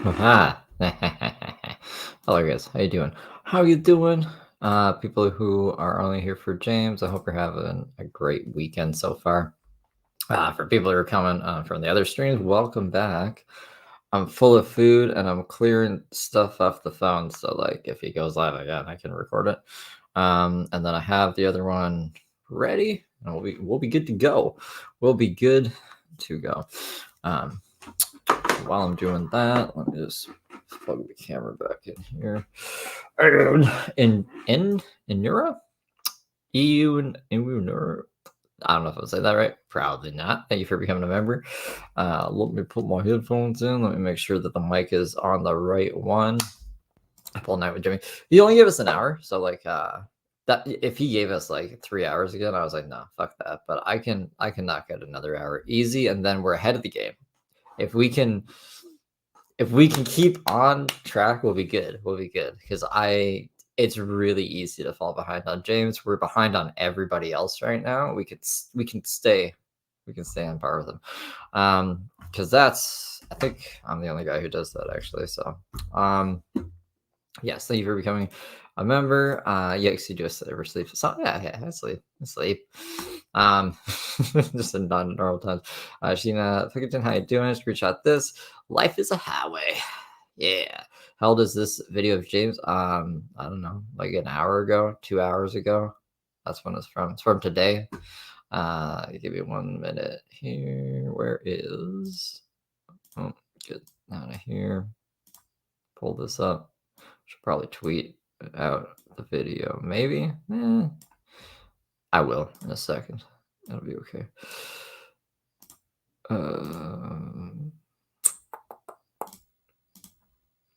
Hello guys, how you doing? How you doing? People who are only here for James, I hope you're having a great weekend so far. For people who are coming from the other streams, welcome back. I'm full of food and I'm clearing stuff off the phone, so like if he goes live again, I can record it. And then I have the other one ready, and we'll be good to go. We'll be good to go. While I'm doing that, let me just plug the camera back in here. And in Nura? EU Nura? I don't know if I say that right. Probably not. Thank you for becoming a member. Let me put my headphones in. Let me make sure that the mic is on the right one. Apple Night with Jimmy. He only gave us an hour, so like that if he gave us like 3 hours again, I was like, no, fuck that. But I can knock out another hour easy, and then we're ahead of the game. If we can keep on track, we'll be good. We'll be good because it's really easy to fall behind on James. We're behind on everybody else right now. We can stay on par with him. Because I think I'm the only guy who does that actually. So yes, thank you for becoming a member. Yes, you do ever sleep. So yeah, I sleep. Just in non-normal times. Sheena Pickerton, how you doing? Screenshot this. Life is a highway. Yeah. How old is this video of James? I don't know, like an hour ago, 2 hours ago. That's when it's from. It's from today. Give me 1 minute here. Where is? Oh, get out of here. Pull this up. Should probably tweet out the video. Maybe. I will in a second. That'll be okay.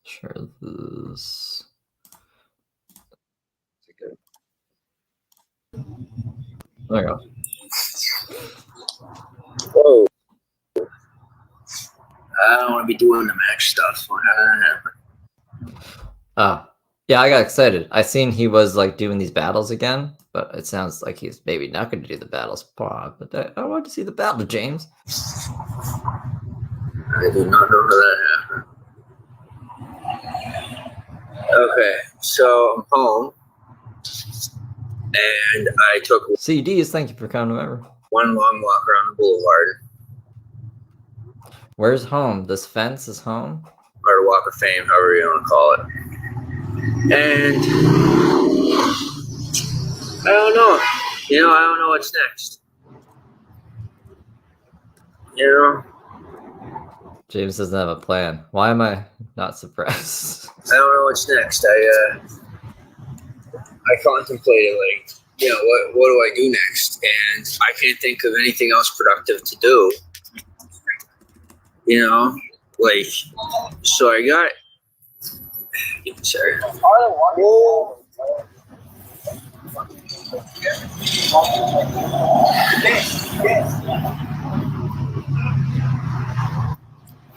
Share this. There you go. Whoa. I don't want to be doing the match stuff. Yeah, I got excited. I seen he was like doing these battles again, but it sounds like he's maybe not going to do the battles. But I want to see the battle, James. I do not know how that happened. Okay, so I'm home, and I took CDs. Thank you for coming over. One long walk around the boulevard. Where's home? This fence is home? Or Walk of Fame, however you want to call it. And I don't know. I don't know what's next. James doesn't have a plan. Why am I not surprised? I don't know what's next. I contemplated, like, what do I do next? And I can't think of anything else productive to do. Like, so I got. Sorry.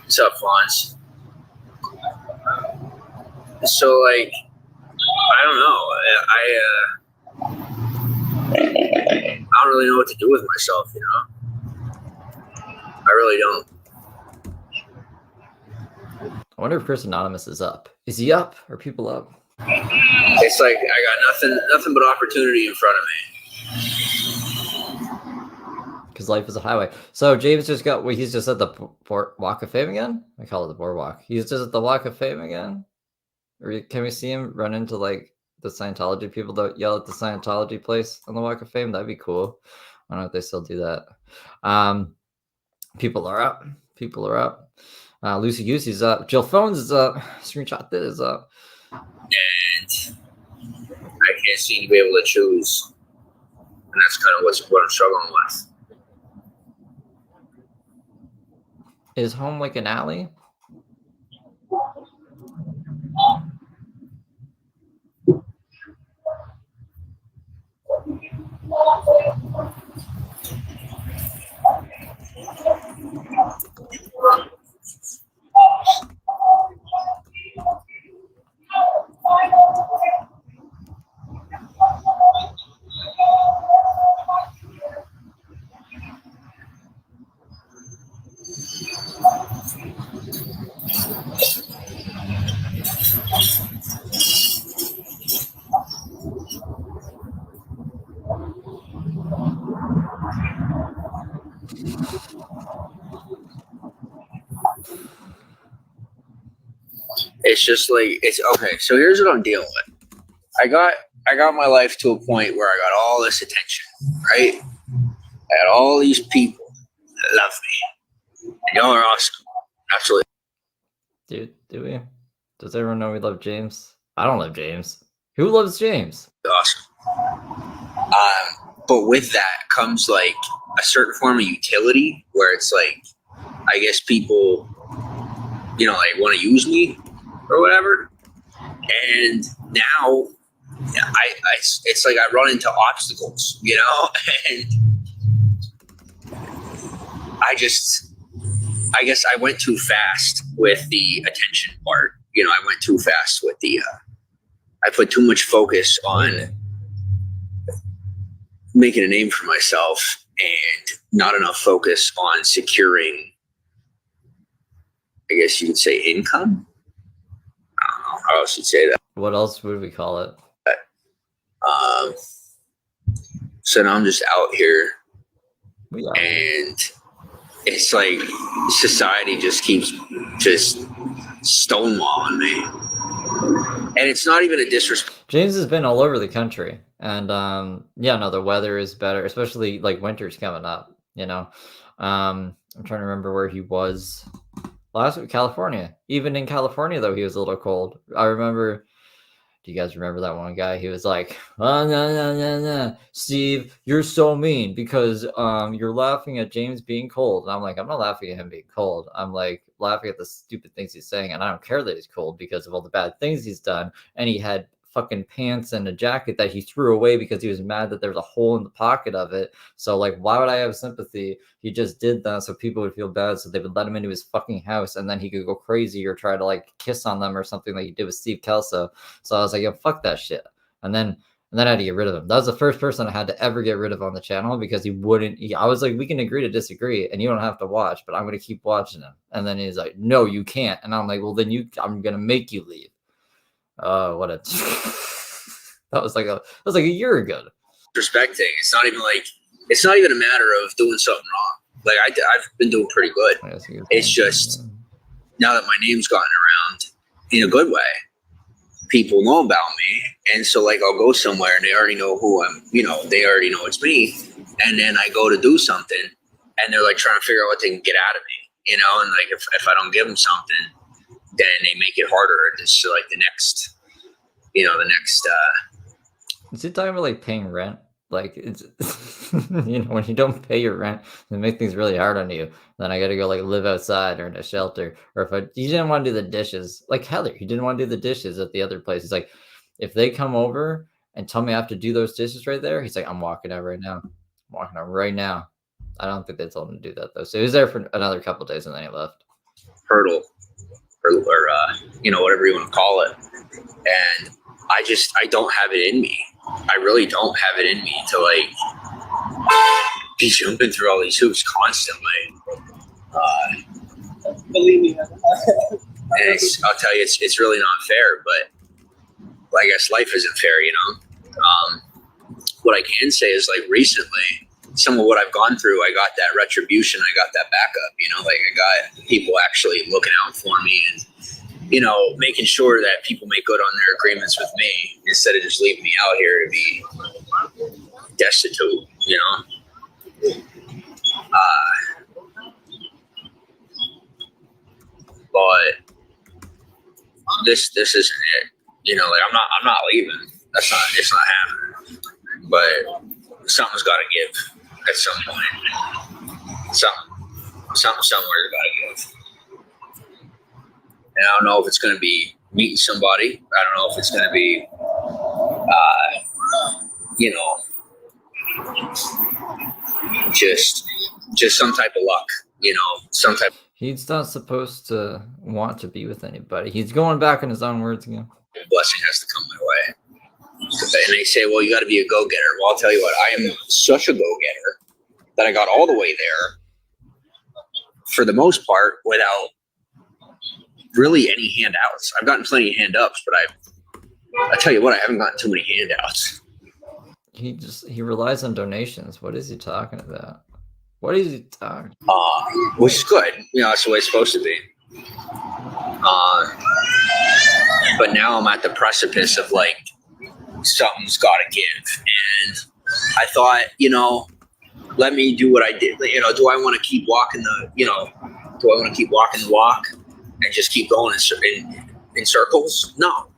What's up, Fonz? So, like, I don't know. I don't really know what to do with myself, I really don't. I wonder if Chris Anonymous is up. Is he up? Are people up? It's like I got nothing but opportunity in front of me. Because life is a highway. So James he's just at the Walk of Fame again? I call it the Boardwalk. He's just at the Walk of Fame again? Or can we see him run into like the Scientology people that yell at the Scientology place on the Walk of Fame? That'd be cool. I don't know if they still do that. People are up. Lucy Goosey's up. Jill Phones is up. Screenshot that is up. And I can't seem to be able to choose. And that's kind of what I'm struggling with. Is home like an alley? It's just like it's okay. So here's what I'm dealing with. I got my life to a point where I got all this attention, right? I had all these people that love me. And y'all are awesome. Absolutely. Dude, do we? Does everyone know we love James? I don't love James. Who loves James? Awesome. But with that comes like a certain form of utility where it's like, I guess people, like want to use me or whatever. And now it's like I run into obstacles, and I guess I went too fast with the attention part. I went too fast with the, I put too much focus on making a name for myself and not enough focus on securing, I guess you could say, income. I don't know how else you'd say that. What else would we call it? So now I'm just out here, We are. and it's like society just keeps just stonewalling me, and it's not even a disrespect. James has been all over the country, and the weather is better, especially like winter's coming up. I'm trying to remember where he was last week. California. Even in California, though, he was a little cold. I remember. Do you guys remember that one guy? He was like, "Oh no, Steve, you're so mean because you're laughing at James being cold." And I'm like, I'm not laughing at him being cold. I'm like laughing at the stupid things he's saying, and I don't care that he's cold because of all the bad things he's done. And he had fucking pants and a jacket that he threw away because he was mad that there was a hole in the pocket of it. So like, why would I have sympathy? He just did that so people would feel bad, so they would let him into his fucking house, and then he could go crazy or try to like kiss on them or something like he did with Steve Kelso. So I was like, yo, fuck that shit. And then I had to get rid of him. That was the first person I had to ever get rid of on the channel because he wouldn't. I was like, we can agree to disagree, and you don't have to watch, but I'm going to keep watching him. And then he's like, no, you can't. And I'm like, well, then I'm going to make you leave. Oh, what a that was like a year ago. Respecting. It's not even a matter of doing something wrong. Like I've been doing pretty good. It's just now that my name's gotten around in a good way, people know about me, and so like I'll go somewhere and they already know who I'm. They already know it's me, and then I go to do something, and they're like trying to figure out what they can get out of me. And like if I don't give them something, then they make it harder. It's like the next. Is he talking about like paying rent? Like it's when you don't pay your rent, they make things really hard on you. Then I got to go like live outside or in a shelter. Or if you didn't want to do the dishes, like Heather, he didn't want to do the dishes at the other place. He's like, if they come over and tell me I have to do those dishes right there, he's like, I'm walking out right now. I don't think they told him to do that though. So he was there for another couple of days and then he left. Hurdle, or whatever you want to call it, and I don't have it in me. I really don't have it in me to like be jumping through all these hoops constantly. Believe me, and I'll tell you, it's really not fair. But I guess life isn't fair, What I can say is like recently, some of what I've gone through, I got that retribution, I got that backup. Like I got people actually looking out for me and. Making sure that people make good on their agreements with me instead of just leaving me out here to be destitute, But this isn't it. Like I'm not leaving. It's not happening. But something's got to give at some point. Somewhere's got to give. And I don't know if it's going to be meeting somebody. I don't know if it's going to be, just some type of luck, some type. He's not supposed to want to be with anybody. He's going back in his own words again. Blessing has to come my way. And they say, well, you got to be a go-getter. Well, I'll tell you what, I am such a go-getter that I got all the way there for the most part without really any handouts. I've gotten plenty of hand-ups, but I tell you what, I haven't gotten too many handouts. He relies on donations. What is he talking about? What is he talking? Which is good. That's the way it's supposed to be. but now I'm at the precipice of like something's got to give. And I thought, let me do what I did. Do I want to keep walking the walk and just keep going in circles? No.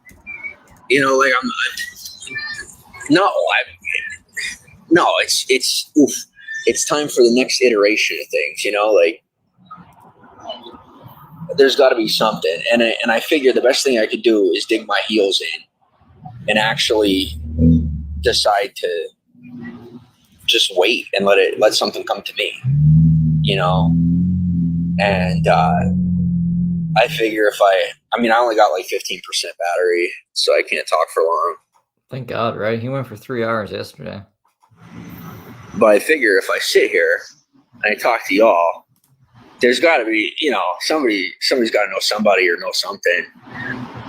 It's time for the next iteration of things, there's got to be something. And I figure the best thing I could do is dig my heels in and actually decide to just wait and let something come to me, and I figure I only got like 15% battery, so I can't talk for long. Thank God, right? He went for 3 hours yesterday. But I figure if I sit here and I talk to y'all, there's got to be, somebody's got to know somebody or know something,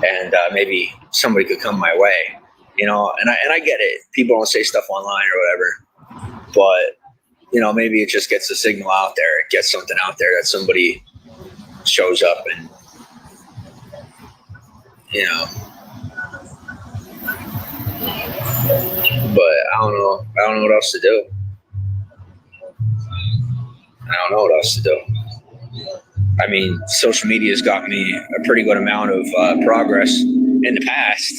and maybe somebody could come my way, and I get it. People don't say stuff online or whatever, but maybe it just gets the signal out there. It gets something out there that somebody shows up and, but I don't know what else to do. Social media has got me a pretty good amount of progress in the past,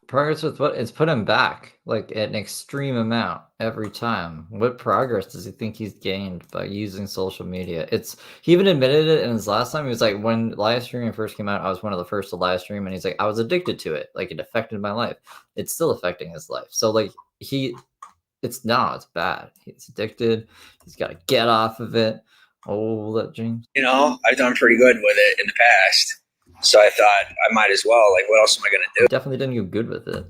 Progress with what? It's put him back like an extreme amount every time. What progress does he think he's gained by using social media? He even admitted it in his last time. He was like, when live streaming first came out, I was one of the first to live stream, and he's like, I was addicted to it. Like, it affected my life. It's still affecting his life. So like it's bad. He's addicted. He's got to get off of it. Oh, that James. I've done pretty good with it in the past. So I thought I might as well. Like, what else am I going to do? Definitely didn't do good with it.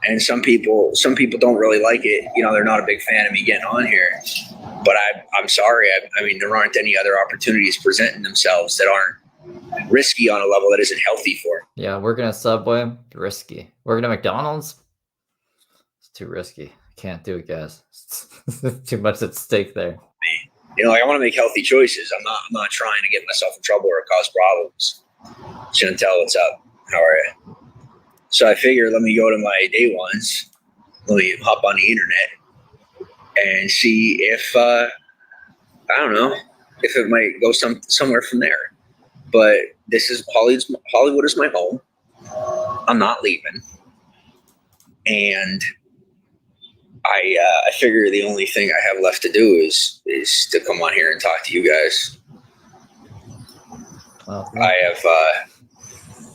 And some people don't really like it. They're not a big fan of me getting on here. But I'm sorry. There aren't any other opportunities presenting themselves that aren't risky on a level that isn't healthy for them. Yeah, working at Subway, risky. Working at McDonald's, it's too risky. Can't do it, guys. Too much at stake there. I want to make healthy choices. I'm not trying to get myself in trouble or cause problems. Chantel, what's up? How are you? So I figure, let me go to my day ones. Let me hop on the internet and see if if it might go somewhere from there. But this is Hollywood is my home. I'm not leaving, and I figure the only thing I have left to do is to come on here and talk to you guys. Well, I have,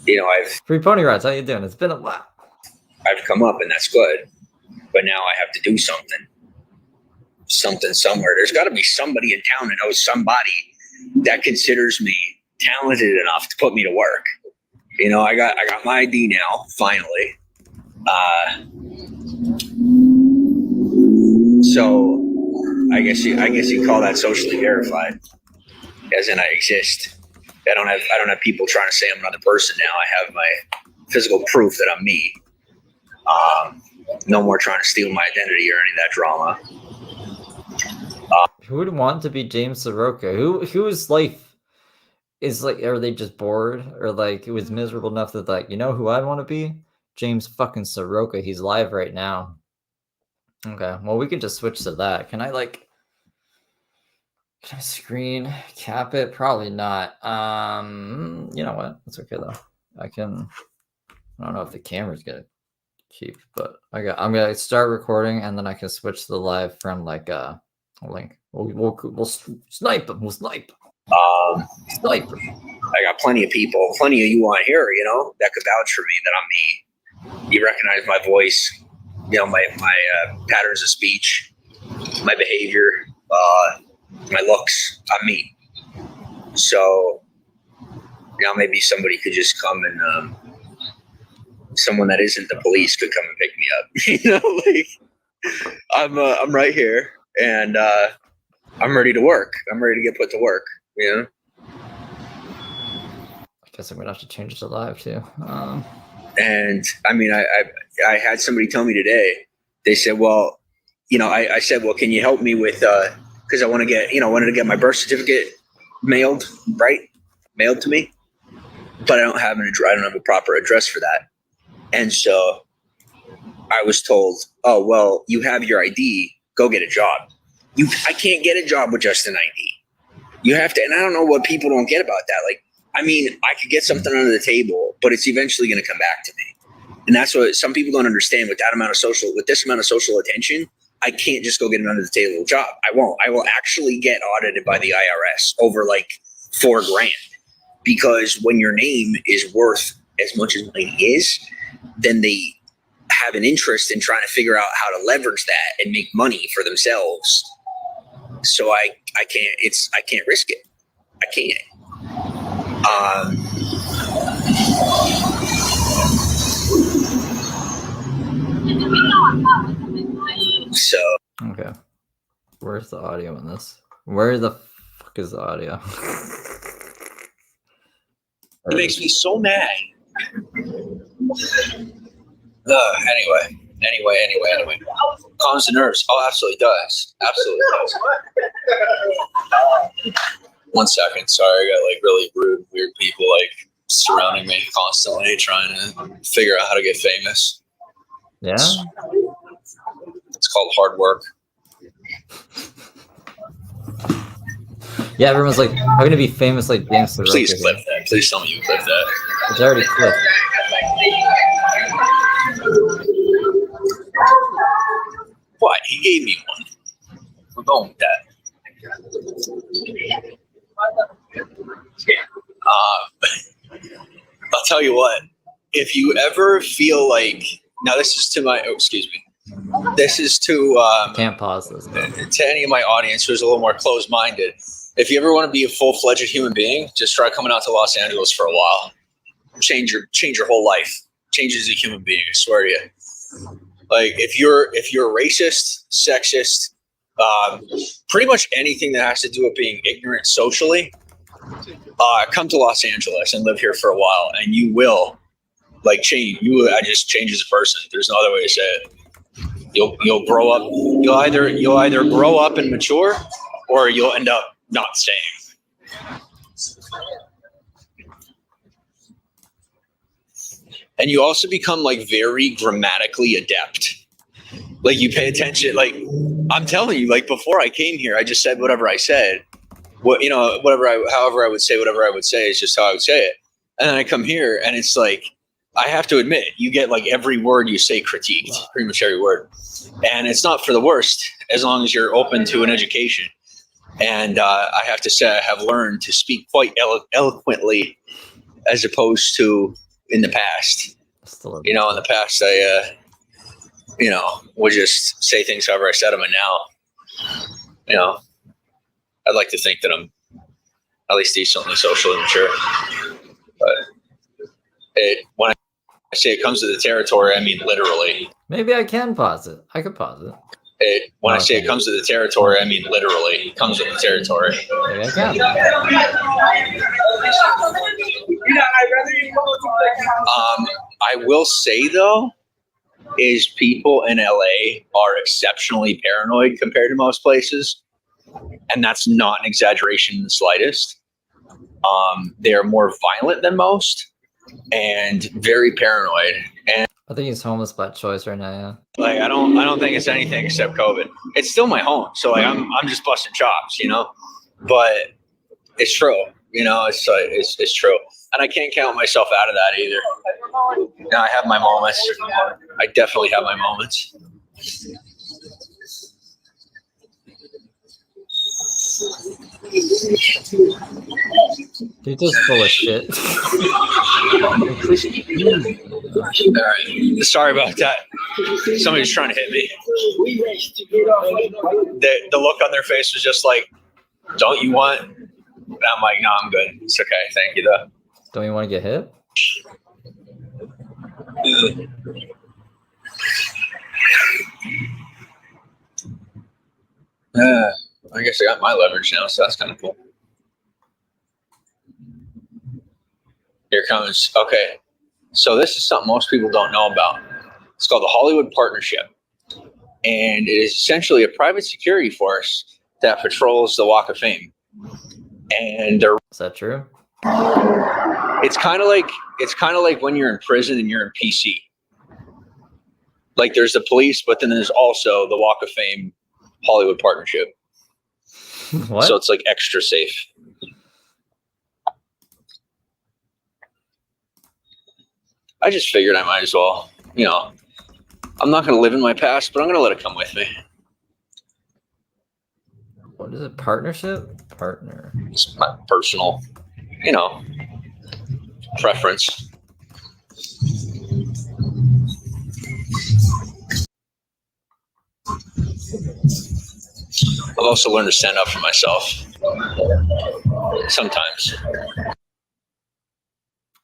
I've free pony rides. How you doing? It's been a while. I've come up, and that's good. But now I have to do something somewhere. There's got to be somebody in town that knows somebody that considers me talented enough to put me to work. I got my ID now, finally. So I guess you call that socially verified, as in I exist. I don't have people trying to say I'm another person now. I have my physical proof that I'm me. No more trying to steal my identity or any of that drama. Who would want to be James Saroka? Whose life is like? Are they just bored, or like it was miserable enough that like, who I'd want to be? James fucking Saroka. He's live right now. Okay, well, we can just switch to that. Can I screen cap it? Probably not. You know what? It's okay though. I don't know if the camera's gonna keep, but I'm gonna start recording, and then I can switch to the live from like a link. We'll snipe him. We'll snipe. Snipe him. I got plenty of people, plenty of you on here, that could vouch for me that I'm me. You recognize my voice. My patterns of speech, my behavior, my looks. I'm me. So, maybe somebody could just come and someone that isn't the police could come and pick me up. I'm right here, and I'm ready to work. I'm ready to get put to work. I guess I'm gonna have to change it to live too. And I had somebody tell me today, they said, well, I said, well, can you help me with, cause I want to get, wanted to get my birth certificate mailed to me. but I don't have a proper address for that. And so I was told, oh, well, you have your ID, go get a job. I can't get a job with just an ID. You have to, and I don't know what people don't get about that. Like, I mean, I could get something under the table, but it's eventually going to come back to me. And that's what some people don't understand with this amount of social attention. I can't just go get an under the table job. I won't. I will actually get audited by the IRS over like $4,000, because when your name is worth as much as mine is, then they have an interest in trying to figure out how to leverage that and make money for themselves. So I can't risk it. I can't. So okay, where's the audio in this? Where the fuck is the audio? It makes me so mad. Anyway. Calms the nerves. Oh, absolutely does. Absolutely does. 1 second. Sorry, I got like really rude, weird people like surrounding me constantly trying to figure out how to get famous. Yeah? It's called hard work. Yeah, everyone's like, I'm going to be famous like James Saroka. Please clip that. Please tell me you clip that. It's already clipped. What? He gave me one. We're going with that. I'll tell you what. If you ever feel like, now this is to my, excuse me. This is to Can't pause this. To any of my audience who's a little more closed-minded. If you ever want to be a full-fledged human being, just try coming out to Los Angeles for a while. Change your whole life. Change as a human being. I swear to you. Like if you're racist, sexist, pretty much anything that has to do with being ignorant socially, come to Los Angeles and live here for a while, and you will like change. I just change as a person. There's no other way to say it. You'll grow up. You'll either grow up and mature, or you'll end up not staying. And you also become like very grammatically adept. Like you pay attention. Like I'm telling you, like before I came here, I just said whatever I said. However I would say whatever I would say is just how I would say it. And then I come here, and it's like I have to admit, you get like every word you say critiqued, pretty much every word. And it's not for the worst, as long as you're open to an education. And I have to say, I have learned to speak quite eloquently, as opposed to in the past. In the past, I, would just say things however I said them. And now, I'd like to think that I'm at least decently socially mature. But when I say it comes to the territory, I mean literally. Maybe I can pause it. I could pause it. When I say it comes to the territory, I mean literally. It comes with the territory. Maybe I can. I will say though, is people in LA are exceptionally paranoid compared to most places, and that's not an exaggeration in the slightest. They're more violent than most and very paranoid. And I think he's homeless by choice right now. Yeah. Like I don't think it's anything except COVID. It's still my home, so like I'm just busting chops, But it's true, it's true, and I can't count myself out of that either. I have my moments. I definitely have my moments. You're just full of shit. All right. Sorry about that. Somebody's trying to hit me. The look on their face was just like, don't you want? And I'm like, no, I'm good. It's okay. Thank you, though. Don't you want to get hit? I guess I got my leverage now, so that's kind of cool. Here comes. Okay. So this is something most people don't know about. It's called the Hollywood Partnership. And it is essentially a private security force that patrols the Walk of Fame. And they're... Is that true? It's kind of like when you're in prison and you're in PC. Like there's the police, but then there's also the Walk of Fame Hollywood partnership. What? So it's like extra safe. I just figured I might as well, I'm not going to live in my past, but I'm going to let it come with me. What is it? Partnership? Partner. It's my personal, preference. I've also learned to stand up for myself. Sometimes.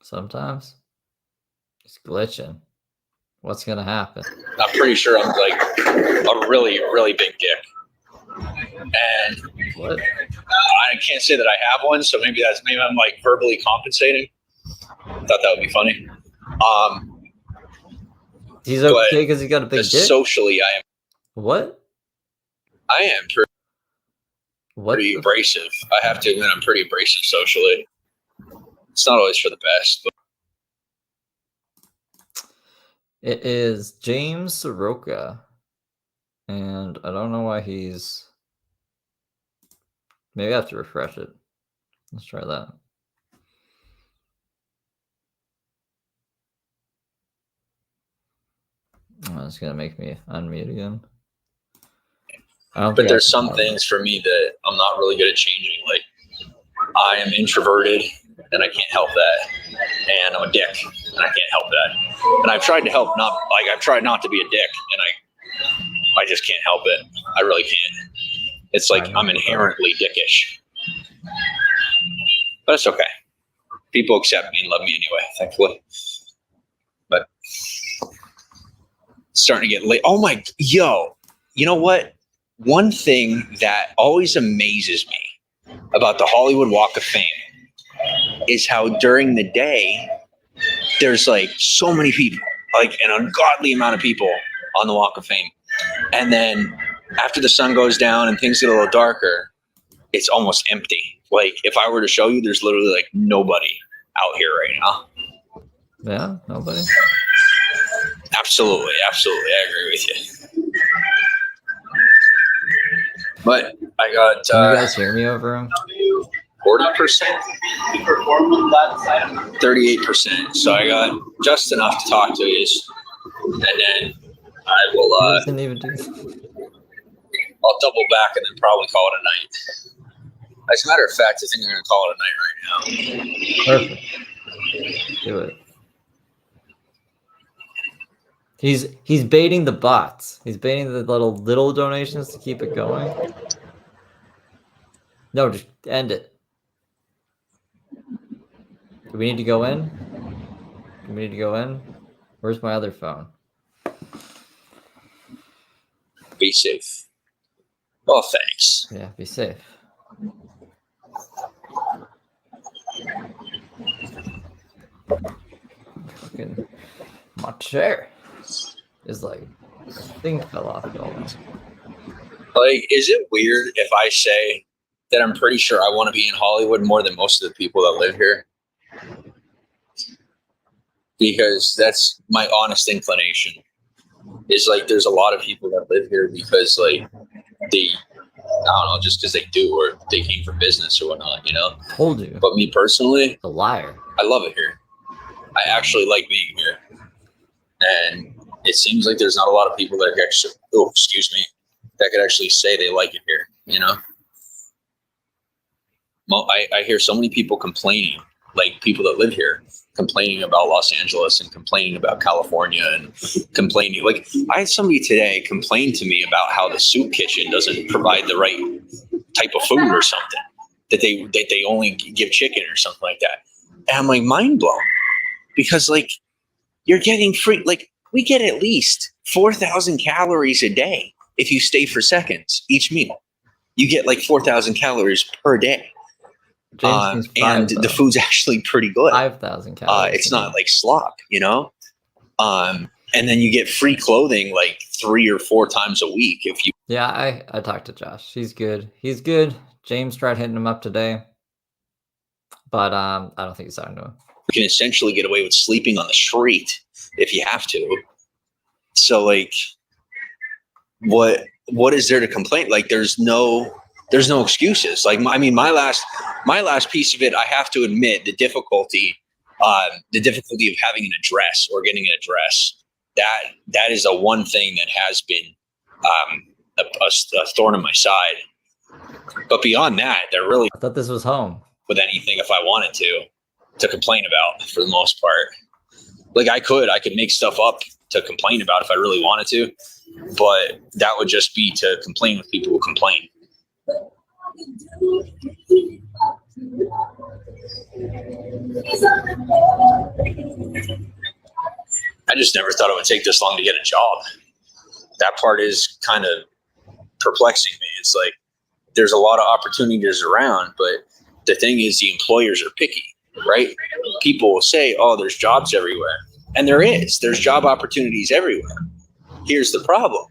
Sometimes? It's glitching. What's going to happen? I'm pretty sure I'm like a really, really big dick. And what? I can't say that I have one, so maybe I'm like verbally compensating. Thought that would be funny. He's okay because he got a big dick? Socially, I am. What? I am pretty abrasive. I have to admit, I'm pretty abrasive socially. It's not always for the best. But it is James Saroka. And I don't know why he's... Maybe I have to refresh it. Let's try that. Oh, it's going to make me unmute again. But there's some things for me that I'm not really good at changing. Like, I am introverted, and I can't help that. And I'm a dick, and I can't help that. And I've tried to help I've tried not to be a dick, and I just can't help it. I really can't. It's like I'm inherently dickish. But it's okay. People accept me and love me anyway, thankfully. But it's starting to get late. Oh my, you know what? One thing that always amazes me about the Hollywood Walk of Fame is how during the day, there's like so many people, like an ungodly amount of people on the Walk of Fame. And then after the sun goes down and things get a little darker, it's almost empty. Like if I were to show you, there's literally like nobody out here right now. Yeah, nobody. Absolutely. I agree with you. But I got. Can you guys hear me over him? 40%. 38%. So I got just enough to talk to you, and then I will. Didn't even do. I'll double back and then probably call it a night. As a matter of fact, I think I'm going to call it a night right now. Perfect. Do it. He's baiting the bots. He's baiting the little donations to keep it going. No, just end it. Do we need to go in? Do we need to go in? Where's my other phone? Be safe. Oh, thanks. Yeah, be safe. Fucking my chair is like thing fell off it almost. Like, is it weird if I say that I'm pretty sure I want to be in Hollywood more than most of the people that live here? Because that's my honest inclination. Is like there's a lot of people that live here because like they, I don't know, just because they do or they came for business or whatnot, Told you. But me personally, a liar. I love it here. I actually like being here, and it seems like there's not a lot of people that actually, that could actually say they like it here. I hear so many people complaining, like people that live here, complaining about Los Angeles and complaining about California and complaining. Like I had somebody today complain to me about how the soup kitchen doesn't provide the right type of food or something, that they only give chicken or something like that. And I'm like mind blown because like you're getting free, like we get at least 4,000 calories a day. If you stay for seconds each meal, you get like 4,000 calories per day. And the food's actually pretty good. 5,000 calories. It's not like slop, and then you get free clothing like 3 or 4 times a week if you. Yeah, I talked to Josh. He's good. He's good. James tried hitting him up today, but I don't think he's talking to him. can essentially get away with sleeping on the street if you have to. So like, what is there to complain? Like, there's no excuses. Like, my last piece of it, I have to admit the difficulty of having an address or getting an address. That is the one thing that has been a thorn in my side. But beyond that, I thought this was home. With anything, if I wanted to complain about, for the most part, like I could make stuff up to complain about if I really wanted to, but that would just be to complain with people who complain. I just never thought it would take this long to get a job. That part is kind of perplexing me. It's like there's a lot of opportunities around, but the thing is the employers are picky, right? People will say, oh, there's jobs everywhere. And there's job opportunities everywhere. Here's the problem.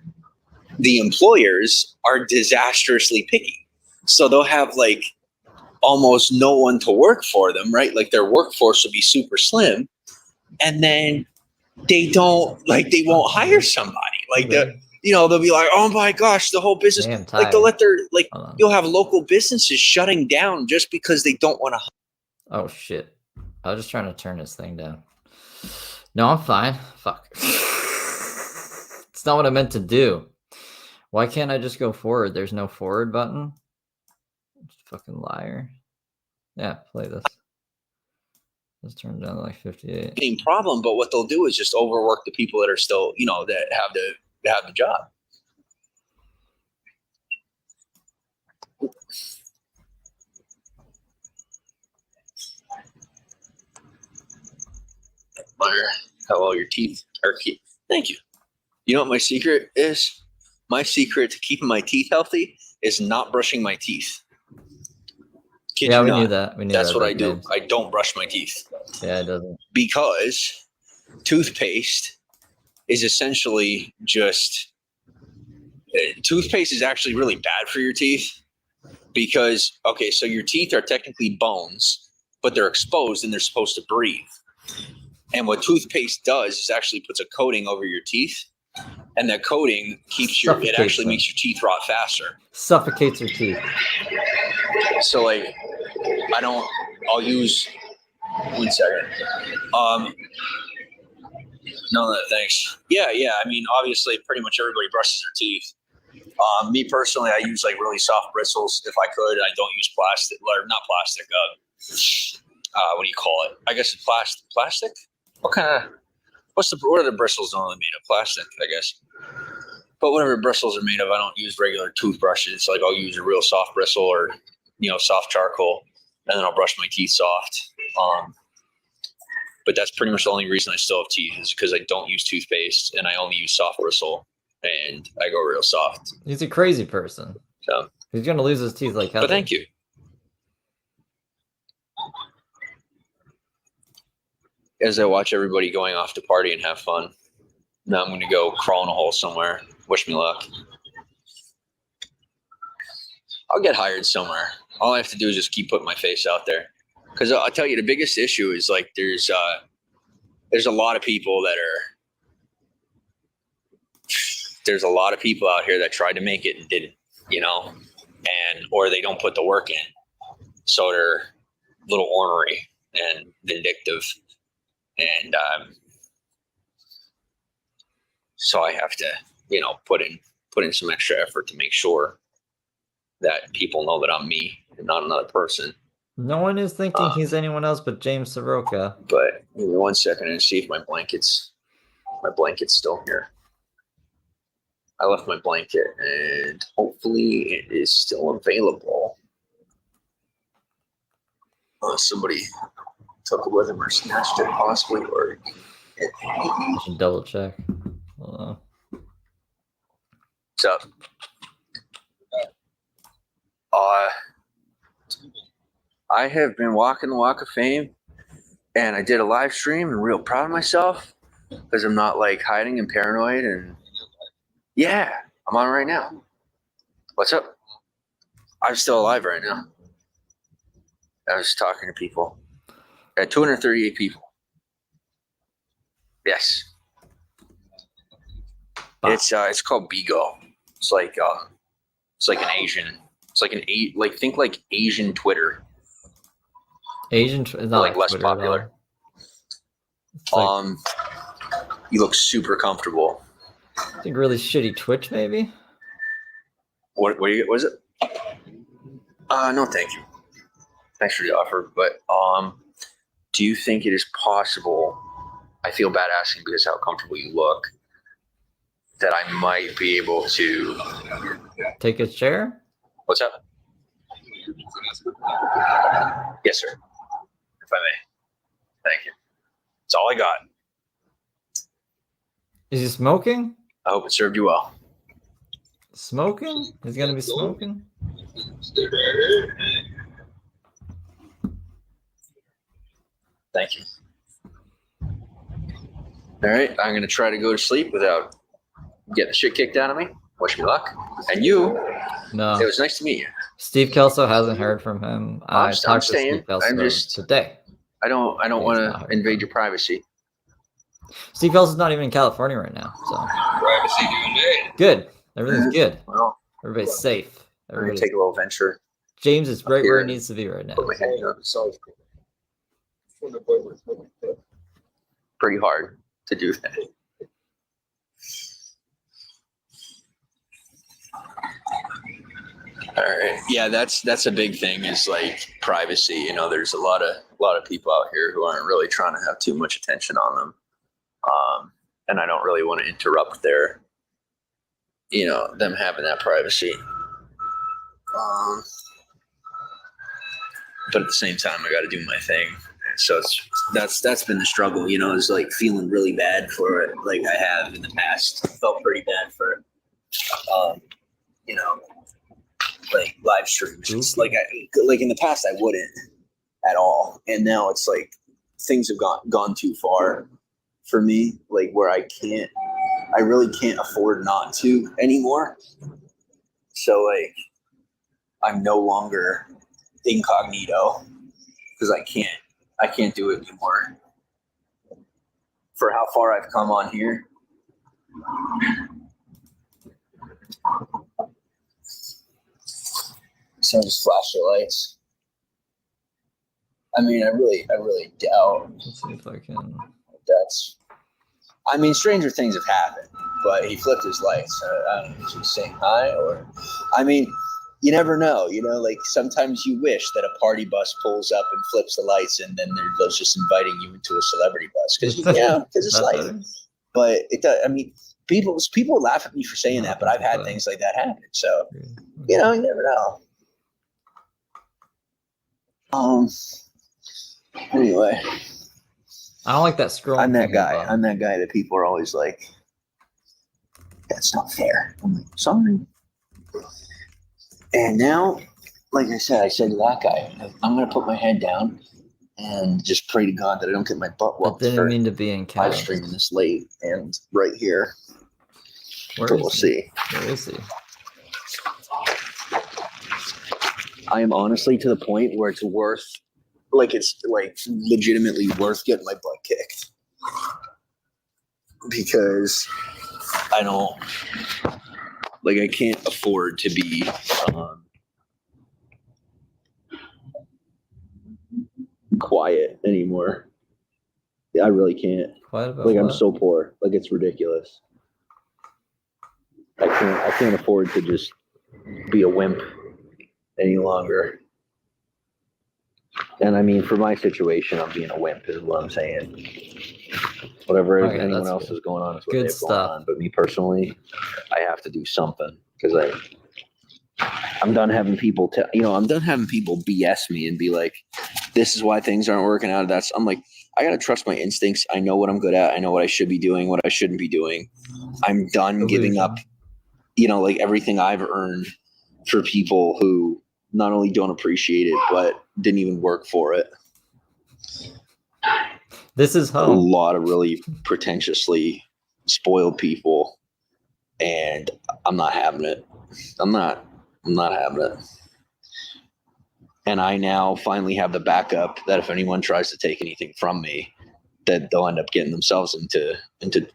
The employers are disastrously picky. So they'll have like almost no one to work for them, right? Like their workforce will be super slim. And then they won't hire somebody. Like they'll be like, oh my gosh, the whole business, like they'll let you'll have local businesses shutting down just because they don't want to. Oh shit. I was just trying to turn this thing down. No, I'm fine. Fuck. It's not what I meant to do. Why can't I just go forward? There's no forward button. Fucking liar. Yeah, play this. Let's turn it down to like 58. Same problem, but what they'll do is just overwork the people that are still, that have the job. How well your teeth are keep. Thank you. You know what my secret is? My secret to keeping my teeth healthy is not brushing my teeth. We knew that. That's what I do. I don't brush my teeth. Yeah, it doesn't. Because toothpaste is essentially just toothpaste is actually really bad for your teeth because, okay, so your teeth are technically bones, but they're exposed and they're supposed to breathe. And what toothpaste does is actually puts a coating over your teeth, and that coating it actually makes your teeth rot faster. Suffocates your teeth. So like, I'll use 1 second. No, thanks. Yeah. I mean, obviously, pretty much everybody brushes their teeth. Me personally, I use like really soft bristles if I could. I don't use plastic, or not plastic. What do you call it? I guess it's plastic. What are the bristles normally made of? Plastic, I guess. But whatever bristles are made of, I don't use regular toothbrushes. Like I'll use a real soft bristle or soft charcoal, and then I'll brush my teeth soft. But that's pretty much the only reason I still have teeth is because I don't use toothpaste and I only use soft bristle and I go real soft. He's a crazy person. So he's gonna lose his teeth like hell. But thank you. As I watch everybody going off to party and have fun, now I'm going to go crawl in a hole somewhere. Wish me luck. I'll get hired somewhere. All I have to do is just keep putting my face out there. Because I'll tell you, the biggest issue is like there's a lot of people there's a lot of people out here that tried to make it and didn't, or they don't put the work in. So they're a little ornery and vindictive. And so I have to, put in some extra effort to make sure that people know that I'm me and not another person. No one is thinking he's anyone else but James Saroka. But give me 1 second and see if my blanket's still here. I left my blanket and hopefully it is still available. Somebody took it with him or snatched it possibly, or I should double check. Hold on. What's up? I have been walking the Walk of Fame, and I did a live stream and real proud of myself because I'm not like hiding and paranoid. And yeah, I'm on right now. What's up? I'm still alive right now. I was talking to people. At 238 people. Yes. Wow. It's called Bigo. It's like an Asian. It's like think like Asian Twitter. Asian is not like less Twitter popular. Like, you look super comfortable. I think really shitty Twitch, maybe. What was it? No, thank you. Thanks for the offer, but do you think it is possible? I feel bad asking because how comfortable you look. That I might be able to take a chair. What's up? Yes, sir. If I may. Thank you. That's all I got. Is he smoking? I hope it served you well. Smoking? He's gonna be smoking? Thank you. All right, I'm going to try to go to sleep without getting the shit kicked out of me. Wish me luck. And you, no. It was nice to meet you. Steve Kelso hasn't heard from him. I talked to Steve Kelso today. I don't want to invade your privacy. Steve Kelso's not even in California right now, so privacy to invade. Good. Everything's good. Well, everybody's safe. We're going to take a little venture. James is right where he needs to be right now. Put my head up. Pretty hard to do that. All right. Yeah, that's a big thing is like privacy. You know, there's a lot of people out here who aren't really trying to have too much attention on them. And I don't really want to interrupt their, them having that privacy. But at the same time, I got to do my thing. So that's been the struggle, is like feeling really bad for it. Like I have in the past, felt pretty bad for, like live streams. It's like in the past, I wouldn't at all, and now it's like things have gone too far for me. Like where I really can't afford not to anymore. So like I'm no longer incognito because I can't do it anymore. For how far I've come on here. So just flash the lights. I mean, I really doubt. Let's see if I can. Stranger things have happened, but he flipped his lights. I don't know if he's saying hi or, you never know, like sometimes you wish that a party bus pulls up and flips the lights and then they're just inviting you into a celebrity bus. Because it's like, but it does, people laugh at me for saying that, but I've had things like that happen. So, you never know. Anyway. I don't like that scroll. I'm that guy that people are always like, that's not fair. I'm like, sorry. And now, like I said to that guy, I'm going to put my head down and just pray to God that I don't get my butt whooped. I didn't mean to be in live streaming this late and right here. We'll see. Where is he? I am honestly to the point where it's legitimately worth getting my butt kicked. Because I can't afford to be quiet anymore. I really can't. Quiet about I'm so poor. It's ridiculous. I can't afford to just be a wimp any longer. And for my situation, I'm being a wimp is what I'm saying. Whatever anyone else is going on is what good they've stuff. Going on. But me personally, I have to do something because I'm done having people I'm done having people BS me and be like, this is why things aren't working out. I'm like, I got to trust my instincts. I know what I'm good at. I know what I should be doing, what I shouldn't be doing. I'm done giving up, everything I've earned for people who not only don't appreciate it, but didn't even work for it. This is home. A lot of really pretentiously spoiled people, and I'm not having it. I'm not having it. And I now finally have the backup that if anyone tries to take anything from me, that they'll end up getting themselves into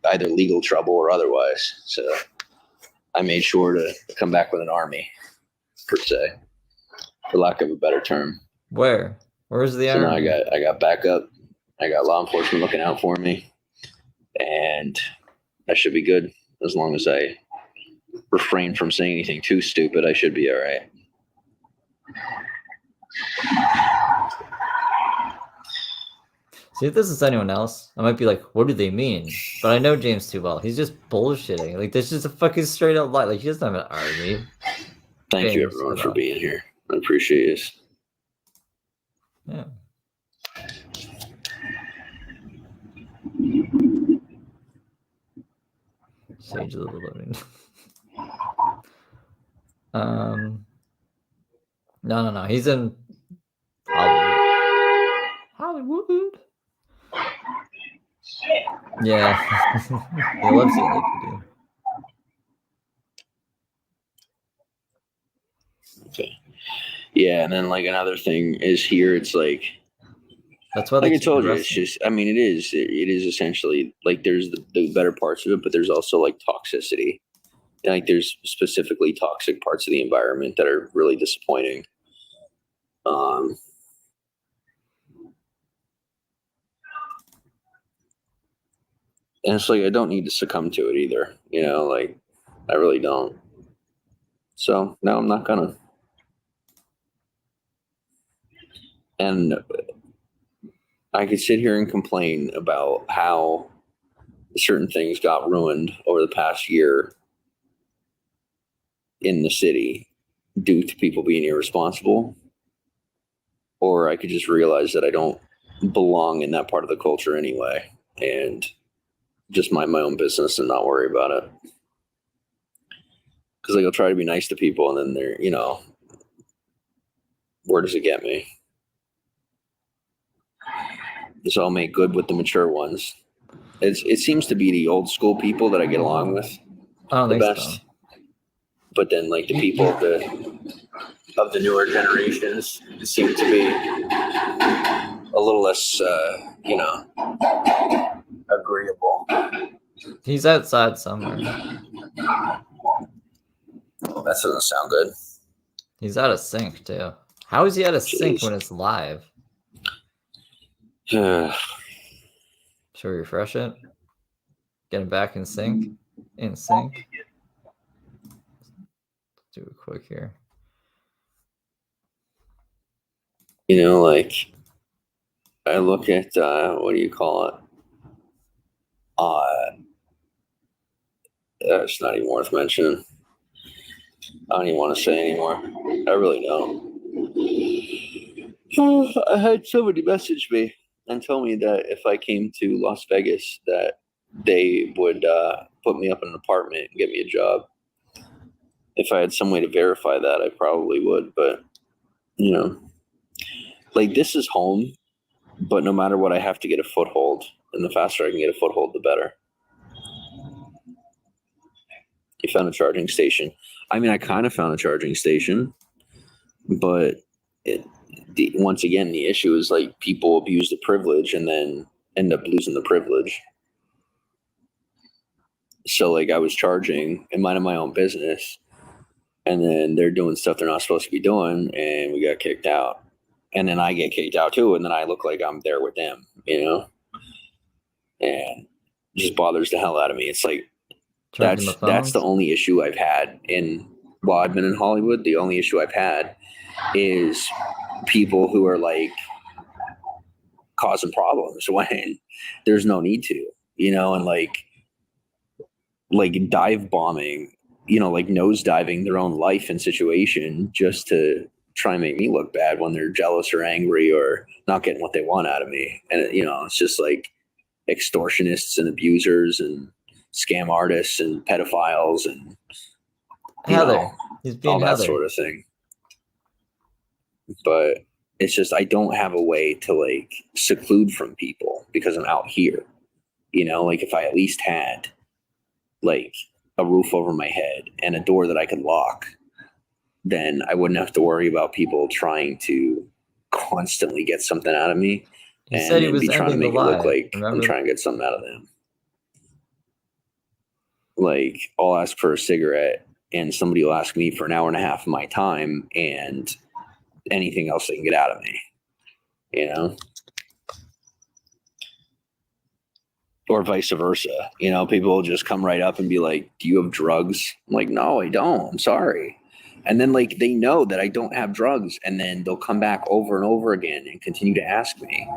either legal trouble or otherwise. So I made sure to come back with an army, per se, for lack of a better term. Where's the army? So now I got backup. I got law enforcement looking out for me, and I should be good as long as I refrain from saying anything too stupid. I should be all right. See, if this is anyone else, I might be like, what do they mean? But I know James too well. He's just bullshitting. Like, this is a fucking straight up lie. Like, he doesn't have an army. Thank you, everyone, for being here. I appreciate it. Yeah. Sage of the Living. No. He's in Hollywood. Yeah. He loves it like you do. Okay. Yeah, and then like another thing is here, it's like, that's why, like I told you, it's just, I mean, it is essentially like there's the better parts of it, but there's also like toxicity. And, like there's specifically toxic parts of the environment that are really disappointing. And it's like I don't need to succumb to it either, you know, like I really don't. So no, I'm not gonna. And I could sit here and complain about how certain things got ruined over the past year in the city due to people being irresponsible. Or I could just realize that I don't belong in that part of the culture anyway and just mind my own business and not worry about it. Because like I'll try to be nice to people and then they're, you know, where does it get me? So I'll make good with the mature ones. It seems to be the old school people that I get along with the best. So. But then like the people of the newer generations seem to be a little less, you know, agreeable. He's outside somewhere. That doesn't sound good. He's out of sync too. How is he out of sync when it's live? Should we refresh it? Get him back in sync? In sync? Let's do it quick here. You know, like I look at what do you call it? It's not even worth mentioning. I don't even want to say anymore. I really don't. I had somebody message me and tell me that if I came to Las Vegas, that they would put me up in an apartment and get me a job. If I had some way to verify that, I probably would. But, you know, like this is home, but no matter what, I have to get a foothold. And the faster I can get a foothold, the better. You found a charging station. I mean, I kind of found a charging station, but once again, the issue is like people abuse the privilege and then end up losing the privilege. So like I was charging and minding my own business, and then they're doing stuff they're not supposed to be doing, and we got kicked out. And then I get kicked out too, and then I look like I'm there with them, you know? And it just bothers the hell out of me. It's like that's the only issue I've had while I've been in Hollywood. The only issue I've had is people who are like causing problems when there's no need to, you know, and like dive bombing, you know, like nose diving their own life and situation just to try and make me look bad when they're jealous or angry or not getting what they want out of me. And, you know, it's just like extortionists and abusers and scam artists and pedophiles and Heather. He's being all that sort of thing. But it's just I don't have a way to like seclude from people because I'm out here. You know, like if I at least had like a roof over my head and a door that I could lock, then I wouldn't have to worry about people trying to constantly get something out of me. He said he was be trying to make it look like Remember? I'm trying to get something out of them. Like, I'll ask for a cigarette and somebody will ask me for an hour and a half of my time and anything else they can get out of me, you know? Or vice versa. You know, people will just come right up and be like, do you have drugs? I'm like, no, I don't. I'm sorry. And then, like, they know that I don't have drugs, and then they'll come back over and over again and continue to ask me.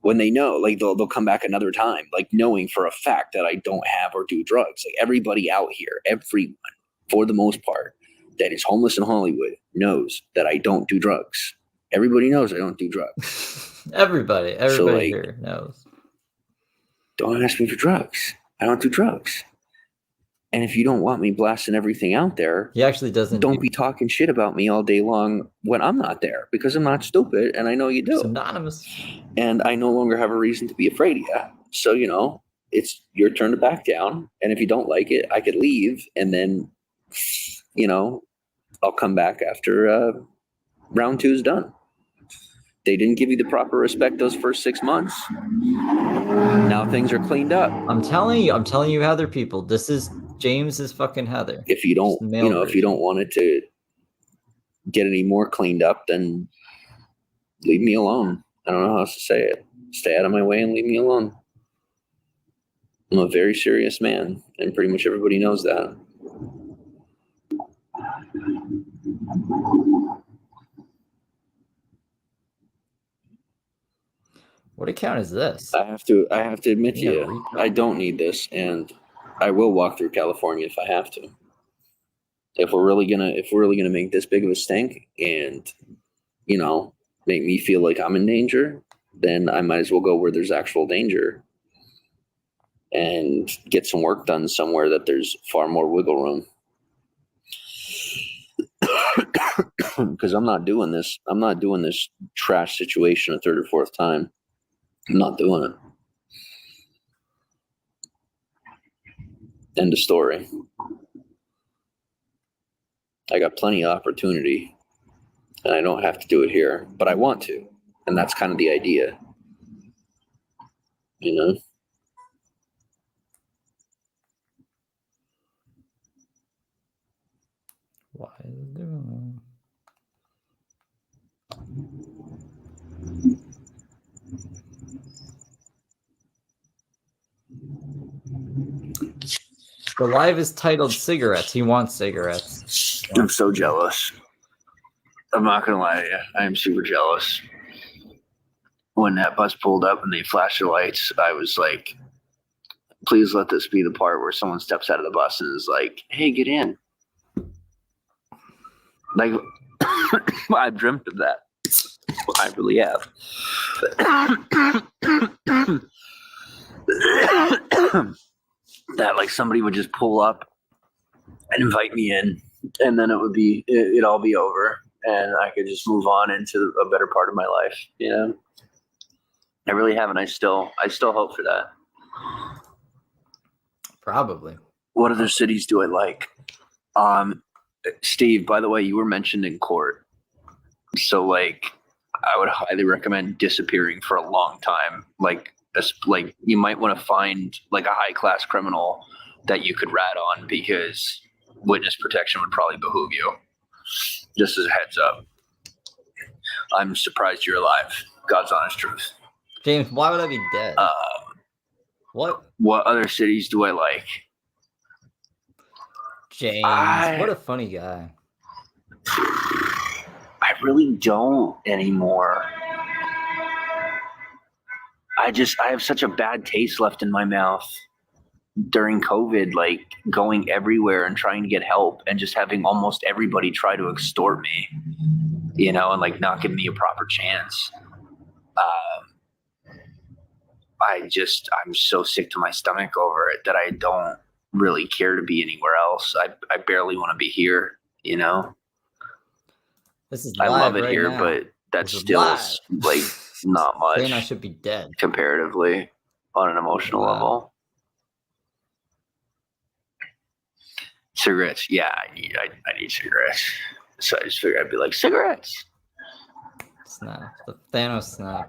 When they know, like, they'll come back another time, like, knowing for a fact that I don't have or do drugs. Like, everybody out here, everyone, for the most part, that is homeless in Hollywood knows that I don't do drugs. Everybody knows I don't do drugs. Everybody so, like, here knows. Don't ask me for drugs. I don't do drugs. And if you don't want me blasting everything out there, he actually doesn't. Don't be talking shit about me all day long when I'm not there, because I'm not stupid, and I know you do. It's anonymous. And I no longer have a reason to be afraid of you. So, you know, it's your turn to back down. And if you don't like it, I could leave, and then, you know, I'll come back after round 2 is done. They didn't give you the proper respect those first 6 months. Now things are cleaned up. I'm telling you, Heather people, this is James's fucking Heather. If you don't, you know, if you don't want it to get any more cleaned up, then leave me alone. I don't know how else to say it. Stay out of my way and leave me alone. I'm a very serious man, and pretty much everybody knows that. What account is this? I have to admit to you, I don't need this, and I will walk through California if I have to. If we're really gonna make this big of a stink, and, you know, make me feel like I'm in danger, then I might as well go where there's actual danger and get some work done somewhere that there's far more wiggle room. Because I'm not doing this trash situation a third or fourth time. I'm not doing it. End of story. I got plenty of opportunity, and I don't have to do it here, but I want to, and that's kind of the idea, you know? Why is it doing The live is titled Cigarettes. He wants cigarettes. I'm so jealous. I'm not going to lie to you. I am super jealous. When that bus pulled up and they flashed their lights, I was like, please let this be the part where someone steps out of the bus and is like, hey, get in. Like, I've dreamt of that. I really have. That, like, somebody would just pull up and invite me in, and then it'd all be over, and I could just move on into a better part of my life. You know, I really haven't. I still hope for that. Probably. What other cities do I like? Steve, by the way, you were mentioned in court, so, like, I would highly recommend disappearing for a long time. Like, you might want to find, like, a high-class criminal that you could rat on, because witness protection would probably behoove you. Just as a heads up. I'm surprised you're alive. God's honest truth. James, why would I be dead? What other cities do I like? James, what a funny guy. I really don't anymore. I have such a bad taste left in my mouth during COVID, like, going everywhere and trying to get help and just having almost everybody try to extort me, you know, and, like, not give me a proper chance. I'm so sick to my stomach over it that I don't really care to be anywhere else. I barely want to be here, you know. This is I love it right here, now. but that's still like not much. Saying I should be dead comparatively on an emotional level. Cigarettes. Yeah, I need cigarettes. So I just figured I'd be like, cigarettes. Snap. The Thanos snap.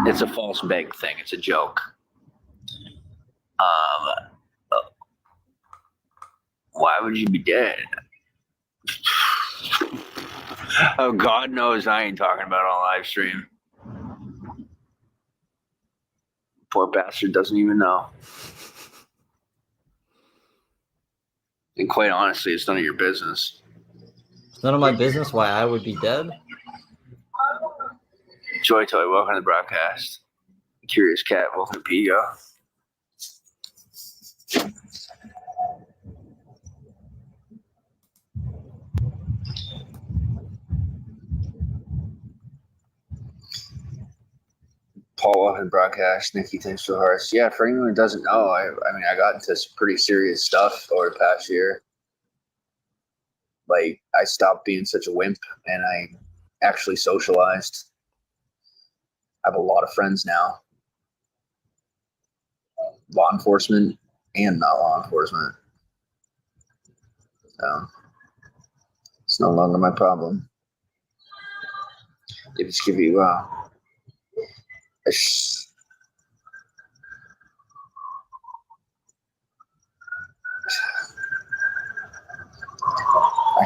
It's a false beg thing. It's a joke. Why would you be dead? Oh, God knows I ain't talking about it on live stream. Poor bastard doesn't even know. And quite honestly, it's none of your business. It's none of my business why I would be dead. Joy Toy, welcome to the broadcast. Curious Cat, welcome to Pigo. Paul, welcome to the broadcast. Nikki, thanks for the hearts. Yeah, for anyone who doesn't know, I mean, I got into some pretty serious stuff over the past year. Like, I stopped being such a wimp, and I actually socialized. I have a lot of friends now. Law enforcement and not law enforcement. So, it's no longer my problem. They just give you, I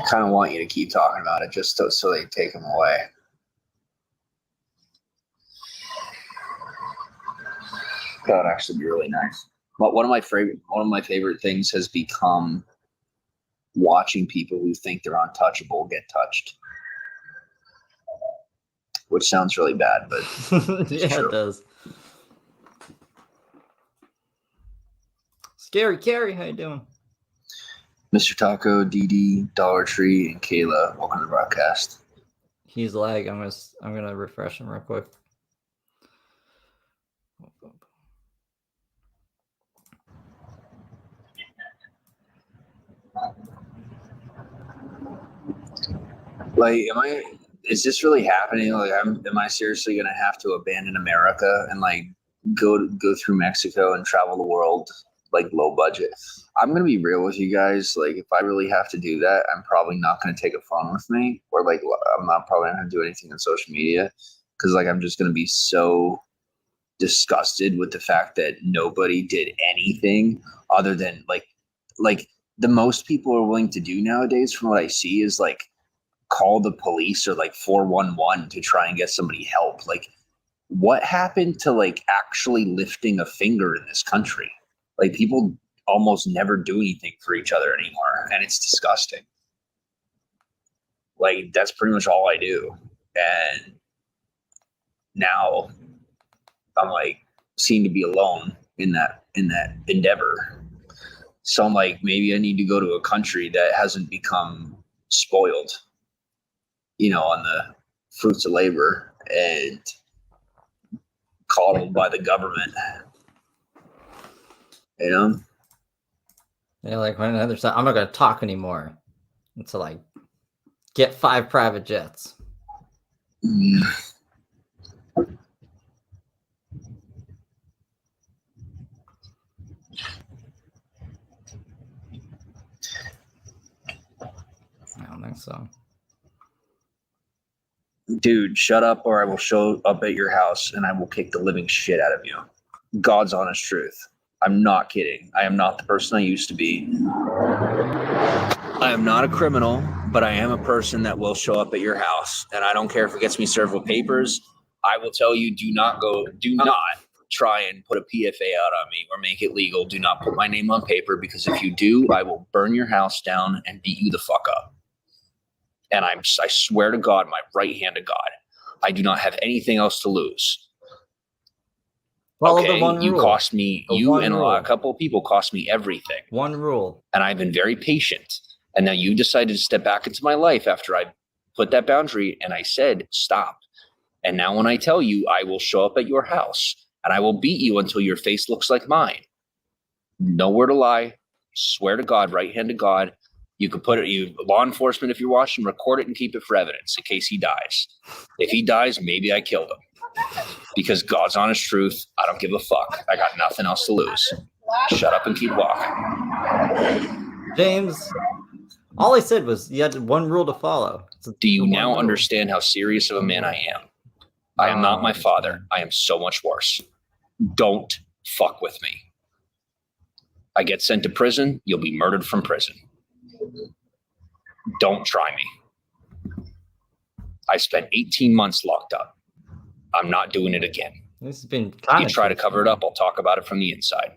kind of want you to keep talking about it just so they take them away. That would actually be really nice. But one of my favorite things has become watching people who think they're untouchable get touched. Which sounds really bad, but yeah, true. It does. Scary Carrie, how you doing? Mr. Taco, DD, Dollar Tree, and Kayla, welcome to the broadcast. He's lag. I'm gonna refresh him real quick. Like, is this really happening? Like, am I seriously gonna have to abandon America and like go through Mexico and travel the world like low budget? I'm gonna be real with you guys. Like, if I really have to do that, I'm probably not gonna take a phone with me, or like I'm not probably not gonna do anything on social media, because like I'm just gonna be so disgusted with the fact that nobody did anything other than like the most people are willing to do nowadays, from what I see, is like call the police or like 411 to try and get somebody help. Like, what happened to like actually lifting a finger in this country? Like, people almost never do anything for each other anymore, and it's disgusting. Like, that's pretty much all I do. And now I'm like seem to be alone in that endeavor. So I'm like, maybe I need to go to a country that hasn't become spoiled, on the fruits of labor and coddled by the government. Yeah, like on the other side, I'm not gonna talk anymore. It's like get 5 private jets. I don't think so. Dude, shut up or I will show up at your house and I will kick the living shit out of you. God's honest truth. I'm not kidding. I am not the person I used to be. I am not a criminal, but I am a person that will show up at your house. And I don't care if it gets me served with papers. I will tell you, do not try and put a PFA out on me or make it legal. Do not put my name on paper, because if you do, I will burn your house down and beat you the fuck up. And I swear to God, my right hand to God, I do not have anything else to lose. Follow the one you rule. Cost me, you and a couple of people cost me everything. One rule. And I've been very patient. And now you decided to step back into my life after I put that boundary and I said, stop. And now when I tell you, I will show up at your house and I will beat you until your face looks like mine. Nowhere to lie. Swear to God, right hand to God. You could put it, law enforcement, if you're watching, record it and keep it for evidence in case he dies. If he dies, maybe I killed him. Because God's honest truth, I don't give a fuck. I got nothing else to lose. Shut up and keep walking. James, all I said was you had one rule to follow. Do you now understand how serious of a man I am? I am not my father. I am so much worse. Don't fuck with me. I get sent to prison, you'll be murdered from prison. Don't try me. I spent 18 months locked up. I'm not doing it again. This has been if you try to cover it up, I'll talk about it from the inside.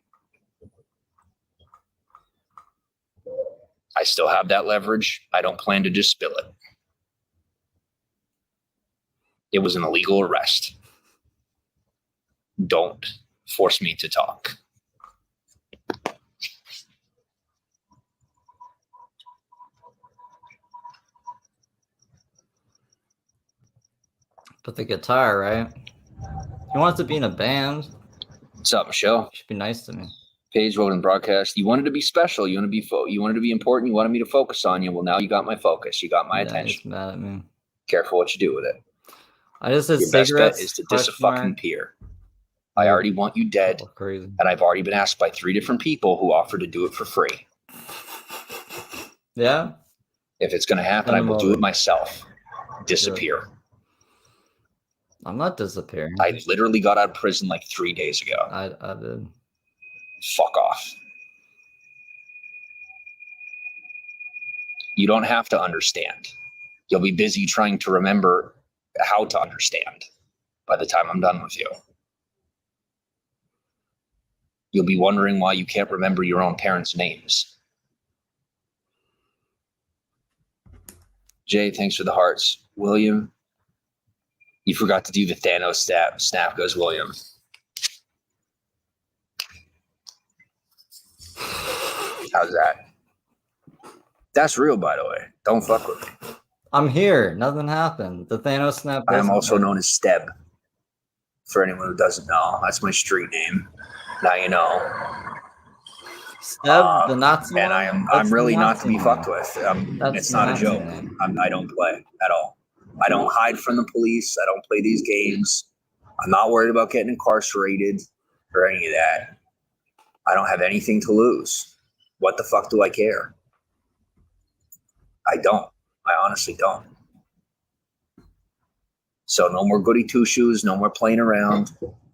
I still have that leverage. I don't plan to just spill it. It was an illegal arrest. Don't force me to talk. But the guitar, right? He wants to be in a band. What's up, Michelle? You should be nice to me. Paige wrote in broadcast. You wanted to be special. You wanted to be important. You wanted me to focus on you. Well, now you got my focus. You got my attention. He's mad at me. Careful what you do with it. I just said your best bet is to diss a fucking peer. I already want you dead, crazy. And I've already been asked by 3 different people who offered to do it for free. Yeah. If it's going to happen, I will do it myself. Disappear. I'm not disappearing. I literally got out of prison like 3 days ago. I did. Fuck off. You don't have to understand. You'll be busy trying to remember how to understand by the time I'm done with you. You'll be wondering why you can't remember your own parents' names. Jay, thanks for the hearts. William, you forgot to do the Thanos stab. Snap goes William. How's that? That's real, by the way. Don't fuck with me. I'm here. Nothing happened. The Thanos snap. I am also known as Steb. For anyone who doesn't know, that's my street name. Now you know. Steb, the Nazi. And I'm really not to be fucked with. It's not a joke. I don't play at all. I don't hide from the police. I don't play these games. I'm not worried about getting incarcerated or any of that. I don't have anything to lose. What the fuck do I care? I don't. I honestly don't. So no more goody two-shoes, no more playing around.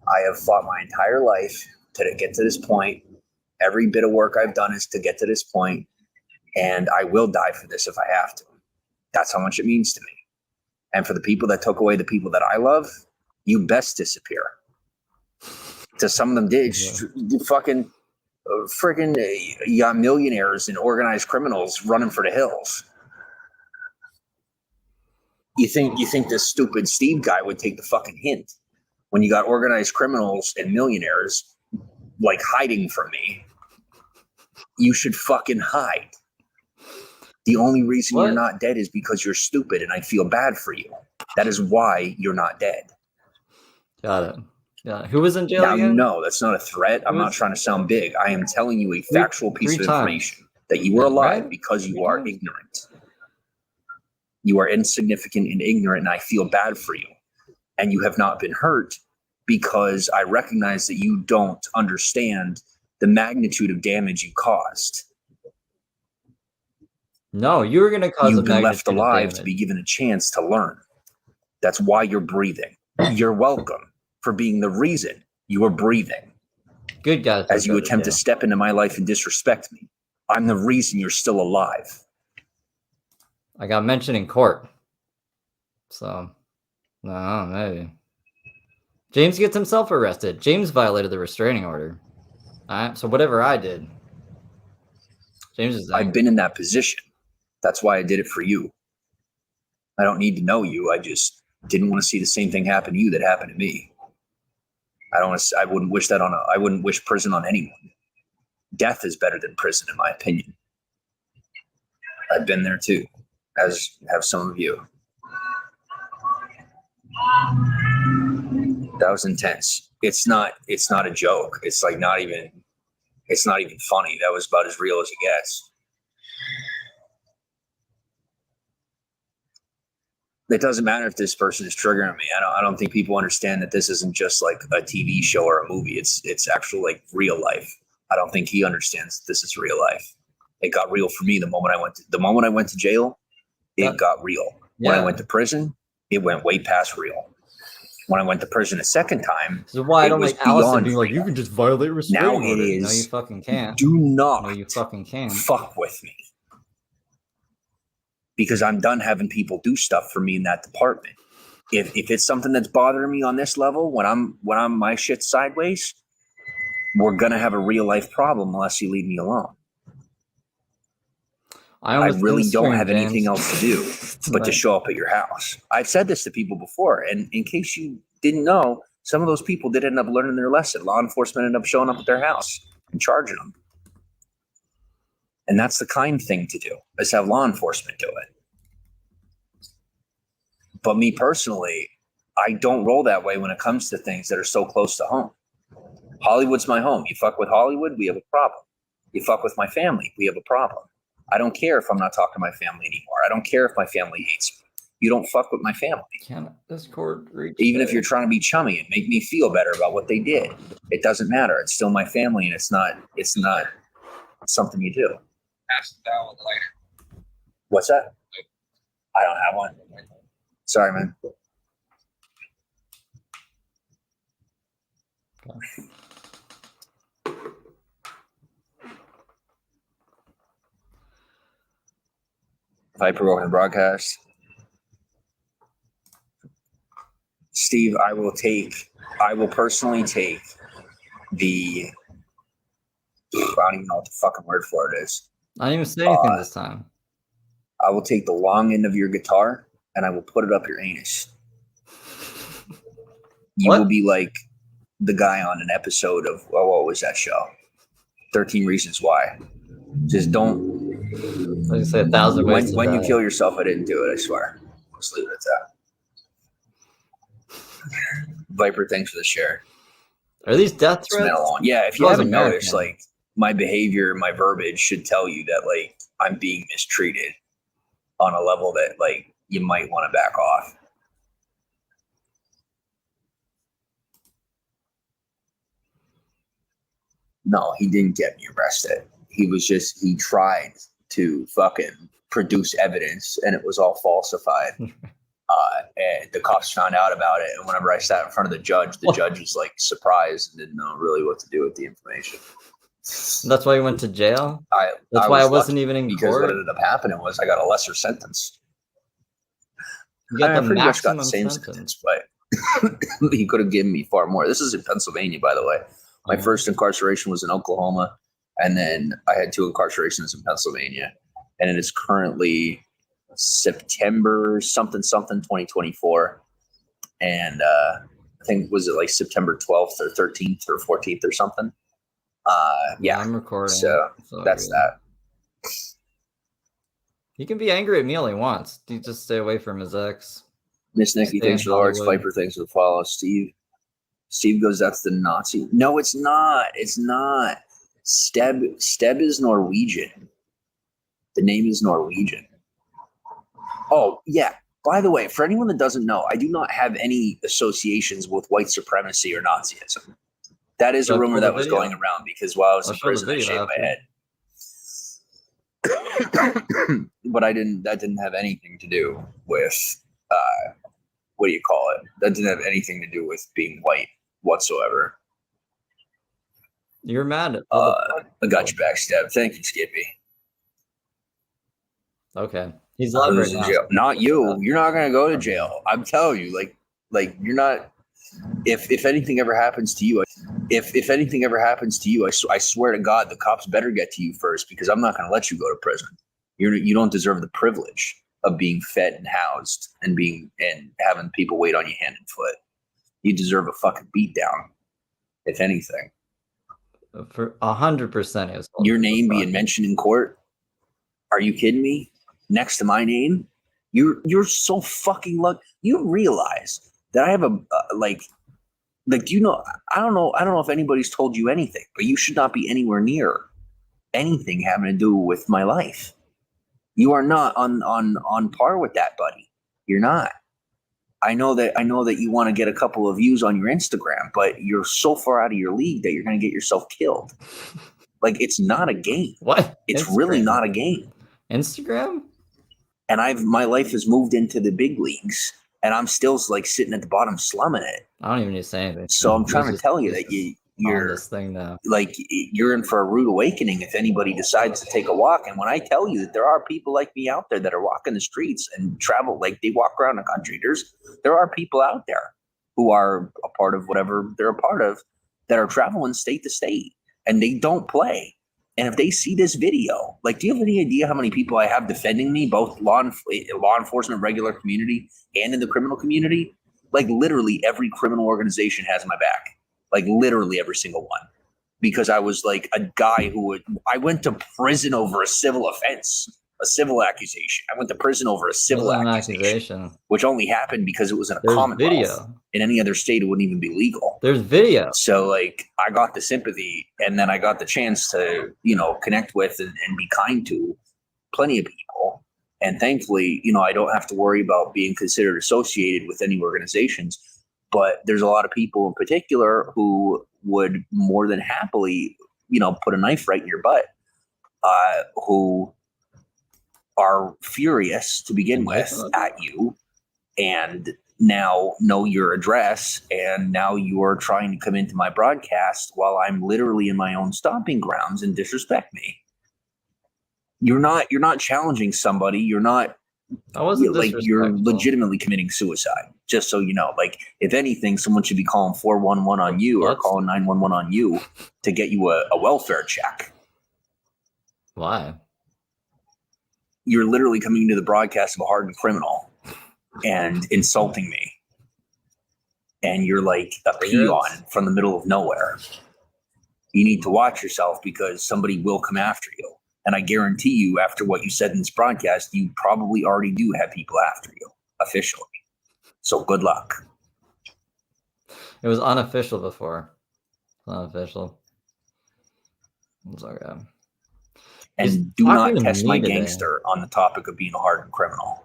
I have fought my entire life to get to this point. Every bit of work I've done is to get to this point, and I will die for this if I have to. That's how much it means to me. And for the people that took away the people that I love, you best disappear. To some of them did. Fucking friggin' you got millionaires and organized criminals running for the hills. You think this stupid Steve guy would take the fucking hint when you got organized criminals and millionaires like hiding from me? You should fucking hide. The only reason you're not dead is because you're stupid, and I feel bad for you. That is why you're not dead. Got it. Yeah. Who was in jail again? No, that's not a threat. I'm not trying to sound big. I am telling you a factual piece of information that you were alive because you are ignorant. You are insignificant and ignorant, and I feel bad for you. And you have not been hurt because I recognize that you don't understand the magnitude of damage you caused. No, you were going to cause You've been left alive to be given a chance to learn. That's why you're breathing. You're welcome for being the reason you are breathing. Good guys. As you attempt to step into my life and disrespect me, I'm the reason you're still alive. I got mentioned in court. So, no, maybe. James gets himself arrested. James violated the restraining order. All right, so whatever I did. James is angry. I've been in that position. That's why I did it for you. I don't need to know you. I just didn't want to see the same thing happen to you that happened to me. I wouldn't wish that I wouldn't wish prison on anyone. Death is better than prison, in my opinion. I've been there too, as have some of you. That was intense. It's not a joke. It's like not even funny. That was about as real as it gets. It doesn't matter if this person is triggering me. I don't think people understand that this isn't just like a TV show or a movie. It's actual like real life. I don't think he understands that this is real life. It got real for me the moment I went to jail. It got real. When I went to prison, it went way past real. When I went to prison a second time, so why I don't like Allison being like, you can just violate restraining order. Now it is. No, you fucking can't. Do not. No, you fucking can't. Fuck with me. Because I'm done having people do stuff for me in that department. If it's something that's bothering me on this level, when I'm my shit sideways, we're gonna have a real life problem unless you leave me alone. I really don't have anything else to do but to show up at your house. I've said this to people before, and in case you didn't know, some of those people did end up learning their lesson. Law enforcement ended up showing up at their house and charging them. And that's the kind thing to do, is have law enforcement do it. But me personally, I don't roll that way when it comes to things that are so close to home. Hollywood's my home. You fuck with Hollywood, we have a problem. You fuck with my family, we have a problem. I don't care if I'm not talking to my family anymore. I don't care if my family hates me. You don't fuck with my family. Can't Discord reach Even if you're trying to be chummy and make me feel better about what they did, it doesn't matter. It's still my family, and it's not something you do. Pass it down with the lighter. What's that? I don't have one. Sorry, man. Okay. Viper over the broadcast. Steve, I will personally take the, I don't even know what the fucking word for it is. I didn't even say anything this time. I will take the long end of your guitar and I will put it up your anus. You will be like the guy on an episode of, what was that show? 13 Reasons Why. Just don't. Like I say, 1,000 ways. When you kill yourself, I didn't do it, I swear. Just leave it at that. Viper, thanks for the share. Are these death threats? Yeah, if you haven't noticed, like, my behavior, my verbiage should tell you that, like, I'm being mistreated on a level that, like, you might want to back off. No, he didn't get me arrested. He tried to fucking produce evidence, and it was all falsified. And the cops found out about it, and whenever I sat in front of the judge was like surprised and didn't know really what to do with the information. That's why you went to jail? That's why I wasn't even in because court? What ended up happening was I got a lesser sentence. You got the pretty much got maximum the same sentence, but he could have given me far more. This is in Pennsylvania, by the way. My first incarceration was in Oklahoma, and then I had 2 incarcerations in Pennsylvania, and it is currently September something 2024, and I think was it like September 12th or 13th or 14th or something. Yeah, I'm recording. So that's that. He can be angry at me all he wants. He just stay away from his ex. Miss Nikki, thanks for the hearts. Viper, thanks for the follow. Steve goes, that's the Nazi. No, it's not. It's not. Steb is Norwegian. The name is Norwegian. Oh, yeah. By the way, for anyone that doesn't know, I do not have any associations with white supremacy or Nazism. That is a rumor that was going around because while I was in prison, I shaved my head. But that didn't have anything to do with, what do you call it? That didn't have anything to do with being white whatsoever. You're mad at I got you back, Steb. Thank you, Skippy. Okay. He's live right now. Jail. Not you. You're not gonna go to jail. I'm telling you, like you're not. If anything ever happens to you, I swear to God, the cops better get to you first because I'm not gonna let you go to prison. You don't deserve the privilege of being fed and housed and having people wait on you hand and foot. You deserve a fucking beat down, if anything. For 100%, your name being mentioned in court. Are you kidding me? Next to my name, you're so fucking lucky. You realize that I have you know, I don't know if anybody's told you anything, but you should not be anywhere near anything having to do with my life. You are not on par with that, buddy. You're not. I know that you want to get a couple of views on your Instagram, but you're so far out of your league that you're going to get yourself killed. Like, it's not a game. What? It's really not a game. Instagram? And my life has moved into the big leagues, and I'm still like sitting at the bottom slumming it. I don't even need to say anything. So I'm trying to tell you that you're this thing now. Like, you're in for a rude awakening if anybody decides to take a walk. And when I tell you that there are people like me out there that are walking the streets and travel, like they walk around the country, there are people out there who are a part of whatever they're a part of that are traveling state to state, and they don't play. And if they see this video, like, do you have any idea how many people I have defending me, both law enforcement, regular community, and in the criminal community? Like, literally every criminal organization has my back. Like, literally every single one. Because I was like a guy I went to prison over a civil offense, a civil accusation. I went to prison over a civil accusation, which only happened because it was in a Commonwealth. In any other state, it wouldn't even be legal. There's video. So, like, I got the sympathy, and then I got the chance to, connect with and be kind to plenty of people. And thankfully, I don't have to worry about being considered associated with any organizations. But there's a lot of people in particular who would more than happily, put a knife right in your butt, who are furious to begin with at you, and now know your address, and now you're trying to come into my broadcast while I'm literally in my own stomping grounds and disrespect me. You're not challenging somebody. You're not. You're legitimately committing suicide. Just so you know, like, if anything, someone should be calling 411 on you or calling 911 on you to get you a welfare check. Why? You're literally coming into the broadcast of a hardened criminal and insulting me. And you're like a peon from the middle of nowhere. You need to watch yourself, because somebody will come after you. And I guarantee you, after what you said in this broadcast, you probably already do have people after you officially. So good luck. It was unofficial before. Unofficial. It's okay. And do not test my gangster on the topic of being a hardened criminal.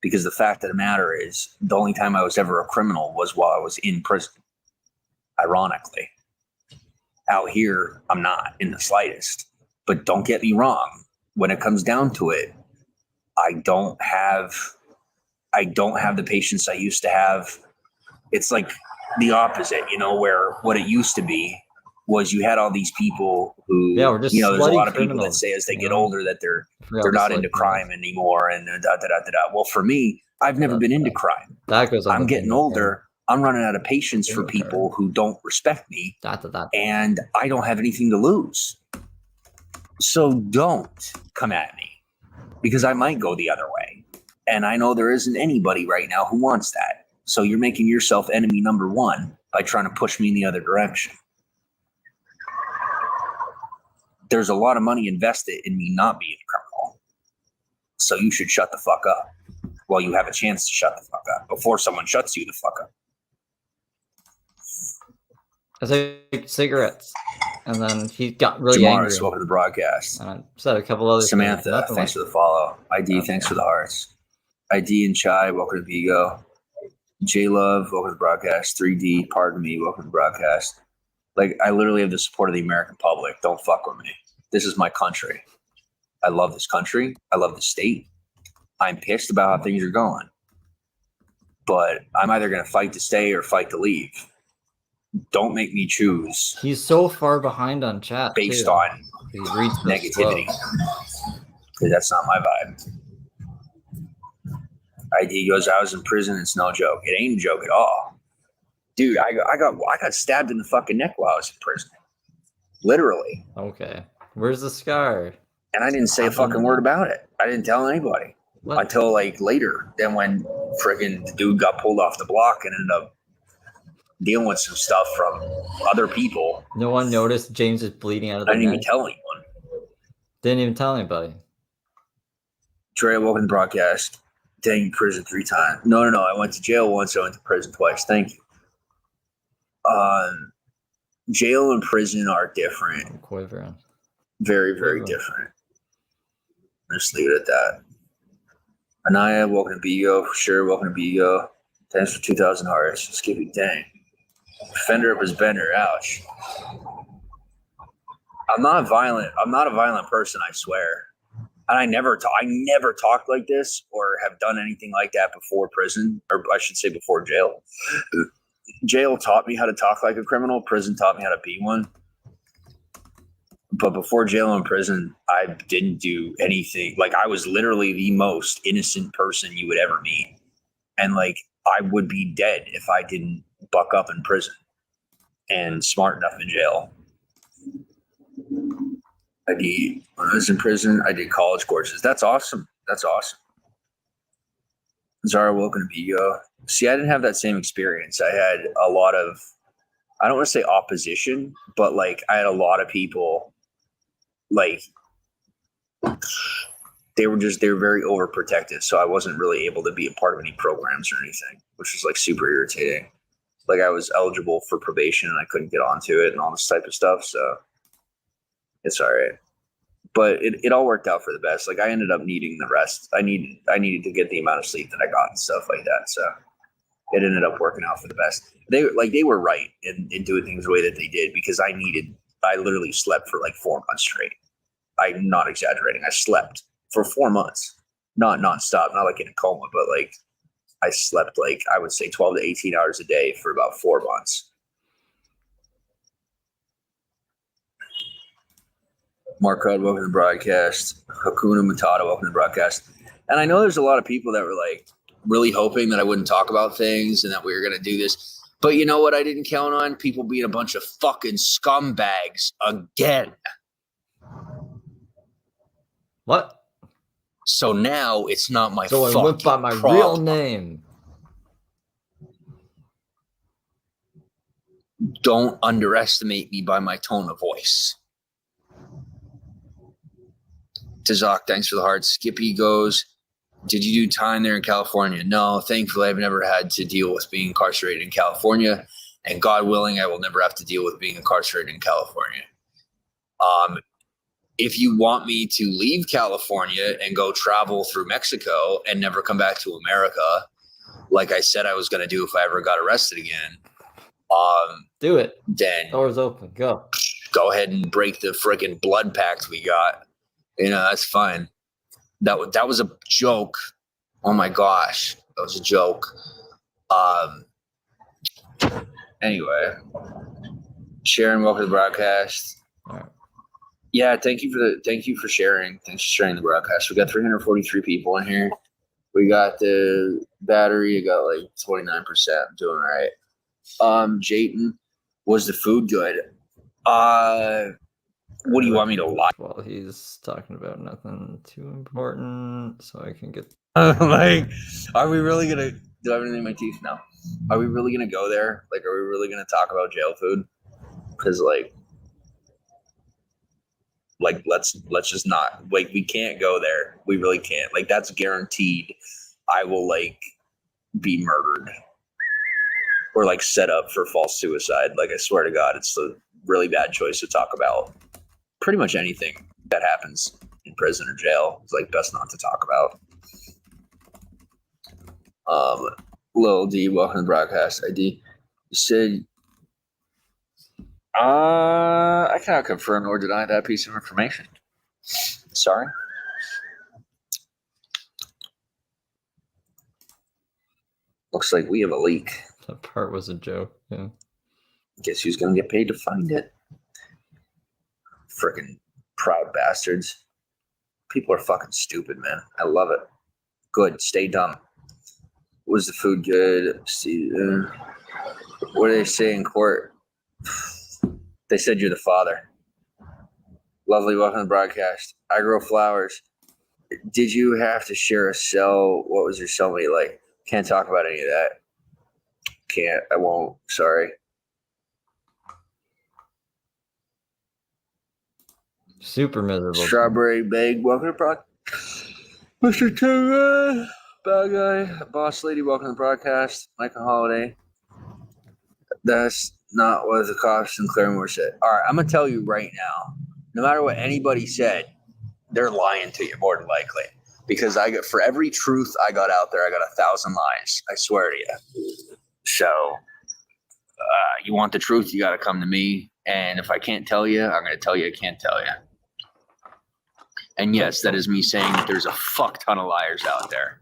Because the fact of the matter is, the only time I was ever a criminal was while I was in prison. Ironically. Out here, I'm not in the slightest. But don't get me wrong. When it comes down to it, I don't have the patience I used to have. It's like the opposite, where what it used to be was you had all these people who, there's a lot of people that say as they get older that they're not into crime anymore, and Well, for me, I've never been into crime. I'm getting older. I'm running out of patience for people who don't respect me, and I don't have anything to lose. So don't come at me, because I might go the other way. And I know there isn't anybody right now who wants that. So you're making yourself enemy number one by trying to push me in the other direction. There's a lot of money invested in me not being a criminal. So you should shut the fuck up while you have a chance to shut the fuck up before someone shuts you the fuck up. I take cigarettes, and then he got really angry. Welcome to the broadcast. And I said a couple other Samantha, thanks for the follow. ID, thanks for the hearts. ID and Chai, welcome to Vigo. J Love, welcome to the broadcast. 3D, pardon me, welcome to the broadcast. Like, I literally have the support of the American public. Don't fuck with me. This is my country. I love this country. I love the state. I'm pissed about how things are going. But I'm either going to fight to stay or fight to leave. Don't make me choose. He's so far behind on chat based on negativity. Because that's not my vibe. ID goes, I was in prison. It's no joke. It ain't a joke at all. Dude, I got stabbed in the fucking neck while I was in prison. Literally. Okay. Where's the scar? And I didn't say a fucking word about it. I didn't tell anybody. What? Until like later. Then when friggin' the dude got pulled off the block and ended up dealing with some stuff from other people. No one noticed James is bleeding out of the neck. I didn't even tell anyone. Didn't even tell anybody. Trey, welcome to the broadcast. Dang, prison 3 times. No. I went to jail once. I went to prison twice. Thank you. Jail and prison are different. Very, very different. Let's leave it at that. Anaya, welcome to Bigo. For sure, welcome to Bigo. Thanks for 2,000 hearts. Skippy, dang. Fender up his bender. Ouch. I'm not violent. I'm not a violent person, I swear. And I never talked like this or have done anything like that before prison, or I should say before jail. Jail taught me how to talk like a criminal. Prison taught me how to be one. But before jail and prison, I didn't do anything. Like, I was literally the most innocent person you would ever meet. And like, I would be dead if I didn't buck up in prison and smart enough in jail. When I was in prison, I did college courses. That's awesome. That's awesome. Zara, welcome to Vigo. See, I didn't have that same experience. I had a lot of, I don't want to say opposition, but like I had a lot of people, like they were very overprotective. So I wasn't really able to be a part of any programs or anything, which was like super irritating. Like I was eligible for probation and I couldn't get onto it and all this type of stuff. So it's all right. But it all worked out for the best. Like I ended up needing the rest. I needed to get the amount of sleep that I got and stuff like that. So it ended up working out for the best. They were right in doing things the way that they did, because I literally slept for like 4 months straight. I'm not exaggerating. I slept for 4 months, not nonstop, not like in a coma, but like I slept like, I would say 12 to 18 hours a day for about 4 months. Mark Cud, welcome to the broadcast. Hakuna Matata, welcome to the broadcast. And I know there's a lot of people that were like really hoping that I wouldn't talk about things and that we were going to do this. But you know what I didn't count on? People being a bunch of fucking scumbags again. What? So now it's not my So fucking I went by my problem. real name. Don't underestimate me by my tone of voice. Tazak, thanks for the heart. Skippy goes, did you do time there in California? No, thankfully I've never had to deal with being incarcerated in California, and God willing, I will never have to deal with being incarcerated in California. If you want me to leave California and go travel through Mexico and never come back to America, like I said I was going to do if I ever got arrested again, do it. Then doors open. Go ahead and break the freaking blood pact we got. You know, that's fine. That was a joke. Oh my gosh, that was a joke. Anyway, Sharon, welcome to the broadcast. All right. Yeah, thank you for sharing. Thanks for sharing the broadcast. We got 343 people in here. We got the battery. I got like 29%. I'm doing all right. Jayton, was the food good? What do you want me to lie? Well, he's talking about nothing too important, so I can get. Like, are we really gonna? Do I have anything in my teeth now? Are we really gonna go there? Like, are we really gonna talk about jail food? Because like let's just not. Like, we can't go there. We really can't. Like, that's guaranteed. I will like be murdered or like set up for false suicide. Like, I swear to God, it's a really bad choice to talk about. Pretty much anything that happens in prison or jail is like best not to talk about. Lil D, welcome to the broadcast. ID, you said, I cannot confirm nor deny that piece of information. Sorry. Looks like we have a leak. That part was a joke. Yeah. Guess who's gonna get paid to find it? Freaking proud bastards. People are fucking stupid, man. I love it. Good. Stay dumb. Was the food good? See, what do they say in court? They said you're the father. Lovely, welcome to the broadcast. I grow flowers. Did you have to share a cell? What was your cellmate like? Can't talk about any of that. Can't. I won't. Sorry. Super miserable. Strawberry Bag, welcome to the broadcast. Mr. Turner, bad guy, boss lady, welcome to the broadcast. Michael Holiday. That's not what the cops in Claremore said. All right, I'm going to tell you right now, no matter what anybody said, they're lying to you more than likely. Because for every truth I got out there, I got 1,000 lies. I swear to you. So, you want the truth, you got to come to me. And if I can't tell you, I'm going to tell you I can't tell you. And yes, that is me saying that there's a fuck ton of liars out there.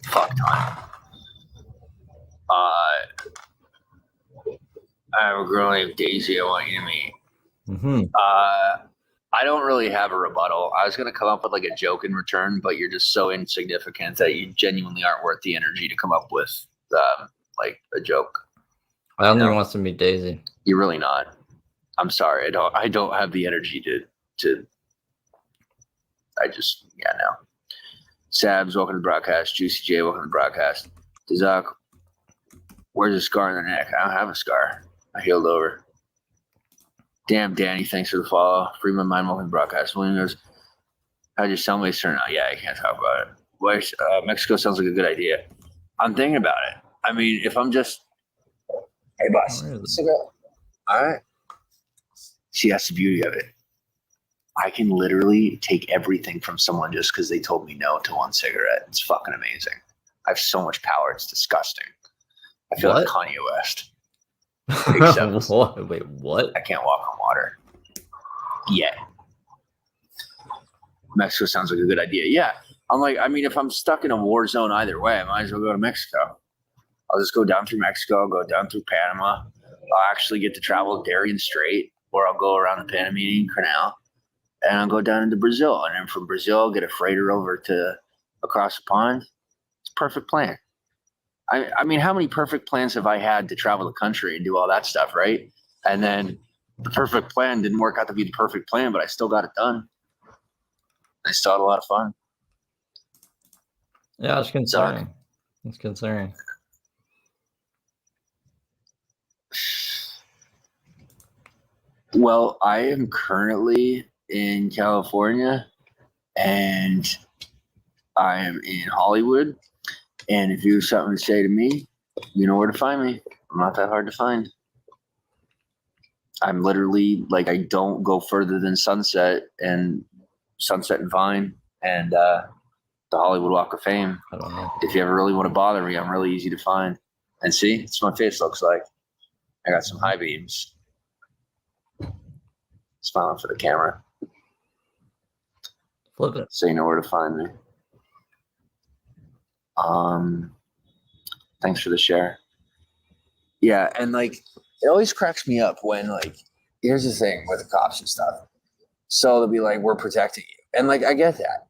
Fuck ton. I have a girl named Daisy I want you to meet. Mm-hmm. I don't really have a rebuttal. I was going to come up with like a joke in return, but you're just so insignificant that you genuinely aren't worth the energy to come up with like a joke. I don't think he wants to meet Daisy. You're really not. I'm sorry. I don't have the energy to no. Sabs, welcome to the broadcast. Juicy J, welcome to the broadcast. Dizak, where's the scar in the neck? I don't have a scar. I healed over. Damn, Danny, thanks for the follow. Free my mind, welcome to the broadcast. William goes, how'd your cellmates turn out? Yeah, I can't talk about it. Mexico sounds like a good idea. I'm thinking about it. I mean, if I'm just, hey, boss, cigarette. All right. See, that's the beauty of it. I can literally take everything from someone just because they told me no to one cigarette. It's fucking amazing. I have so much power. It's disgusting. I feel like Kanye West. What? Wait, what? I can't walk on water. Yeah. Mexico sounds like a good idea. Yeah. I'm like, I mean, if I'm stuck in a war zone either way, I might as well go to Mexico. I'll just go down through Mexico, go down through Panama. I'll actually get to travel Darien Strait, or I'll go around the Panamanian Canal. And I'll go down into Brazil. And then from Brazil, I'll get a freighter over to across the pond. It's a perfect plan. I mean, how many perfect plans have I had to travel the country and do all that stuff, right? And then the perfect plan didn't work out to be the perfect plan, but I still got it done. I still had a lot of fun. Yeah, it's concerning. It's concerning. Well, I am currently in California, and I am in Hollywood. And if you have something to say to me, you know where to find me. I'm not that hard to find. I'm literally like, I don't go further than Sunset and Vine and the Hollywood Walk of Fame. I don't know. If you ever really want to bother me, I'm really easy to find. And see, it's what my face looks like. I got some high beams. Smiling for the camera. Flip it. So you know where to find me. Thanks for the share. Yeah, and like it always cracks me up when like here's the thing with the cops and stuff. So they'll be like, we're protecting you. And like I get that.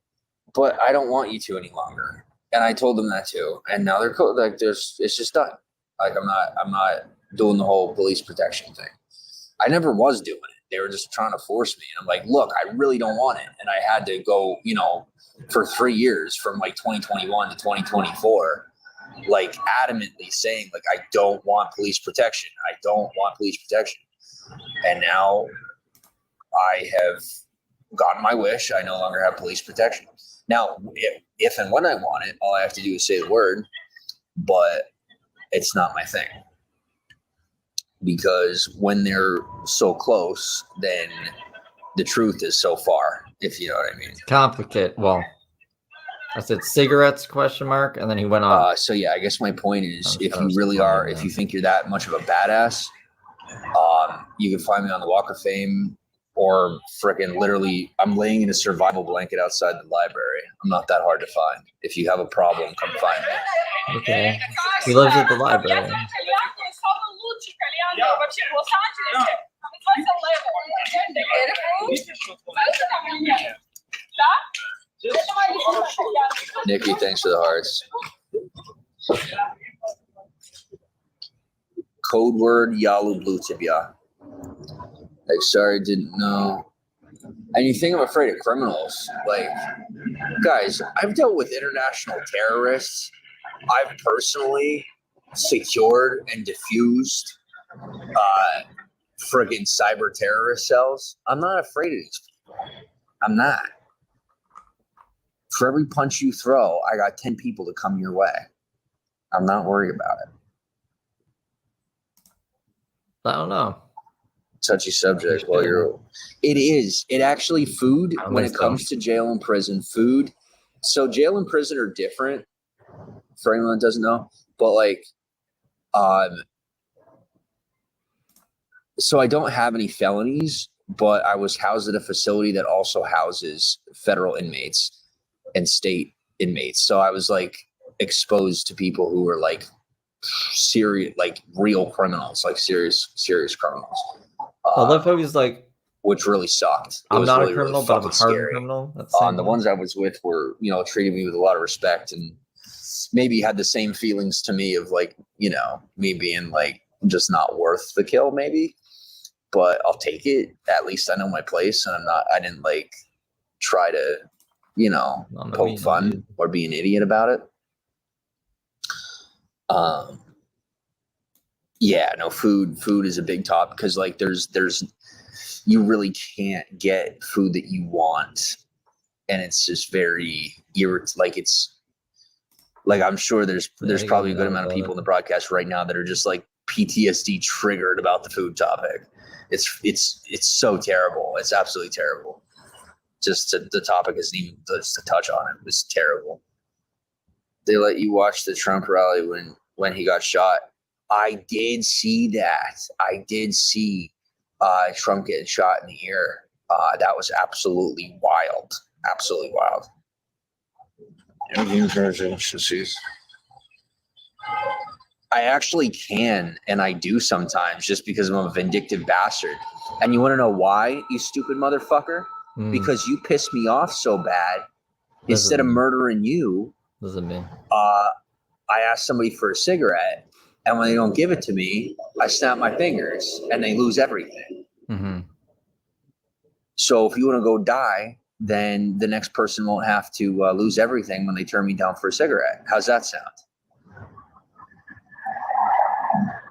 But I don't want you to any longer. And I told them that too. And now they're cool. Like it's just done. Like I'm not doing the whole police protection thing. I never was doing it. They were just trying to force me. And I'm like, look, I really don't want it. And I had to go, for 3 years from like 2021 to 2024, like adamantly saying like, I don't want police protection. I don't want police protection. And now I have gotten my wish. I no longer have police protection. Now, if and when I want it, all I have to do is say the word, but it's not my thing. Because when they're so close, then the truth is so far, if you know what I mean. Complicated. Well, I said cigarettes, ? And then he went on. So yeah, I guess my point is, if you really are, if you think you're that much of a badass, you can find me on the Walk of Fame, or frickin' literally, I'm laying in a survival blanket outside the library. I'm not that hard to find. If you have a problem, come find me. Okay. He lives at the library. Nikki, thanks for the hearts. Code word Yalu Blue Tibia. Like, sorry, didn't know. And you think I'm afraid of criminals. Like, guys, I've dealt with international terrorists. I've personally secured and diffused friggin' cyber terrorist cells. I'm not afraid of these people. I'm not. For every punch you throw, I got 10 people to come your way. I'm not worried about it. I don't know. Touchy subject. Well, it is. It actually, food, when it comes to jail and prison, food. So jail and prison are different, for anyone that doesn't know. But like, So I don't have any felonies, but I was housed at a facility that also houses federal inmates and state inmates. So I was like exposed to people who were like serious, like real criminals, like serious criminals. I love how he's like, which really sucked. I'm not a criminal, but I'm a hardened criminal. The ones I was with were, you know, treated me with a lot of respect and maybe had the same feelings to me of like, you know, me being like just not worth the kill maybe, but I'll take it. At least I know my place and I didn't like try to, you know, poke fun or be an idiot about it. Yeah, no, food is a big topic because like there's you really can't get food that you want, and it's just very like it's like I'm sure there's probably a good amount of people in the broadcast right now that are just like PTSD triggered about the food topic. It's so terrible. It's absolutely terrible. Just the topic isn't even just to touch on it. It's terrible. They let you watch the Trump rally when he got shot. I did see that. I did see Trump getting shot in the ear. That was absolutely wild. Absolutely wild. I actually can, and I do sometimes, just because I'm a vindictive bastard. And you want to know why, you stupid motherfucker? Because you pissed me off so bad. Instead of murdering you, I asked somebody for a cigarette. And when they don't give it to me, I snap my fingers and they lose everything. Mm-hmm. So if you want to go die, then the next person won't have to lose everything when they turn me down for a cigarette. How's that sound?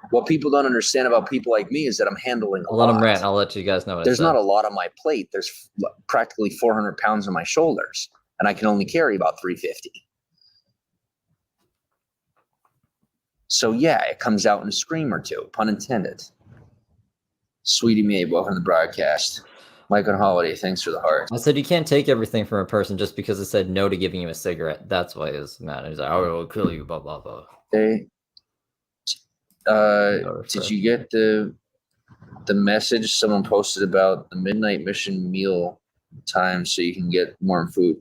What people don't understand about people like me is that I'm handling a lot. Let them rant. I'll let you guys know. There's not a lot on my plate. There's practically 400 pounds on my shoulders, and I can only carry about 350. So yeah, it comes out in a scream or two, pun intended. Sweetie Mabe, welcome to the broadcast. Mike on Holiday, thanks for the heart. I said you can't take everything from a person just because it said no to giving you a cigarette. That's why it's mad. He's like, I will kill you, blah, blah, blah. Hey, did you get the message someone posted about the midnight mission meal time so you can get warm food?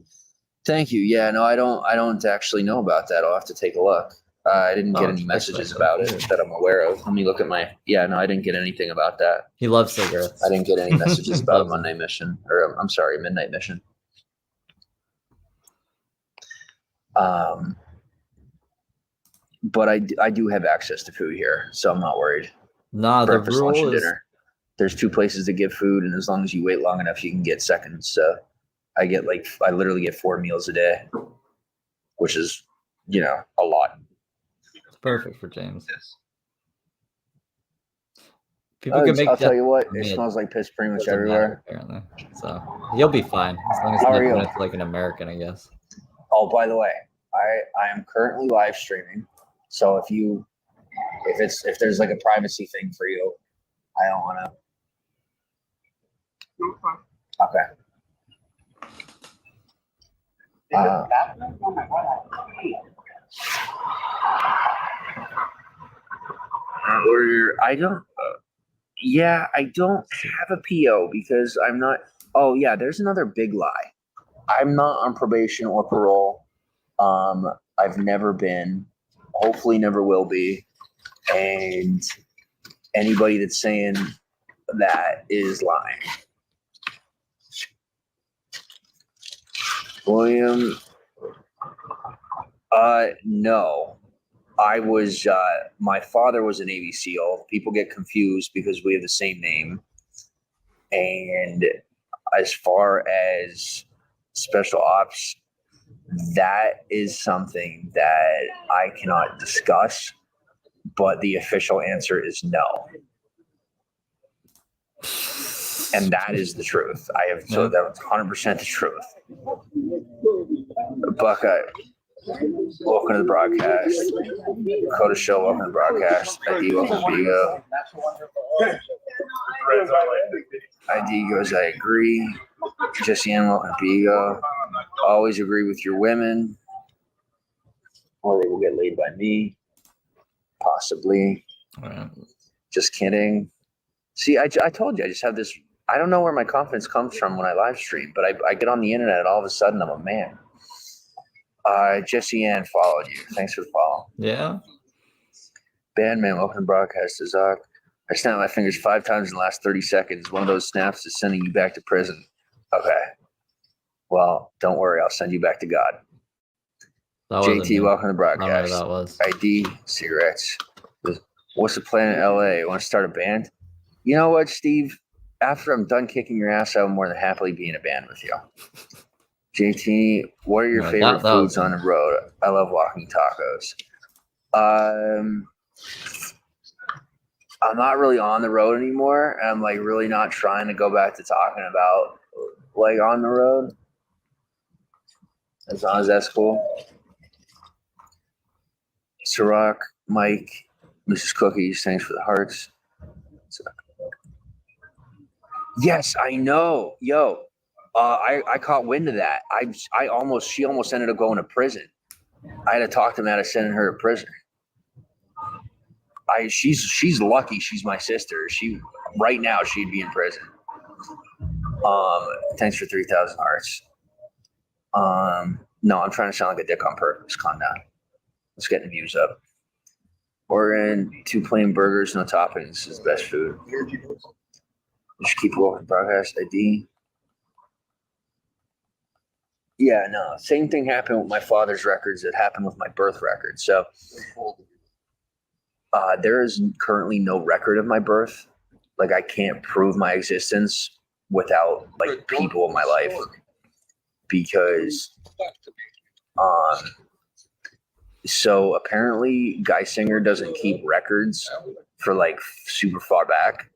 Thank you. Yeah, no, I don't actually know about that. I'll have to take a look. I didn't get any messages about it that I'm aware of. Let me look at my. Yeah, no, I didn't get anything about that. He loves cigarettes. I didn't get any messages about a Monday mission, or I'm sorry, midnight mission. But I do have access to food here, so I'm not worried. Nah, breakfast, lunch, and dinner. There's 2 places to give food, and as long as you wait long enough, you can get seconds. So I literally get 4 meals a day, which is, you know, a lot. It's perfect for James. Yes. People can make. I'll tell you what, it smells like piss pretty much everywhere. Apparently, so you'll be fine as long as it's like an American, I guess. Oh, by the way, I am currently live streaming, so if there's like a privacy thing for you, I don't want to. Okay. I don't. Yeah, I don't have a PO because I'm not. Oh yeah, there's another big lie. I'm not on probation or parole. I've never been. Hopefully, never will be. And anybody that's saying that is lying. William. No. I was, my father was a Navy SEAL. People get confused because we have the same name. And as far as special ops, that is something that I cannot discuss, but the official answer is no. And that is the truth. So that's 100% the truth. Buckeye. Welcome to the broadcast. Dakota Show, welcome to the broadcast. ID, welcome to Vigo. ID goes, I agree. Jesse Ann, welcome to Vigo. Always agree with your women. Or they will get laid by me. Possibly. Right. Just kidding. See, I told you, I just have this. I don't know where my confidence comes from when I live stream, but I get on the internet and all of a sudden I'm a man. Jesse Ann followed you. Thanks for the follow. Yeah. Bandman, welcome to broadcast. Zach. I snapped my fingers 5 times in the last 30 seconds. One of those snaps is sending you back to prison. Okay. Well, don't worry. I'll send you back to God. JT, welcome to the broadcast. I don't know who that was. ID, cigarettes. What's the plan in LA? Want to start a band? You know what, Steve? After I'm done kicking your ass, I will more than happily be in a band with you. JT, what are your favorite foods on the road? I love walking tacos. I'm not really on the road anymore. And I'm like really not trying to go back to talking about like on the road. As long as that's cool. Saroka, Mike, Mrs. Cookies, thanks for the hearts. Yes, I know. Yo, I caught wind of that. She almost ended up going to prison. I had to talk to him out of sending her to prison. She's lucky she's my sister. Right now she'd be in prison. Thanks for 3,000 hearts. No, I'm trying to sound like a dick on purpose. Calm down. Let's get the views up. Oregon, 2 plain burgers, no toppings is the best food. Just keep walking. Broadcast ID. Yeah, no. Same thing happened with my father's records that happened with my birth record. So there is currently no record of my birth. Like I can't prove my existence without like people in my life because so apparently Guy Singer doesn't keep records for like super far back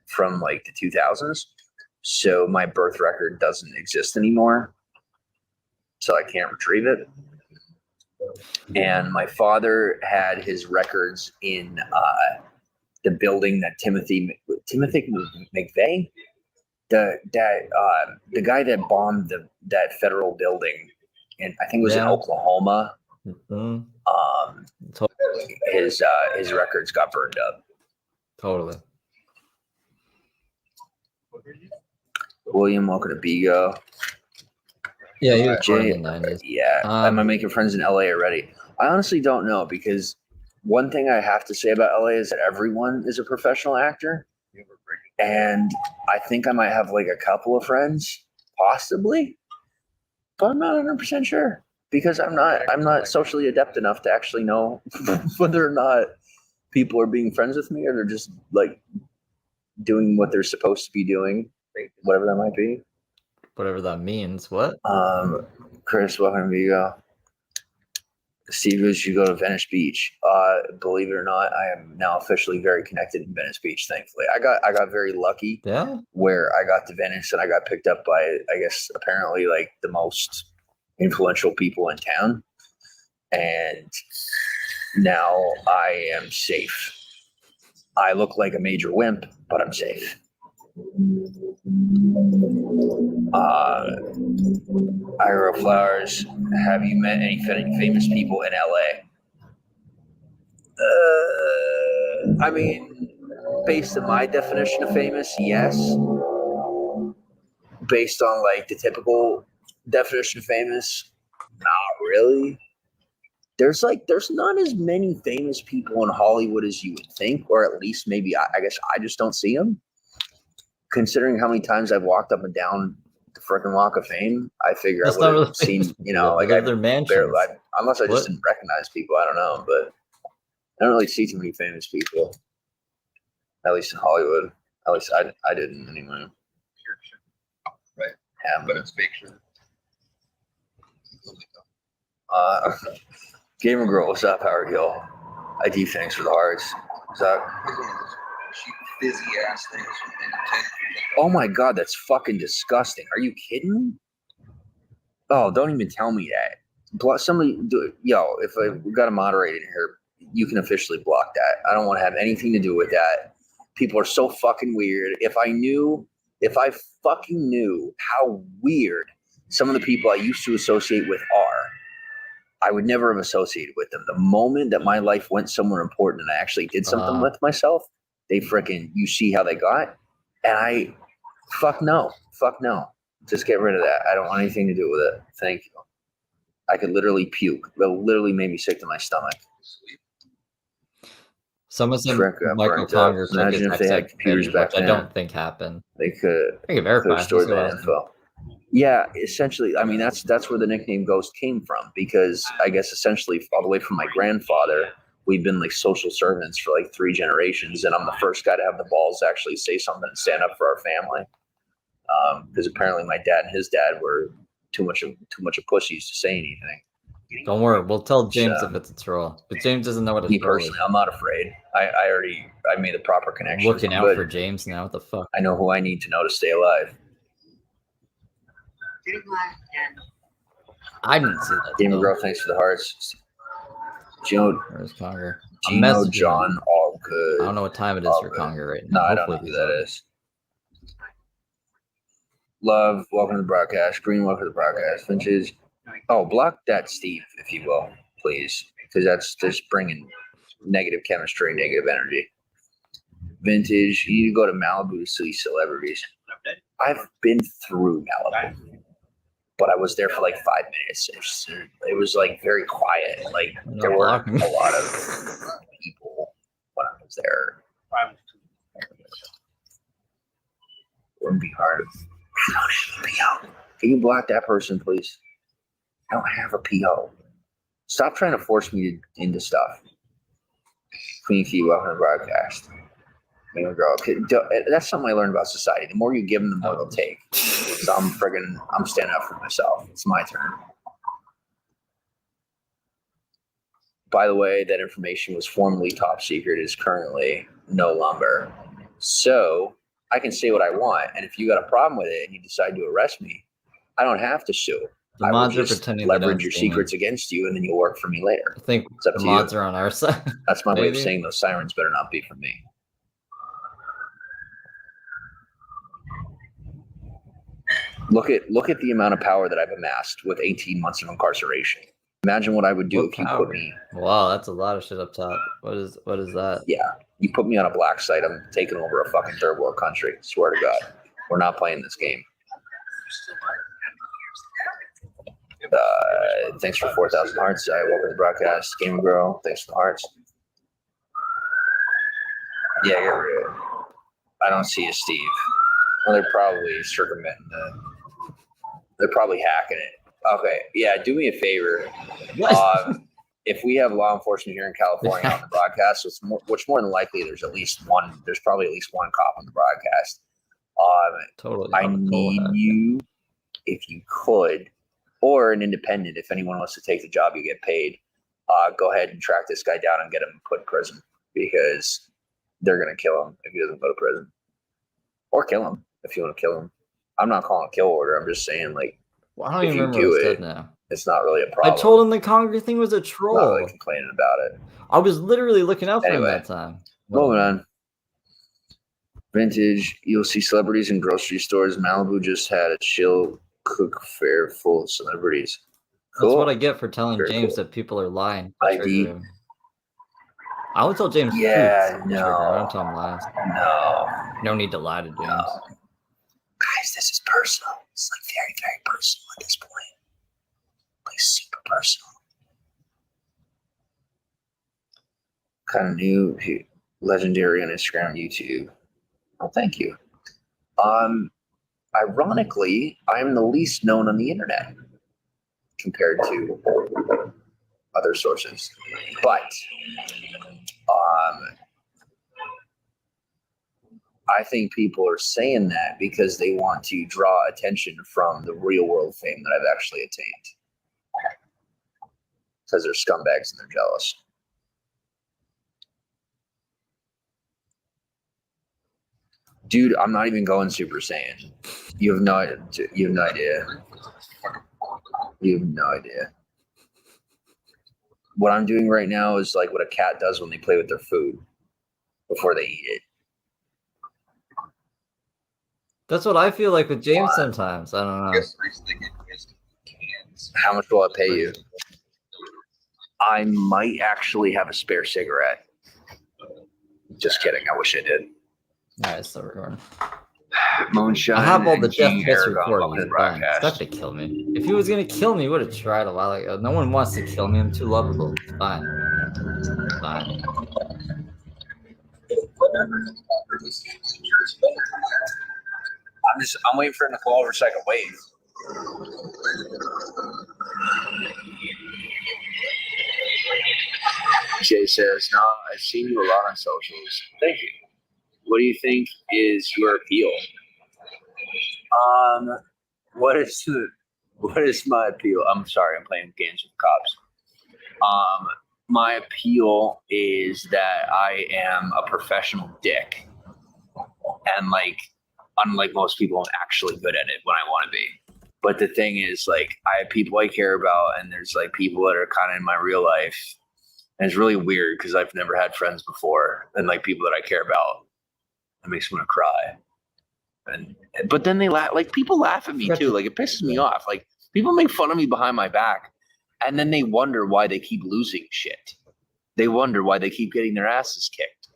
from like the 2000s. So my birth record doesn't exist anymore. So I can't retrieve it. And my father had his records in the building that Timothy McVeigh, the guy that bombed that federal building, and I think it was in Oklahoma. Mm-hmm. His records got burned up. Totally. William, welcome to Bigo. Yeah, he was born in the 90s. Yeah. Am I making friends in LA already? I honestly don't know because one thing I have to say about LA is that everyone is a professional actor. And I think I might have like a couple of friends, possibly, but I'm not 100% sure because I'm not socially adept enough to actually know whether or not people are being friends with me or they're just like doing what they're supposed to be doing, whatever that might be. Whatever that means. What? Chris, welcome to Vigo. Steve, you should go to Venice Beach. Believe it or not, I am now officially very connected in Venice Beach. Thankfully, I got very lucky. Yeah. Where I got to Venice and I got picked up by, I guess, apparently like the most influential people in town, and now I am safe. I look like a major wimp, but I'm safe. Ira Flowers, have you met any famous people in LA? I mean, based on my definition of famous, yes. Based on like the typical definition of famous, not really. There's not as many famous people in Hollywood as you would think, or at least maybe I guess I just don't see them. Considering how many times I've walked up and down the freaking Walk of Fame, I figure I would have seen, like I've barely, unless I just didn't recognize people. I don't know, but I don't really see too many famous people, at least in Hollywood. At least I didn't anyway. Right. Yeah, but it's fiction. Gamer Girl, what's up, Howard Hill? ID, thanks for the hearts. What's up? Busy ass things. Oh my god, that's fucking disgusting. Are you kidding me? Oh, don't even tell me that. Somebody do it. Yo, if we got a moderator in here, you can officially block that. I don't want to have anything to do with that. People are so fucking weird. If I fucking knew how weird some of the people I used to associate with are, I would never have associated with them. The moment that my life went somewhere important and I actually did something with myself, They freaking, you see how they got? And fuck no. Just get rid of that. I don't want anything to do with it. Thank you. I could literally puke. It literally made me sick to my stomach. Someone said Shrek got Michael burnt up. Conger took Imagine his if they had computers back which I then. don't think happened. They could I can verify. have stored that info. Yeah, essentially. I mean, that's where the nickname Ghost came from, because I guess essentially all the way from my grandfather, we've been like social servants for like 3 generations, and I'm the first guy to have the balls to actually say something and stand up for our family. Because apparently my dad and his dad were too much of pussies to say anything. Don't worry, we'll tell James if it's a troll. But James doesn't know what a me troll personally, is. I'm not afraid. I made the proper connection. Looking out for James now. What the fuck? I know who I need to know to stay alive. I didn't see that. Gamer Girl, thanks for the hearts. Gino, where's Conger? John, all good. I don't know what time it is for Conger right No, now. I don't know who that is. Love, welcome to the broadcast. Green, welcome to the broadcast. Finches. Oh, block that Steve, if you will, please. Because that's just bringing negative chemistry, negative energy. Vintage, you need to go to Malibu to see celebrities. I've been through Malibu, but I was there for like 5 minutes. It was like very quiet. Like there weren't a lot of people when I was there. It wouldn't be hard. I don't have a PO. Can you block that person, please? I don't have a PO. Stop trying to force me into stuff. Queen Key, welcome to the broadcast. Girl. That's something I learned about society. The more you give them, the more they'll take. So I'm standing up for myself. It's my turn. By the way, that information was formerly top secret. It is currently no longer. So I can say what I want. And if you got a problem with it and you decide to arrest me, I don't have to sue. I will just leverage your secrets against you, and then you'll work for me later. I think it's up the to mods you. Are on our side. That's my way of saying those sirens better not be from me. Look at the amount of power that I've amassed with 18 months of incarceration. Imagine what I would do if you put me. Wow, that's a lot of shit up top. What is that? Yeah, you put me on a black site, I'm taking over a fucking third world country. Swear to God, we're not playing this game. Thanks for 4,000 hearts. Welcome to the broadcast. Gamer Girl, thanks for the hearts. Yeah, get rid of it. I don't see a Steve. Well, they're probably circumventing they're probably hacking it. Okay, yeah, do me a favor. If we have law enforcement here in California on the broadcast, which more than likely there's probably at least one cop on the broadcast. Totally. I need you, if you could, or an independent, if anyone wants to take the job, you get paid. Go ahead and track this guy down and get him put in prison, because they're going to kill him if he doesn't go to prison. Or kill him if you want to kill him. I'm not calling a kill order. I'm just saying, like, well, I don't even remember what I said now. It's not really a problem. I told him the Conger thing was a troll. I'm not really complaining about it. I was literally looking out for him that time. Moving on. Vintage, you'll see celebrities in grocery stores. Malibu just had a chill cook fair full of celebrities. Cool. That's what I get for telling James that people are lying. ID. I would tell James. Yeah, no. I don't tell him lies. No. No need to lie to James. No. Guys, this is personal. It's like very, very personal at this point. Like super personal. Kind of new, legendary on Instagram and YouTube. Oh, thank you. Ironically, I'm the least known on the internet compared to other sources. But I think people are saying that because they want to draw attention from the real world fame that I've actually attained. Because they're scumbags and they're jealous. Dude, I'm not even going Super Saiyan. You have no idea. You have no idea. You have no idea. What I'm doing right now is like what a cat does when they play with their food before they eat it. That's what I feel like with James sometimes. I don't know. How much will I pay you? I might actually have a spare cigarette. Just kidding. I wish I did. All right, still recording. Moonshine. I have all the and King Jeff Kiss Aragon welcome to recordings. the broadcast. It's not gonna kill me. If he was gonna kill me, he would have tried a while ago. No one wants to kill me. I'm too lovable. It's fine. It's fine. I'm waiting for him to call over so I can wave. Jay says, "No, I've seen you a lot on socials. Thank you. What do you think is your appeal?" What is my appeal? I'm sorry, I'm playing games with cops. My appeal is that I am a professional dick, and like, unlike most people, I'm actually good at it when I want to be. But the thing is, like, I have people I care about, and there's like people that are kind of in my real life, and it's really weird because I've never had friends before, and like people that I care about, it makes me want to cry. But then they laugh, like people laugh at me too. Like it pisses me off. Like people make fun of me behind my back, and then they wonder why they keep losing shit. They wonder why they keep getting their asses kicked,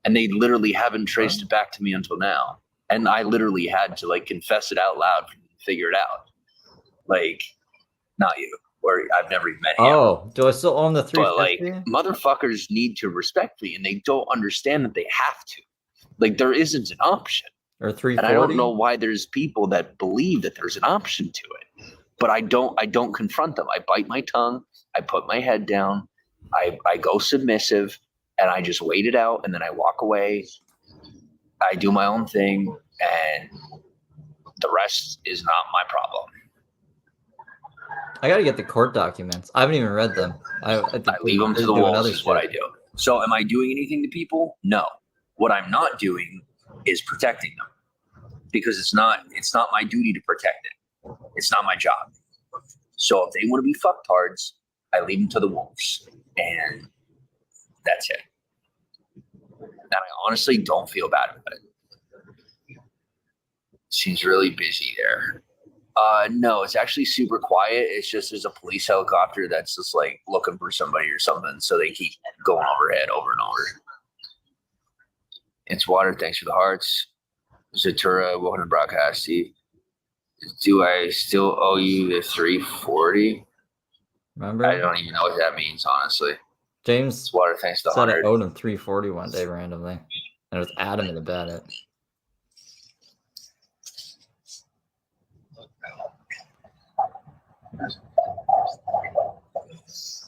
and they literally haven't traced it back to me until now. And I literally had to like confess it out loud for me to figure it out. Like, not you, or I've never even met him. Oh, do I still own the 350? But like, motherfuckers need to respect me, and they don't understand that they have to. Like, there isn't an option. Or 340? And I don't know why there's people that believe that there's an option to it, but I don't confront them. I bite my tongue. I put my head down. I go submissive, and I just wait it out, and then I walk away. I do my own thing, and the rest is not my problem. I gotta get the court documents. I haven't even read them. I leave them to the wolves is what I do. So am I doing anything to people? No. What I'm not doing is protecting them, because it's not my duty to protect it. It's not my job. So if they want to be fucktards, I leave them to the wolves, and that's it. And I honestly don't feel bad about it. Seems really busy there. No, it's actually super quiet. It's just there's a police helicopter that's just like looking for somebody or something, so they keep going overhead over and over. It's Water, thanks for the hearts. Zatura, welcome to the broadcast. Steve. Do I still owe you the 340? Remember? I don't even know what that means, honestly. James It's Water, thanks to the said 100. I owed him 340 one day randomly, and I was adamant about it.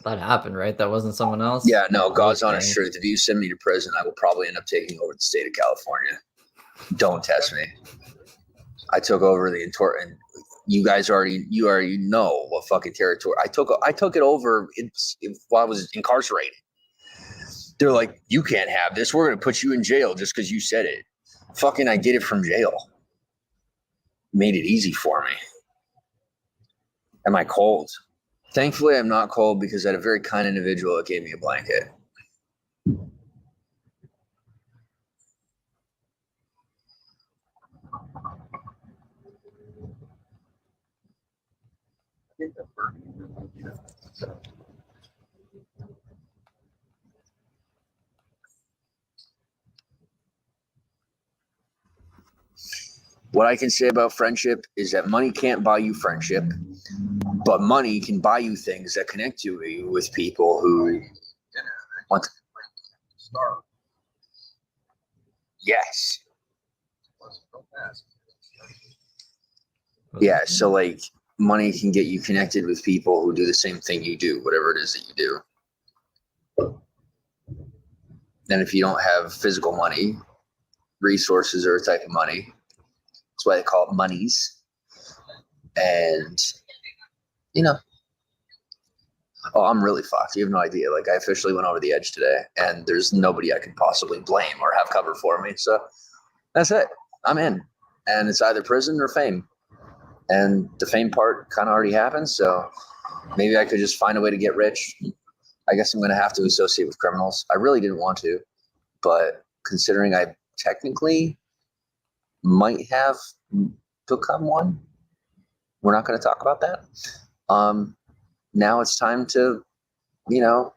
That happened, right? That wasn't someone else? Yeah, no, God's honest truth. If you send me to prison, I will probably end up taking over the state of California. Don't test me. I took over the and you guys already know what fucking territory I took it over while I was incarcerated. They're like, you can't have this. We're gonna put you in jail just because you said it. Fucking, I did it from jail. Made it easy for me. Am I cold? Thankfully, I'm not cold because I had a very kind individual that gave me a blanket. What I can say about friendship is that money can't buy you friendship, but money can buy you things that connect you with people who want to. Yes. Yeah, so like money can get you connected with people who do the same thing you do, whatever it is that you do. And if you don't have physical money, resources are a type of money. That's why they call it monies. And, you know, oh, I'm really fucked. You have no idea. Like, I officially went over the edge today, and there's nobody I could possibly blame or have cover for me. So that's it. I'm in. And it's either prison or fame. And the fame part kind of already happened. So maybe I could just find a way to get rich. I guess I'm going to have to associate with criminals. I really didn't want to. But considering I technically might have become one, we're not going to talk about that. Now it's time to, you know,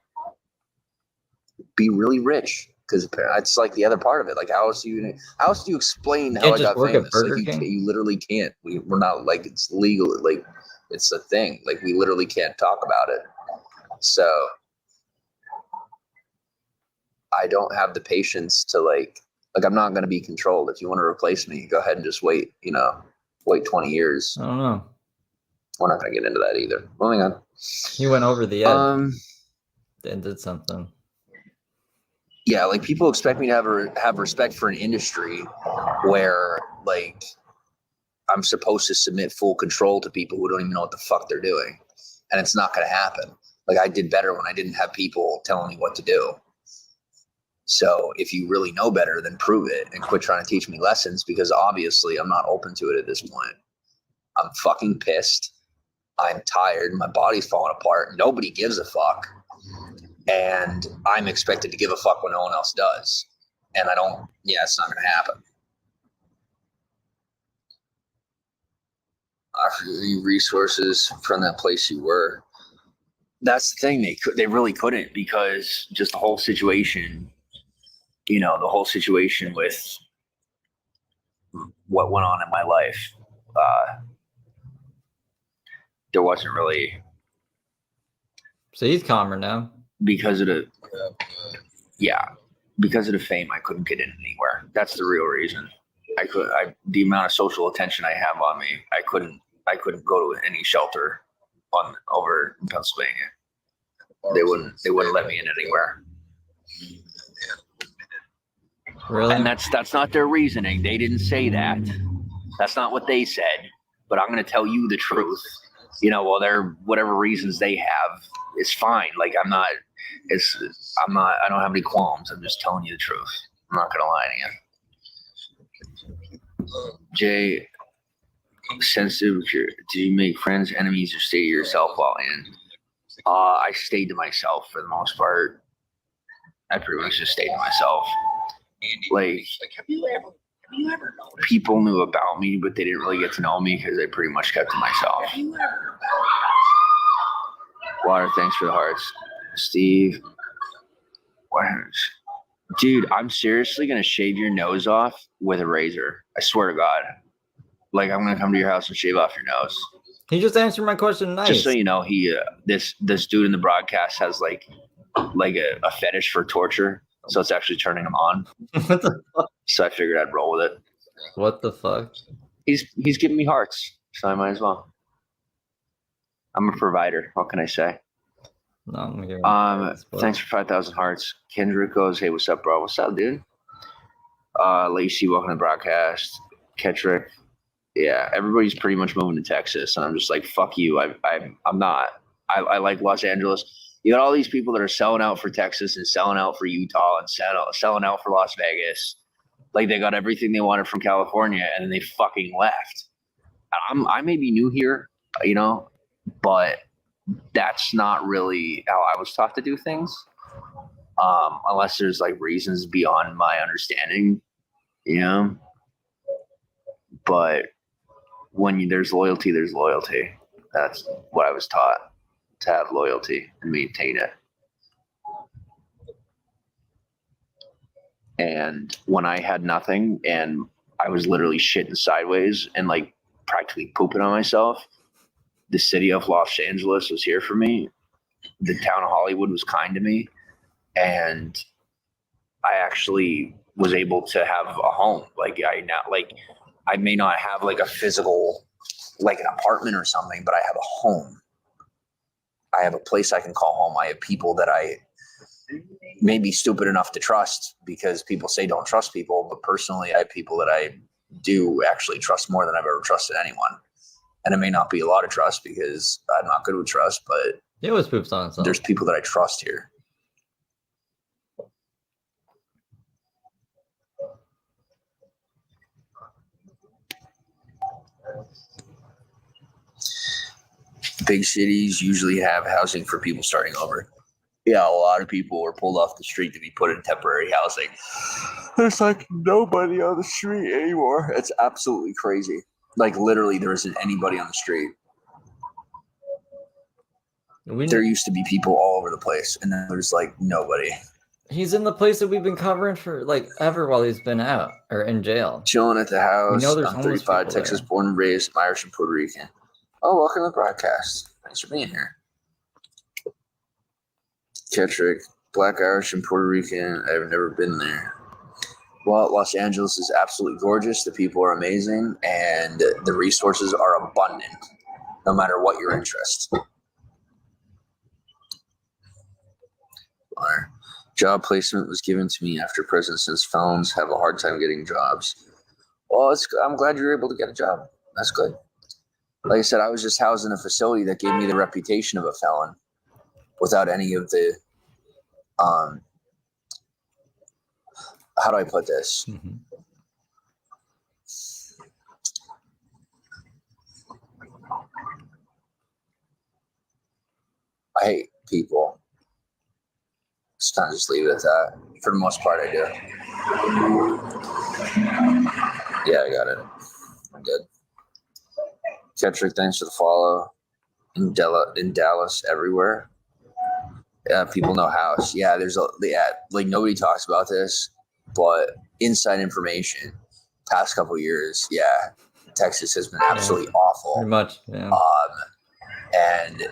be really rich Because it's like the other part of it. Like, how else do you explain how Can't I just got work at famous? Burger Like, King? you literally can't. We're not like it's legal. Like, it's a thing. Like, we literally can't talk about it. So I don't have the patience to like I'm not going to be controlled. If you want to replace me, go ahead and just wait. Wait 20 years. I don't know. We're not going to get into that either. Moving on. He went over the edge and did something. Yeah, like people expect me to have respect for an industry where like I'm supposed to submit full control to people who don't even know what the fuck they're doing. And it's not going to happen. Like I did better when I didn't have people telling me what to do. So if you really know better, then prove it and quit trying to teach me lessons, because obviously I'm not open to it at this point. I'm fucking pissed. I'm tired. My body's falling apart. Nobody gives a fuck. And I'm expected to give a fuck when no one else does. And I don't, it's not going to happen. Offer you resources from that place you were. That's the thing. They really couldn't, because just the whole situation, the whole situation with what went on in my life, there wasn't really. So he's calmer now. Because of the fame, I couldn't get in anywhere. That's the real reason. The amount of social attention I have on me, I couldn't go to any shelter over in Pennsylvania. They wouldn't let me in anywhere. Really? And that's not their reasoning. They didn't say that. That's not what they said. But I'm going to tell you the truth. Well, whatever reasons they have, it's fine. Like I don't have any qualms. I'm just telling you the truth. I'm not going to lie to you. Jay, sensitive. Do you make friends, enemies, or stay to yourself while in? I stayed to myself for the most part. I pretty much just stayed to myself. Like have you ever noticed? People knew about me, but they didn't really get to know me because I pretty much kept to myself. Water, thanks for the hearts. Steve. Dude, I'm seriously going to shave your nose off with a razor. I swear to God. Like, I'm going to come to your house and shave off your nose. He just answered my question nice. Just so you know, he this dude in the broadcast has like a fetish for torture. So it's actually turning him on. What the fuck? So I figured I'd roll with it. What the fuck? He's giving me hearts, so I might as well. I'm a provider. What can I say? No, I'm gonna thanks for 5,000 hearts. Kendrick goes, hey, what's up, bro? What's up, dude? Lacey, welcome to the broadcast. Kendrick, yeah, everybody's pretty much moving to Texas, and I'm just like, fuck you. I'm not. I like Los Angeles. You got all these people that are selling out for Texas and selling out for Utah and selling out for Las Vegas. Like they got everything they wanted from California, and then they fucking left. I may be new here, but that's not really how I was taught to do things. Unless there's like reasons beyond my understanding, But when there's loyalty, there's loyalty. That's what I was taught, to have loyalty and maintain it. And when I had nothing and I was literally shitting sideways and like practically pooping on myself, the city of Los Angeles was here for me. The town of Hollywood was kind to me. And I actually was able to have a home. I may not have like a physical, like an apartment or something, but I have a home. I have a place I can call home. I have people that I may be stupid enough to trust, because people say don't trust people. But personally, I have people that I do actually trust more than I've ever trusted anyone. And it may not be a lot of trust because I'm not good with trust, but he always poops on himself. There's people that I trust here. Big cities usually have housing for people starting over. Yeah, a lot of people were pulled off the street to be put in temporary housing. There's like nobody on the street anymore. It's absolutely crazy. Like literally there isn't anybody on the street. There used to be people all over the place, and then there's like nobody. He's in the place that we've been covering for like ever while he's been out or in jail. Chilling at the house. We know there's I'm homeless 35, people Texas, there. born and raised. I'm Irish and Puerto Rican. Oh, welcome to the broadcast. Thanks for being here. Kettrick, Black Irish and Puerto Rican. I've never been there. Well, Los Angeles is absolutely gorgeous. The people are amazing, and the resources are abundant, no matter what your interest. Our job placement was given to me after prison since felons have a hard time getting jobs. Well, I'm glad you were able to get a job. That's good. Like I said, I was just housed in a facility that gave me the reputation of a felon without any of the, how do I put this? Mm-hmm. I hate people. Just kind of just leave it at that. For the most part, I do. Yeah, I got it. I'm good. Kettrick, thanks for the follow. In Dallas, everywhere. Yeah, people know house. Yeah, like nobody talks about this, but inside information. Past couple years, yeah, Texas has been absolutely awful. Pretty much, yeah. And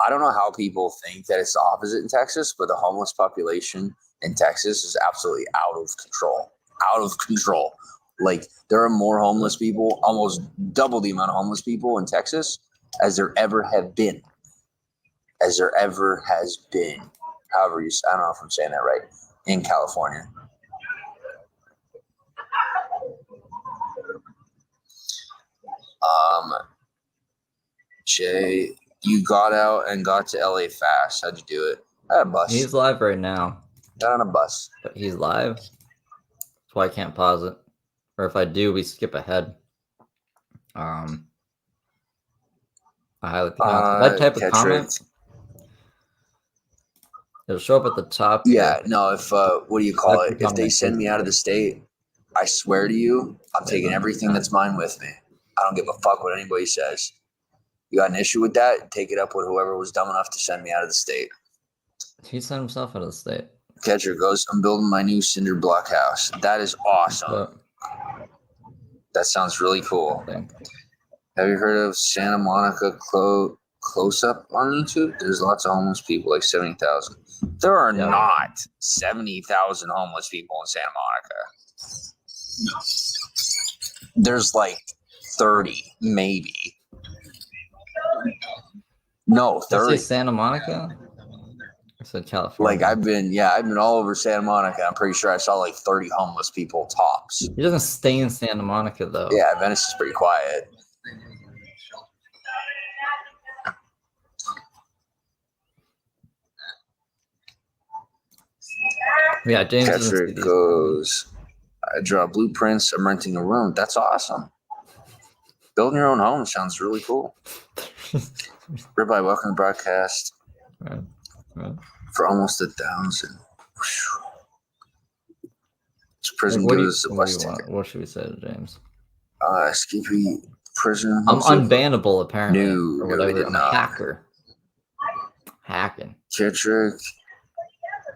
I don't know how people think that it's the opposite in Texas, but the homeless population in Texas is absolutely out of control. Out of control. Like, there are more homeless people, almost double the amount of homeless people in Texas as there ever have been. As there ever has been. However, I don't know if I'm saying that right. In California. Jay, you got out and got to LA fast. How'd you do it? I had a bus. He's live right now. Got on a bus. But he's live. That's why I can't pause it. Or if I do, we skip ahead. I highly that type of comment. It'll show up at the top. Yeah, no, if what do you call it? If they send me out of the state, I swear to you, I'm taking everything that's mine with me. I don't give a fuck what anybody says. You got an issue with that? Take it up with whoever was dumb enough to send me out of the state. He sent himself out of the state. Catcher goes, I'm building my new cinder block house. That is awesome. That sounds really cool. Have you heard of Santa Monica close up on YouTube? There's lots of homeless people, like 70,000. There are not 70,000 homeless people in Santa Monica. No. There's like 30, maybe. No, 30. Did I say Santa Monica? I said California. Like I've been all over Santa Monica. I'm pretty sure I saw like 30 homeless people tops. He doesn't stay in Santa Monica though. Yeah, Venice is pretty quiet. Yeah, James Catcher goes, I draw blueprints. I'm renting a room. That's awesome. Building your own home sounds really cool. Everybody, welcome to the broadcast. Right. For almost 1,000. This prison goes a bus ticket. What should we say to James? Skippy prison. I'm unbannable apparently. No, or whatever. I'm a hacker. Hacking. Kettrick.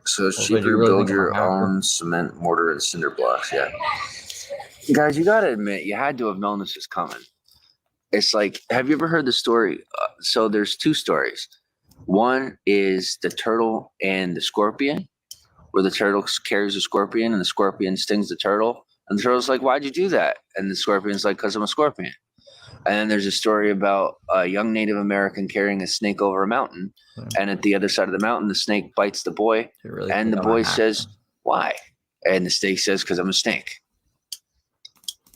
So it's cheaper to build your own cement, mortar, and cinder blocks. Yeah. Guys, you got to admit, you had to have known this was coming. It's like, have you ever heard the story? So there's two stories. One is the turtle and the scorpion, where the turtle carries a scorpion and the scorpion stings the turtle. And the turtle's like, why'd you do that? And the scorpion's like, because I'm a scorpion. And then there's a story about a young Native American carrying a snake over a mountain. And at the other side of the mountain, the snake bites the boy. And the boy says, why? And the snake says, because I'm a snake.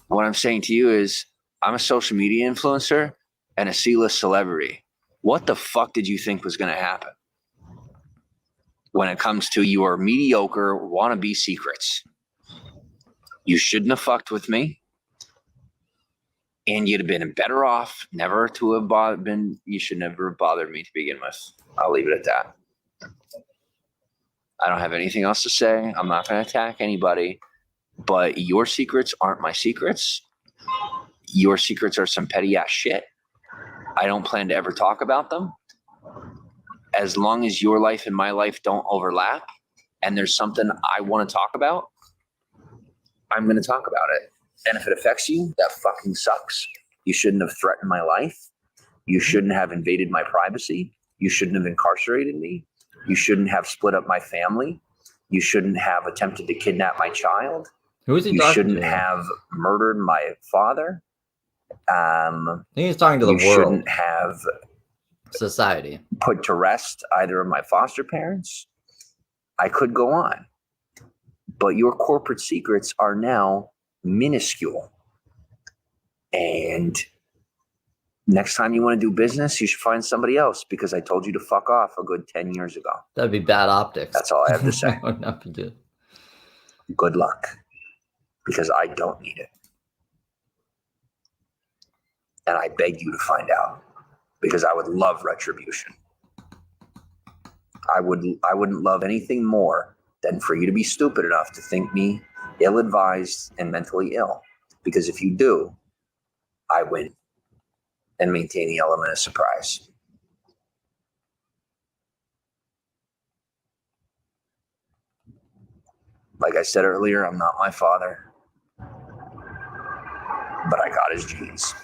What I'm saying to you is, I'm a social media influencer and a C-list celebrity. What the fuck did you think was going to happen when it comes to your mediocre wannabe secrets? You shouldn't have fucked with me. And you'd have been better off never to have you should never have bothered me to begin with. I'll leave it at that. I don't have anything else to say. I'm not going to attack anybody, but your secrets aren't my secrets. Your secrets are some petty ass shit. I don't plan to ever talk about them. As long as your life and my life don't overlap, and there's something I want to talk about, I'm going to talk about it. And if it affects you, that fucking sucks. You shouldn't have threatened my life. You shouldn't have invaded my privacy. You shouldn't have incarcerated me. You shouldn't have split up my family. You shouldn't have attempted to kidnap my child. Who is he You talking shouldn't to? have murdered my father. I think he's talking to the you world. Shouldn't have society put to rest either of my foster parents. I could go on. But your corporate secrets are now minuscule. And next time you want to do business, you should find somebody else because I told you to fuck off a good 10 years ago. That'd be bad optics. That's all I have to say. That would not be good. Good luck, because I don't need it. And I beg you to find out, because I would love retribution. I wouldn't love anything more than for you to be stupid enough to think me ill-advised and mentally ill. Because if you do, I win and maintain the element of surprise. Like I said earlier, I'm not my father, but I got his genes.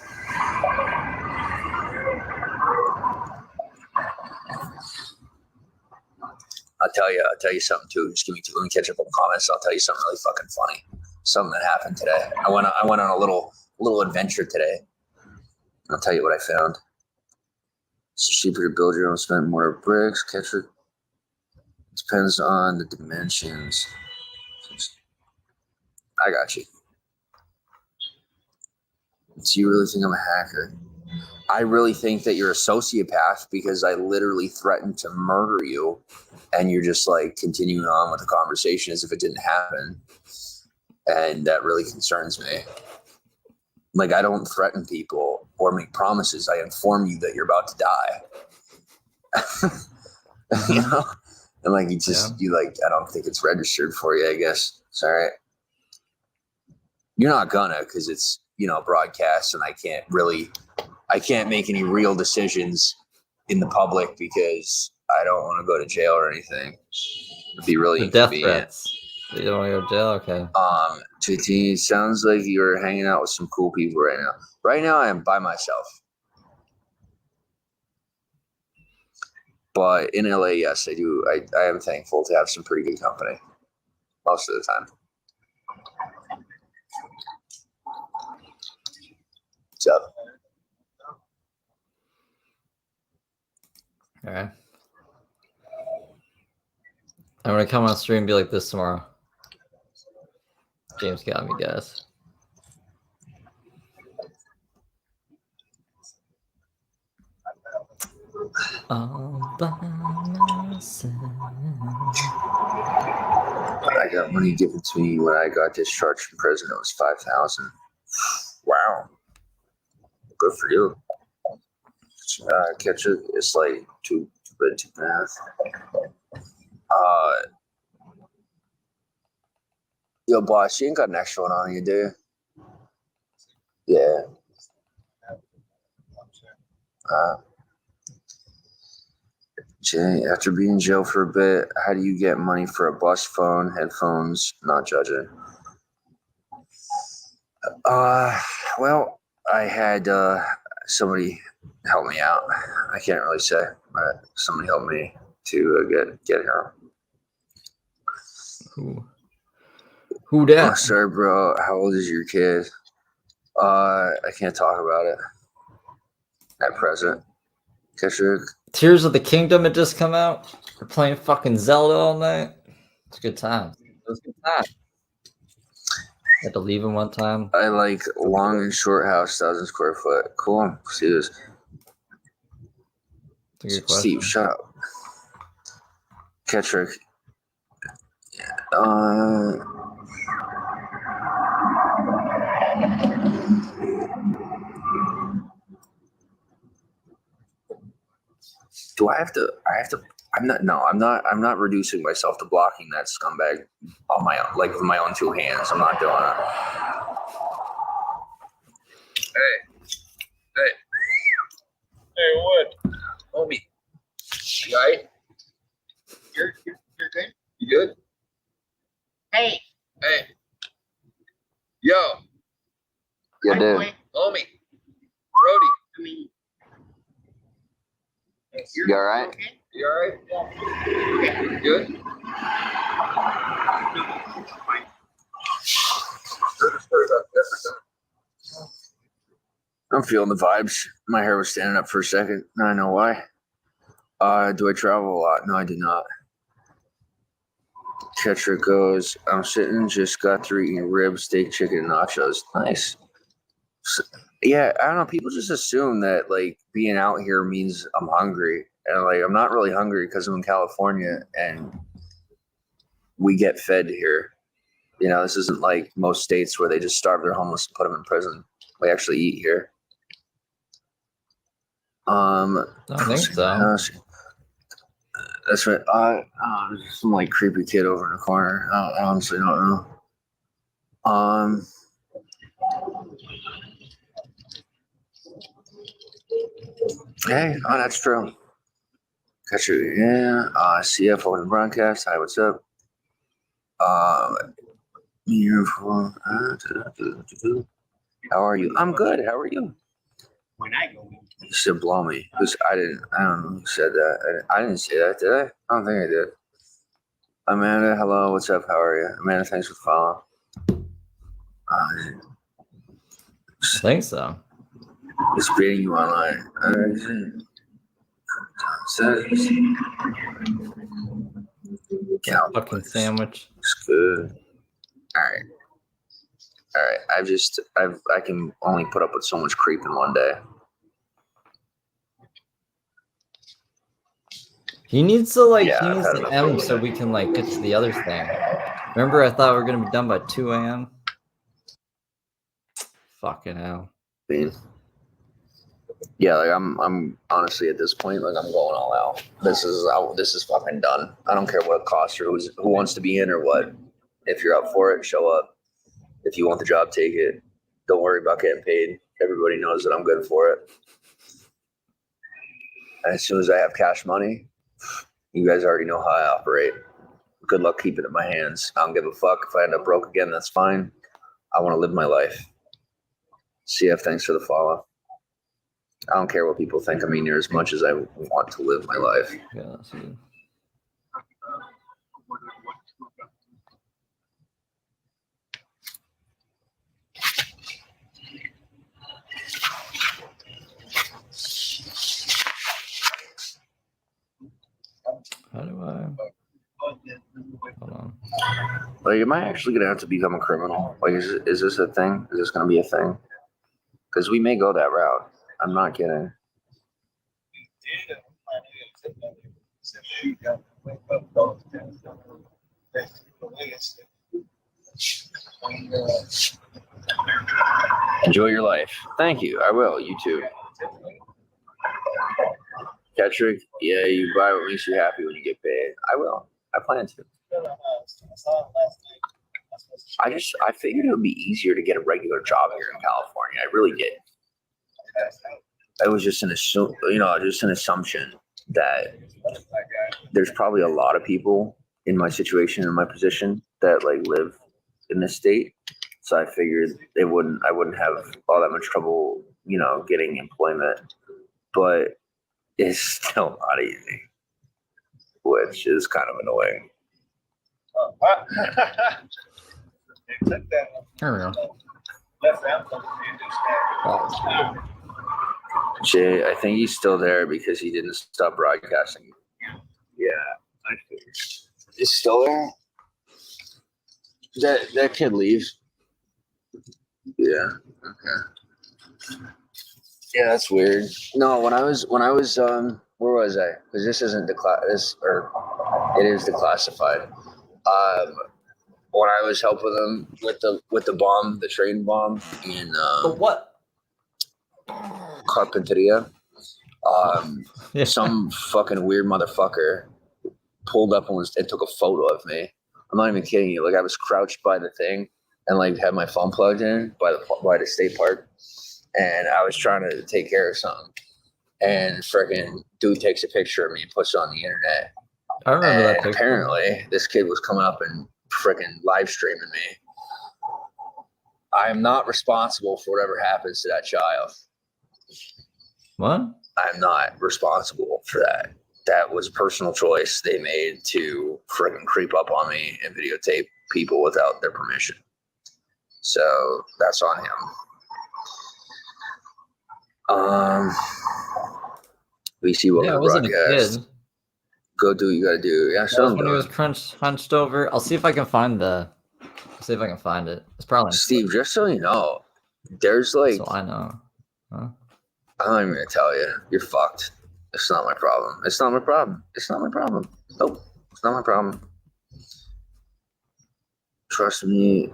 I'll tell you something too. Just let me catch up on comments. I'll tell you something really fucking funny. Something that happened today. I went on a little adventure today. I'll tell you what I found. It's cheaper to build your own, spend more bricks, catch it. Depends on the dimensions. I got you. Do you really think I'm a hacker? I really think that you're a sociopath because I literally threatened to murder you and you're just like continuing on with the conversation as if it didn't happen. And that really concerns me. Like, I don't threaten people or make promises. I inform you that you're about to die. You know? And like, I don't think it's registered for you, I guess. It's all right. You're not gonna, because it's, broadcast, and I can't make any real decisions in the public because I don't want to go to jail or anything. It'd be really death inconvenient. threats. You don't want to go to jail? Okay. JT, it sounds like you're hanging out with some cool people right now. Right now, I am by myself. But in LA, yes, I do. I am thankful to have some pretty good company most of the time. What's up? All right. I'm going to come on stream and be like this tomorrow. James got me, guys. All by myself. I got money given to me when I got discharged from prison. It was $5,000. Wow. Good for you. Catch it. It's like too good to math. Yo, boss, you ain't got an extra one on you, do you? Yeah. Jay, after being in jail for a bit, how do you get money for a bus phone, headphones? Not judging. Well, I had somebody help me out. I can't really say, but somebody helped me to get here. Who that? Oh, sorry, bro. How old is your kid? I can't talk about it at present. Tears of the Kingdom had just come out. We're playing fucking Zelda all night. It's a good time. It was a good time. Had to leave him one time. I like long and short house, 1,000 square foot. Cool. See this. That's a good question. Steve, shut up. Ketrick. Do I have to? I'm not reducing myself to blocking that scumbag on my own, like with my own two hands. I'm not doing it. Hey, what? Homie. You all right? You're good? You good? You all right? You all right? Yeah. You good? I'm feeling the vibes. My hair was standing up for a second. Now I know why. Do I travel a lot? No, I do not. Catcher goes, I'm sitting, just got through eating ribs, steak, chicken, and nachos. Nice. Yeah, I don't know. People just assume that like being out here means I'm hungry. And like I'm not really hungry because I'm in California and we get fed here. You know, this isn't like most states where they just starve their homeless and put them in prison. We actually eat here. I don't think so. That's right. There's some like creepy kid over in the corner. I honestly don't know. Hey, that's true. Catch you. Yeah. CF over the broadcast. Hi, what's up? Beautiful. How are you? I'm good. How are you? When I go. You said blow me. I don't know who said that. I didn't say that, did I? I don't think I did. Amanda, hello. What's up? How are you? Amanda, thanks for following. I think so. It's beating you online. Yeah, fucking sandwich. It's good. All right. I can only put up with so much creep in one day. He needs to end so we can like get to the other thing. Remember, I thought we were gonna be done by 2 a.m. Fucking hell. Yeah, like I'm honestly at this point, like I'm going all out. This is fucking done. I don't care what it costs or who wants to be in or what. If you're up for it, show up. If you want the job, take it. Don't worry about getting paid. Everybody knows that I'm good for it. And as soon as I have cash money, you guys already know how I operate. Good luck keeping it in my hands. I don't give a fuck. If I end up broke again, that's fine. I want to live my life. CF, thanks for the follow. I don't care what people think of me near as much as I want to live my life. Yeah, that's good. How do I? Hold on. Like, am I actually gonna have to become a criminal? Like, is this a thing? Is this gonna be a thing? Because we may go that route. I'm not kidding. Enjoy your life. Thank you. I will. You too. Patrick, yeah, you buy what makes you happy when you get paid. I will. I plan to. I figured it would be easier to get a regular job here in California. I really did. It was just an assumption that there's probably a lot of people in my situation, in my position, that like live in this state. So I figured I wouldn't have all that much trouble, getting employment. But it's still not easy, which is kind of annoying. There we go. Jay, I think he's still there because he didn't stop broadcasting. Yeah, I figured. He's still there? That kid leaves? Yeah, okay. Yeah, that's weird. No, when I was where was I? Because this isn't it is declassified. When I was helping them with the bomb, the train bomb in what? Carpinteria, some fucking weird motherfucker pulled up and took a photo of me. I'm not even kidding you. Like I was crouched by the thing and like had my phone plugged in by the state park, and I was trying to take care of something. And freaking dude takes a picture of me and puts it on the internet. I remember that picture. Apparently, this kid was coming up and freaking live streaming me. I am not responsible for whatever happens to that child. What? I'm not responsible for that. That was a personal choice they made to freaking creep up on me and videotape people without their permission. So that's on him. We see what I wasn't broadcast. a kid. Go do what you gotta do. Yeah, That was when he was hunched over. I'll see if I can find it. It's probably Steve. Just so you know, there's like. So I know. Huh? I'm not even gonna tell you. You're fucked. It's not my problem. It's not my problem. It's not my problem. Nope. It's not my problem. Trust me.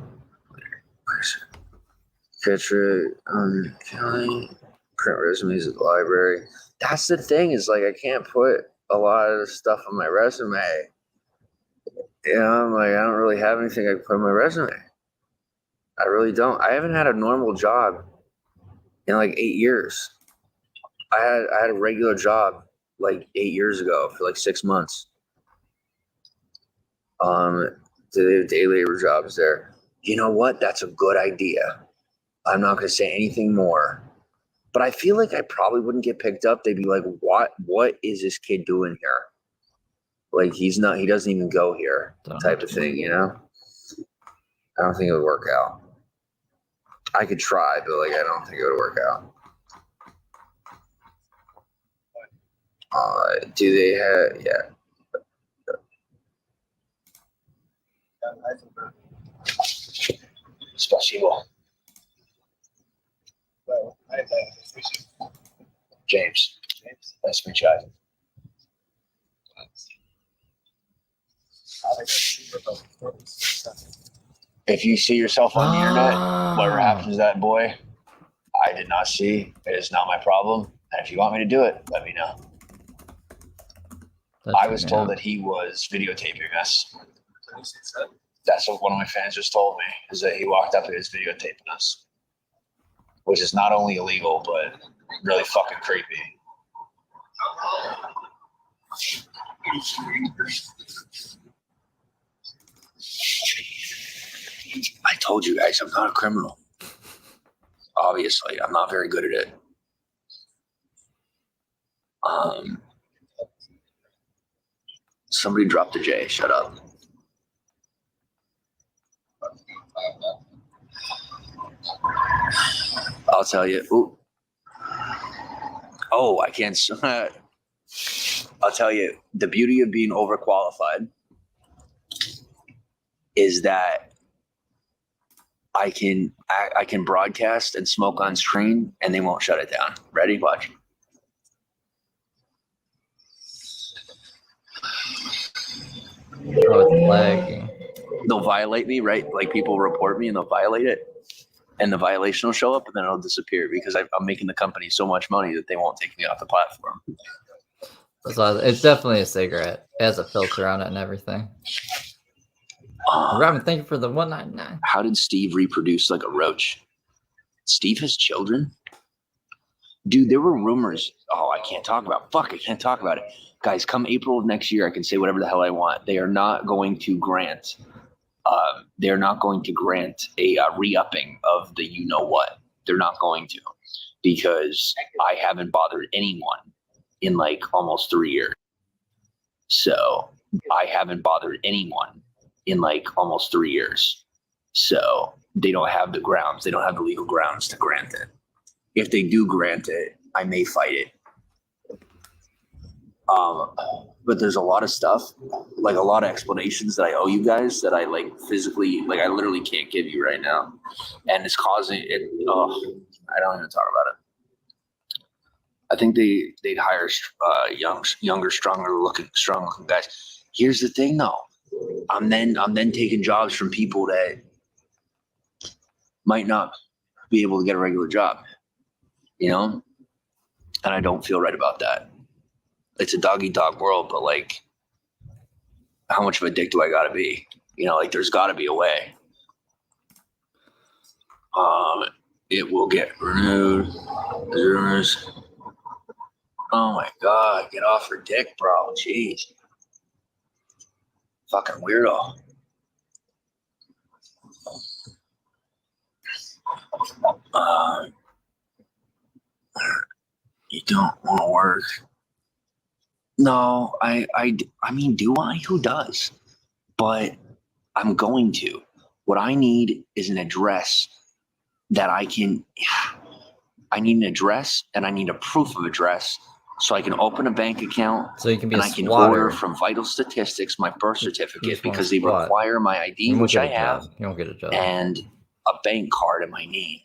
Picture county print resumes at the library. That's the thing, is like I can't put a lot of the stuff on my resume. I'm like, I don't really have anything I can put on my resume. I really don't. I haven't had a normal job in like 8 years. I had a regular job like 8 years ago for like 6 months. They have day labor jobs there. You know what? That's a good idea. I'm not going to say anything more. But I feel like I probably wouldn't get picked up. They'd be like, what is this kid doing here? Like, he doesn't even go here, type of thing, you know? I don't think it would work out. I could try, but like, I don't think it would work out. Do they have, yeah. Spasibo. James. Nice to meet you. If you see yourself on the internet, whatever happens to that boy, I did not see. It is not my problem. And if you want me to do it, let me know. I was told that he was videotaping us. That's what one of my fans just told me, is that he walked up and was videotaping us. Which is not only illegal, but really fucking creepy. I told you guys, I'm not a criminal. Obviously, I'm not very good at it. Somebody dropped a J. Shut up. I'll tell you. Ooh. Oh, I can't. I'll tell you. The beauty of being overqualified is that I can broadcast and smoke on screen, and they won't shut it down. Ready? Watch. Oh, it's lagging. They'll violate me, right? Like, people report me and they'll violate it, and the violation will show up, and then it'll disappear because I'm making the company so much money that they won't take me off the platform. So it's definitely a cigarette. It has a filter on it and everything. Robin, thank you for the $1.99. How did Steve reproduce like a roach? Steve has children? Dude, there were rumors. Oh, I can't talk about it. Fuck, I can't talk about it. Guys, come April of next year, I can say whatever the hell I want. They are not going to grant a re-upping of the you-know-what. They're not going to, because I haven't bothered anyone in like almost 3 years. So I haven't bothered anyone in like almost 3 years. So they don't have the grounds. They don't have the legal grounds to grant it. If they do grant it, I may fight it. But there's a lot of stuff, like a lot of explanations that I owe you guys that I like physically, like I literally can't give you right now. And it's causing it. Oh, I don't even talk about it. I think they'd hire younger, strong looking guys. Here's the thing though. I'm then taking jobs from people that might not be able to get a regular job, you know? And I don't feel right about that. It's a dog-eat-dog world, but like, how much of a dick do I gotta be? You know, like there's gotta be a way. It will get renewed. Oh my God, get off her dick, bro. Jeez. Fucking weirdo. You don't want to work. No, I mean, do I? Who does? But I'm going to. What I need is an address that I need an address and I need a proof of address so I can open a bank account. So you can be and a I can squatter. order from Vital Statistics my birth certificate because they squat. require my ID, which I have, you won't get a job, and a bank card in my name.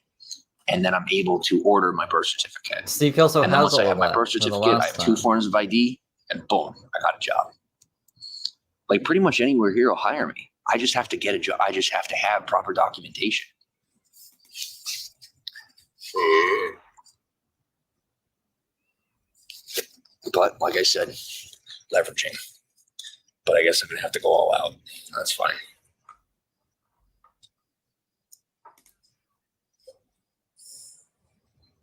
And then I'm able to order my birth certificate. Steve Kelso and then has once all I have my that birth from the certificate, I last have 2 time. forms of ID, and boom, I got a job. Like pretty much anywhere here will hire me. I just have to get a job. I just have to have proper documentation. But like I said, leveraging. But I guess I'm going to have to go all out. That's fine.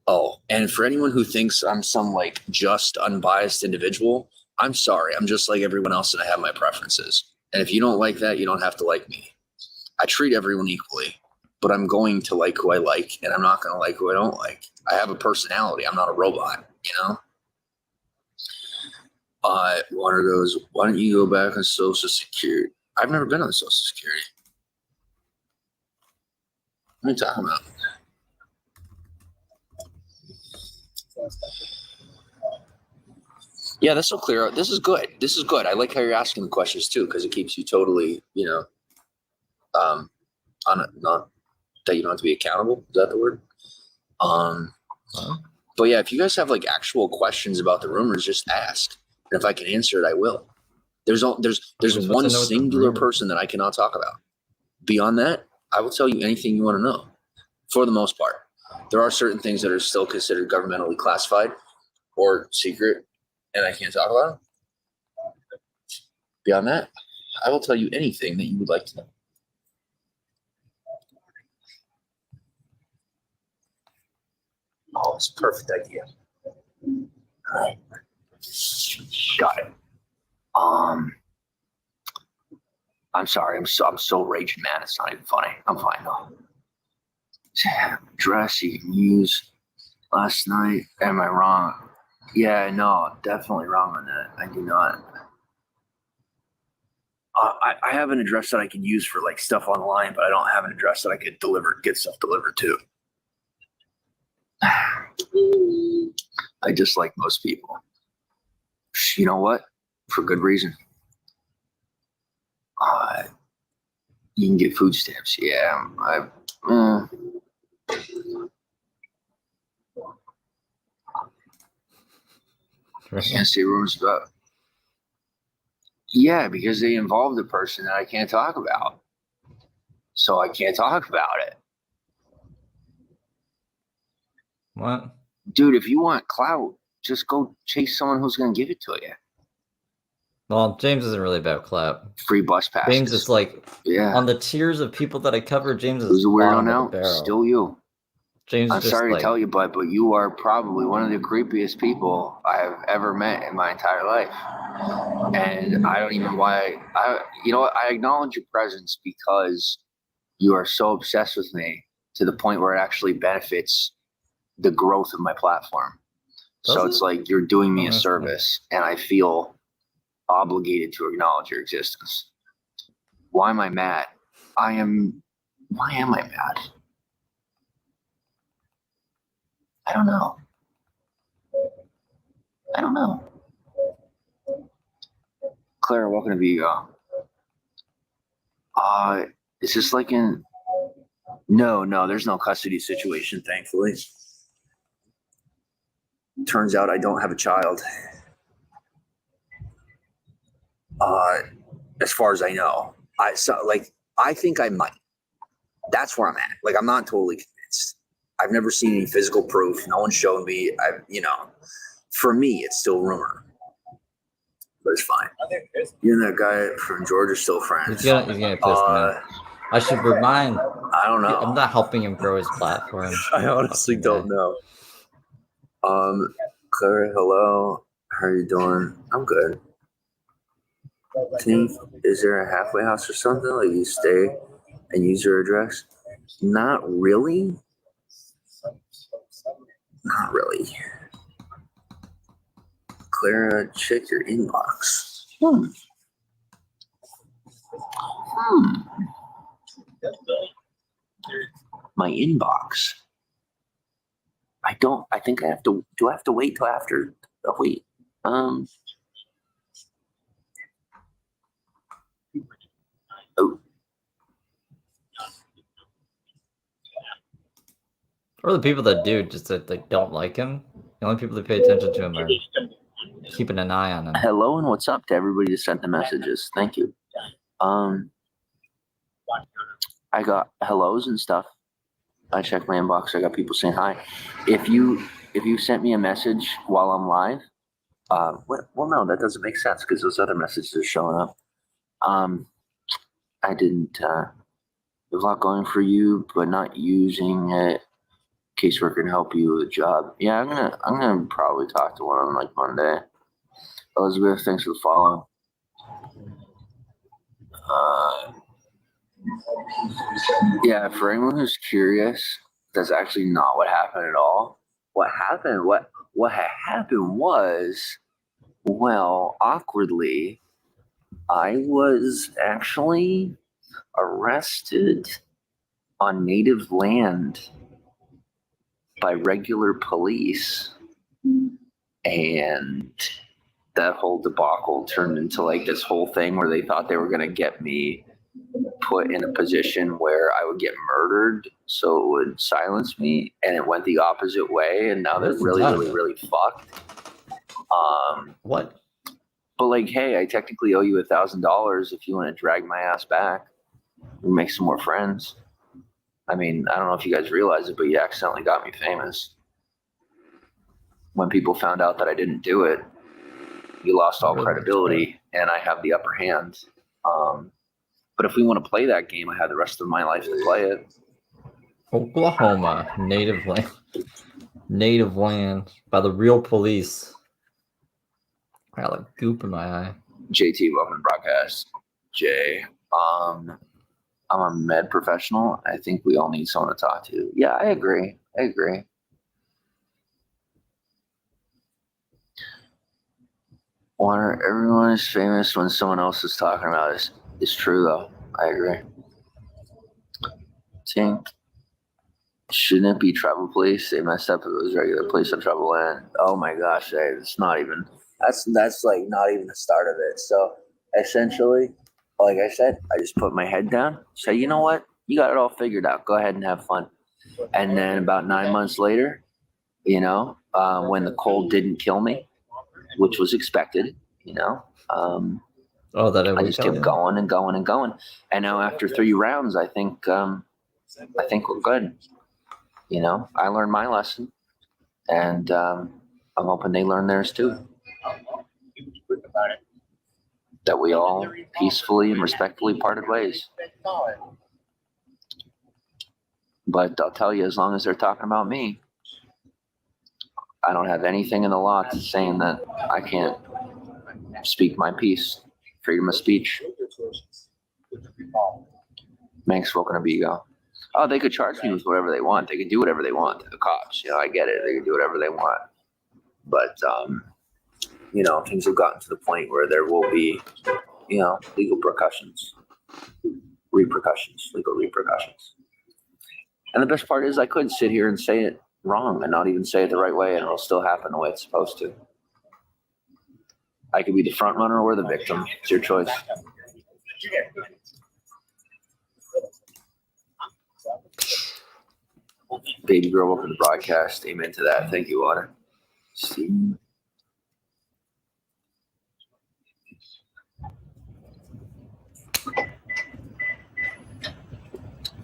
Oh, and for anyone who thinks I'm some like just unbiased individual, I'm sorry. I'm just like everyone else and I have my preferences. And if you don't like that, you don't have to like me. I treat everyone equally, but I'm going to like who I like and I'm not going to like who I don't like. I have a personality. I'm not a robot, you know? Water goes, why don't you go back on Social Security? I've never been on Social Security. What are you talking about? Yeah, this will clear out. This is good. This is good. I like how you're asking the questions too, because it keeps you totally, you know, on it, not that you don't have to be accountable. Is that the word? But yeah, if you guys have like actual questions about the rumors, just ask. And if I can answer it, I will. There's one singular person that I cannot talk about. Beyond that, I will tell you anything you want to know. For the most part, there are certain things that are still considered governmentally classified or secret, and I can't talk about them. Beyond that, I will tell you anything that you would like to know. Oh, it's a perfect idea. All right. Got it. I'm sorry. I'm so raging mad. It's not even funny. I'm fine though. Dress you can use last night. Am I wrong? Yeah, no, definitely wrong on that. I do not. I have an address that I can use for like stuff online, but I don't have an address that I could get stuff delivered to. I just like most people. You know what? For good reason. You can get food stamps. Yeah, I can't say rumors about. Yeah, because they involved a person that I can't talk about. So I can't talk about it. What? Dude, if you want clout, just go chase someone who's going to give it to you. Well, James isn't really about clout. Free bus passes. James is like, on the tiers of people that I cover, James is who's a weirdo now? barrel. Still you. James I'm sorry to tell you, but you are probably one of the creepiest people I have ever met in my entire life. And I don't even know why. You know what? I acknowledge your presence because you are so obsessed with me to the point where it actually benefits the growth of my platform. So it's like you're doing me a service, and I feel obligated to acknowledge your existence. Why am I mad? Why am I mad? I don't know. Claire, welcome to Vigo. Is this like in... No, there's no custody situation, thankfully. Turns out I don't have a child. As far as I know. I think I might. That's where I'm at. Like, I'm not totally convinced. I've never seen any physical proof. No one showed me. For me, it's still rumor. But it's fine. You and that guy from Georgia still friends. He's gonna piss me. I should remind. I don't know. I'm not helping him grow his platform. I honestly don't know. Claire, hello. How are you doing? I'm good. Is there a halfway house or something? Like you stay and use your address? Not really. Clara, check your inbox. My inbox. I think I have to. Do I have to wait till after? Oh, wait. Oh. Or the people that do, just that they don't like him. The only people that pay attention to him are keeping an eye on him. Hello and what's up to everybody who sent the messages. Thank you. I got hellos and stuff. I checked my inbox. I got people saying hi. If you sent me a message while I'm live, well, no, that doesn't make sense because those other messages are showing up. I didn't. There's a lot going for you, but not using it. Caseworker can help you with a job. Yeah, I'm gonna probably talk to one on like Monday. Elizabeth, thanks for the follow. Yeah, for anyone who's curious, that's actually not what happened at all. What happened was, well, awkwardly, I was actually arrested on native land by regular police, and that whole debacle turned into like this whole thing where they thought they were going to get me put in a position where I would get murdered so it would silence me, and it went the opposite way, and now they're really fucked. What? But like, hey, I technically owe you $1,000 if you want to drag my ass back. We make some more friends. I mean, I don't know if you guys realize it, but you accidentally got me famous. When people found out that I didn't do it, you lost all credibility, and I have the upper hand. But if we want to play that game, I have the rest of my life to play it. Oklahoma, native land by the real police. I got like goop in my eye. JT, welcome to broadcast. Jay, I'm a med professional. I think we all need someone to talk to. Yeah, I agree. Everyone is famous when someone else is talking about it. It's true, though. I agree. Tink, shouldn't it be travel police? They messed up if it was regular police on travel land. Oh my gosh, it's not even. That's like not even the start of it. So essentially, like I said, I just put my head down, say, you know what? You got it all figured out. Go ahead and have fun. And then about 9 months later, when the cold didn't kill me, which was expected, I just kept going and going and going. And now after 3 rounds, I think we're good. I learned my lesson, and I'm hoping they learn theirs too. That we all peacefully and respectfully parted ways. But I'll tell you, as long as they're talking about me, I don't have anything in the law saying that I can't speak my piece. Freedom of speech. Manx Woken of Ego. Oh, they could charge me with whatever they want. They could do whatever they want to the cops. I get it. They could do whatever they want. But, things have gotten to the point where there will be, legal repercussions. And the best part is I could sit here and say it wrong and not even say it the right way, and it'll still happen the way it's supposed to. I could be the front runner or the victim. It's your choice. Baby girl, welcome to the broadcast. Amen to that. Thank you, Water. Steve.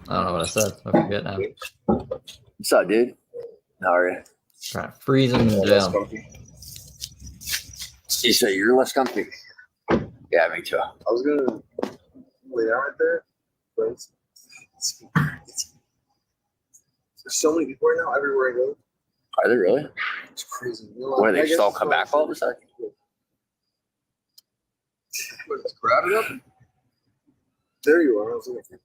I don't know what I said. I forget now. What's up, dude? How are you? Trying to freeze him in jail. You say you're less comfy. Yeah, me too. I was gonna lay down right there, but it's there's so many people right now everywhere I go. Are they really? It's crazy. Why they just all come back all of a sudden? What, it's crowded up? There you are. I was looking for you.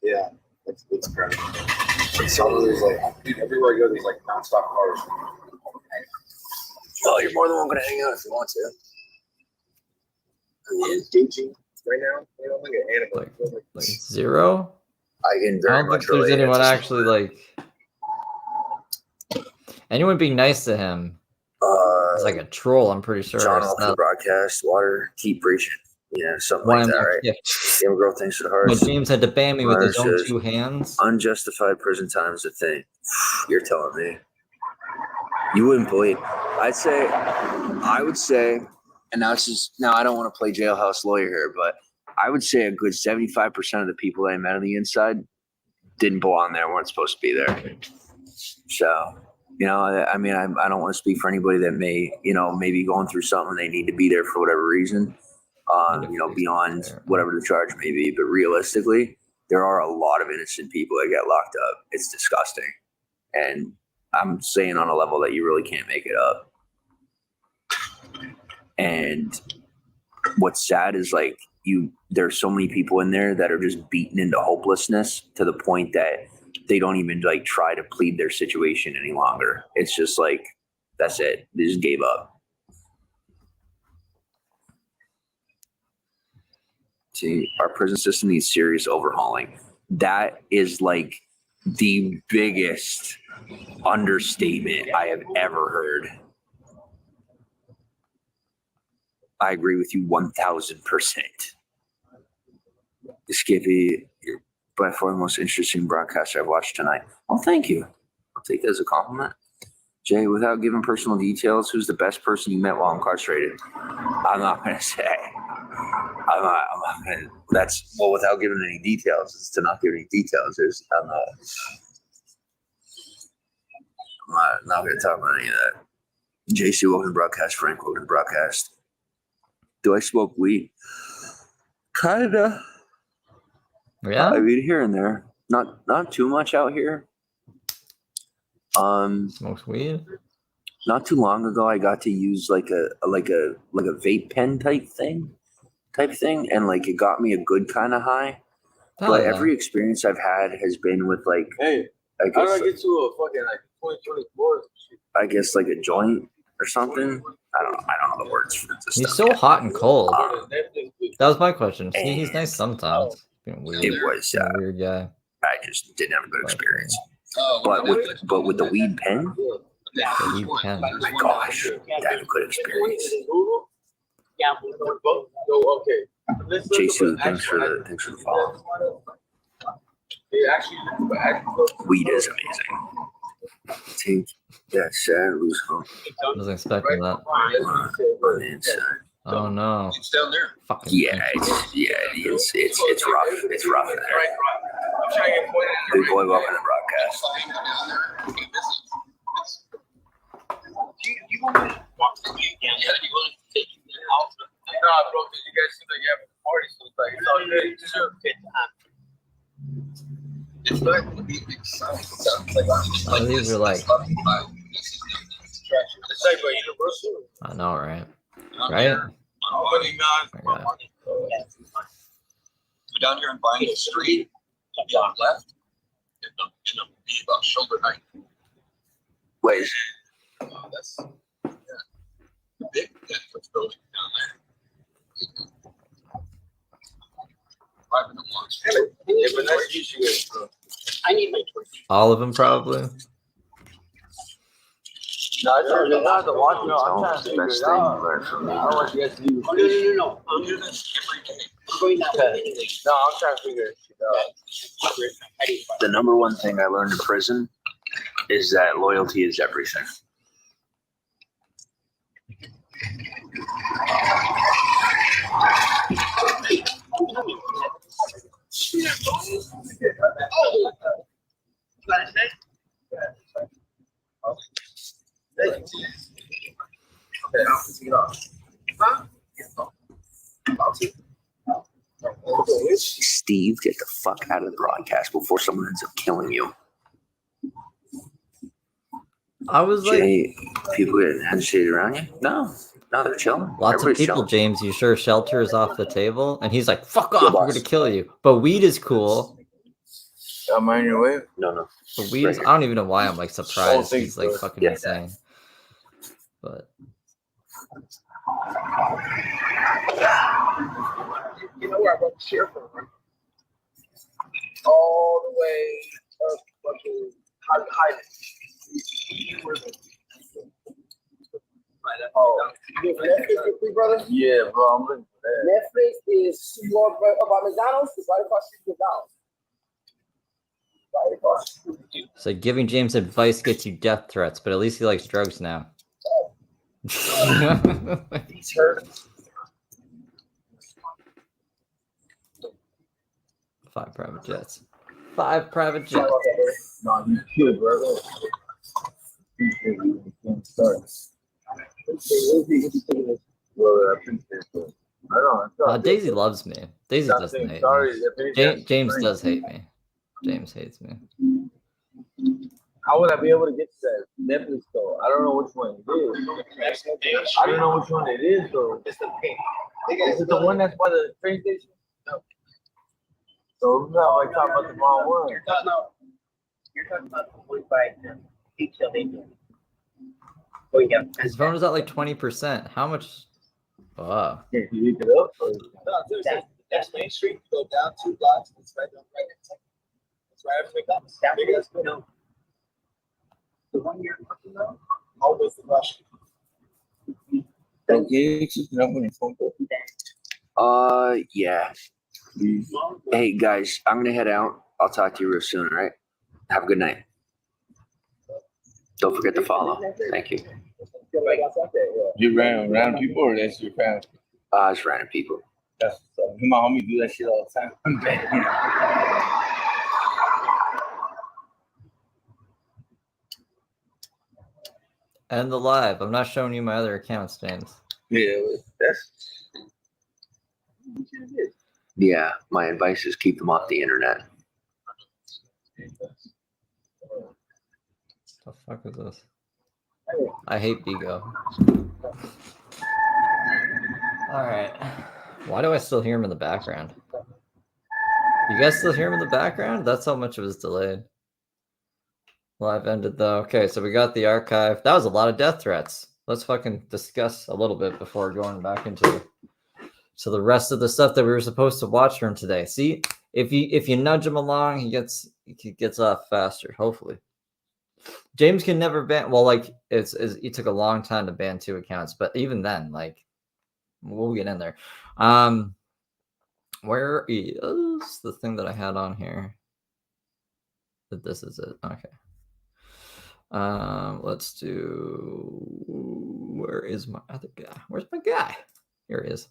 Yeah, it's crowded. And so there's like, dude, everywhere I go, there's like nonstop cars. Well, you're more than welcome to hang out if you want to. Engaging right now. You know, like an animal. Like 0. I can I very don't much think there's relate. anyone It's just- actually like anyone being nice to him. It's like a troll. I'm pretty sure. John It's off the not- broadcast. Water, keep preaching. Yeah, something Why like am that, I right? kicked? Game girl, thanks for the When hearts. James had to ban me with his own Says, 2 hands. Unjustified prison time is a thing. You're telling me. You wouldn't believe. I would say, and now I don't want to play jailhouse lawyer here, but I would say a good 75% of the people I met on the inside didn't belong there, weren't supposed to be there. So, you know, I mean, I don't want to speak for anybody that may be going through something. They need to be there for whatever reason, beyond whatever the charge may be. But realistically, there are a lot of innocent people that get locked up. It's disgusting. And I'm saying on a level that you really can't make it up. And what's sad is like there's so many people in there that are just beaten into hopelessness to the point that they don't even like try to plead their situation any longer. It's just like, that's it. They just gave up. See, our prison system needs serious overhauling. That is like the biggest understatement I have ever heard. I agree with you 1000%. Skippy, you're by far the most interesting broadcaster I've watched tonight. Oh, thank you. I'll take that as a compliment. Jay, without giving personal details, who's the best person you met while incarcerated? I'm not going to say. I'm not going to. Without giving any details. It's to not give any details. I'm not going to talk about any of that. JC, welcome to broadcast. Frank, welcome to broadcast. Do I smoke weed? Kinda. Yeah. I mean, here and there. Not too much out here. Smokes weed. Not too long ago, I got to use like a vape pen type thing, and like it got me a good kind of high. But every experience I've had has been with like, Hey, I how do I guess, get to a fucking like 2024? I guess like a joint or something. I don't know the words for this He's stuff. so hot and cold. Netflix. That was my question. See, he's nice sometimes. Weird. It was. He's a weird guy. I just didn't have a good experience. But with the weed pen, The weed pen. my gosh, that had a good experience. Yeah. Okay. JC, thanks for the follow. Weed is amazing. Take that sad, lose hope Wasn't expecting that. on the inside. Oh no. It's down there. Fucking Yeah, it's rough. It's rough in there. I'm trying to get pointed at Big boy, welcome to the broadcast. You want to walk to me again? Yeah, you want to take you out? Nah, bro, because you guys seem like you have a party, so it's like, it's all good. It's just a good time. It's not going to be exciting. These are like, It's like a universal. I know, right? Right? Money, man. Okay. Go down here and find the street. Be on the left. It'll be about shoulder height. Wait, That's the big Netflix building down there. 5 minute launch. Yeah, but nice to meet you guys, bro. I need my torch. All of them probably. No, I told you not to watch. No, I'm It's trying to the figure best it thing out. you learn from me. I want you guys to do. Oh, no. I'm doing this every day. I'm going that way anyway. No, I'm trying to figure it out. The number one thing I learned in prison is that loyalty is everything. Steve, get the fuck out of the broadcast before someone ends up killing you. I was like, Jay, people getting agitated around you? No, they're chilling. lots of Everybody's people, chilling. James. You sure shelter is off the table? And he's like, fuck Yeah, off, we're boss. gonna kill you. But weed is cool. Am I in your way? No. But weed is, I don't even know why I'm like surprised. thanks, He's like bro. fucking Yeah. insane. But You know where I went to share from? All the way up fucking high. Oh, Netflix with free, brother? Yeah, bro, I'm looking for that. Netflix is about McDonald's. It's right across the street from McDonald's. Right across the street. So giving James advice gets you death threats, but at least he likes drugs now. He's hurt. 5 private jets. 5 private jets. No, you should, brother. You can't start. Well, I appreciate it. I know. Daisy loves me. Daisy doesn't hate me. James does hate me. James hates me. How would I be able to get to that Netflix though? I don't know which one it is. I don't know which one it is though. It's the pink. Is it the one that's by the train station? No. So we're not like talking about the wrong one. You're talking about the one by the detail they do. Oh yeah. His phone is at like 20%. How much? Wow. Can you look it up? No, that's Main Street. You go down 2 blocks. It's right down right next to it. It's right after McDonald's. That's good. No. The one you're talking about? Always the rush. Yeah. Hey guys, I'm gonna head out. I'll talk to you real soon, all right? Have a good night. Don't forget to follow. Thank you. You random people or that's your family? It's random people. That's my homie do that shit all the time. And the live. I'm not showing you my other accounts, James. Yeah, that's. Yeah, my advice is keep them off the internet. The fuck is this? I hate Bigo. Alright. Why do I still hear him in the background? You guys still hear him in the background? That's how much it was delayed. Live ended though. Okay, so we got the archive. That was a lot of death threats. Let's fucking discuss a little bit before going back into the rest of the stuff that we were supposed to watch from today. See, if you nudge him along, he gets off faster, hopefully. James can never ban. Well, like it took a long time to ban 2 accounts, but even then, like we'll get in there. Where is the thing that I had on here? This is it. Okay. Let's do. Where is my other guy? Where's my guy? Here he is.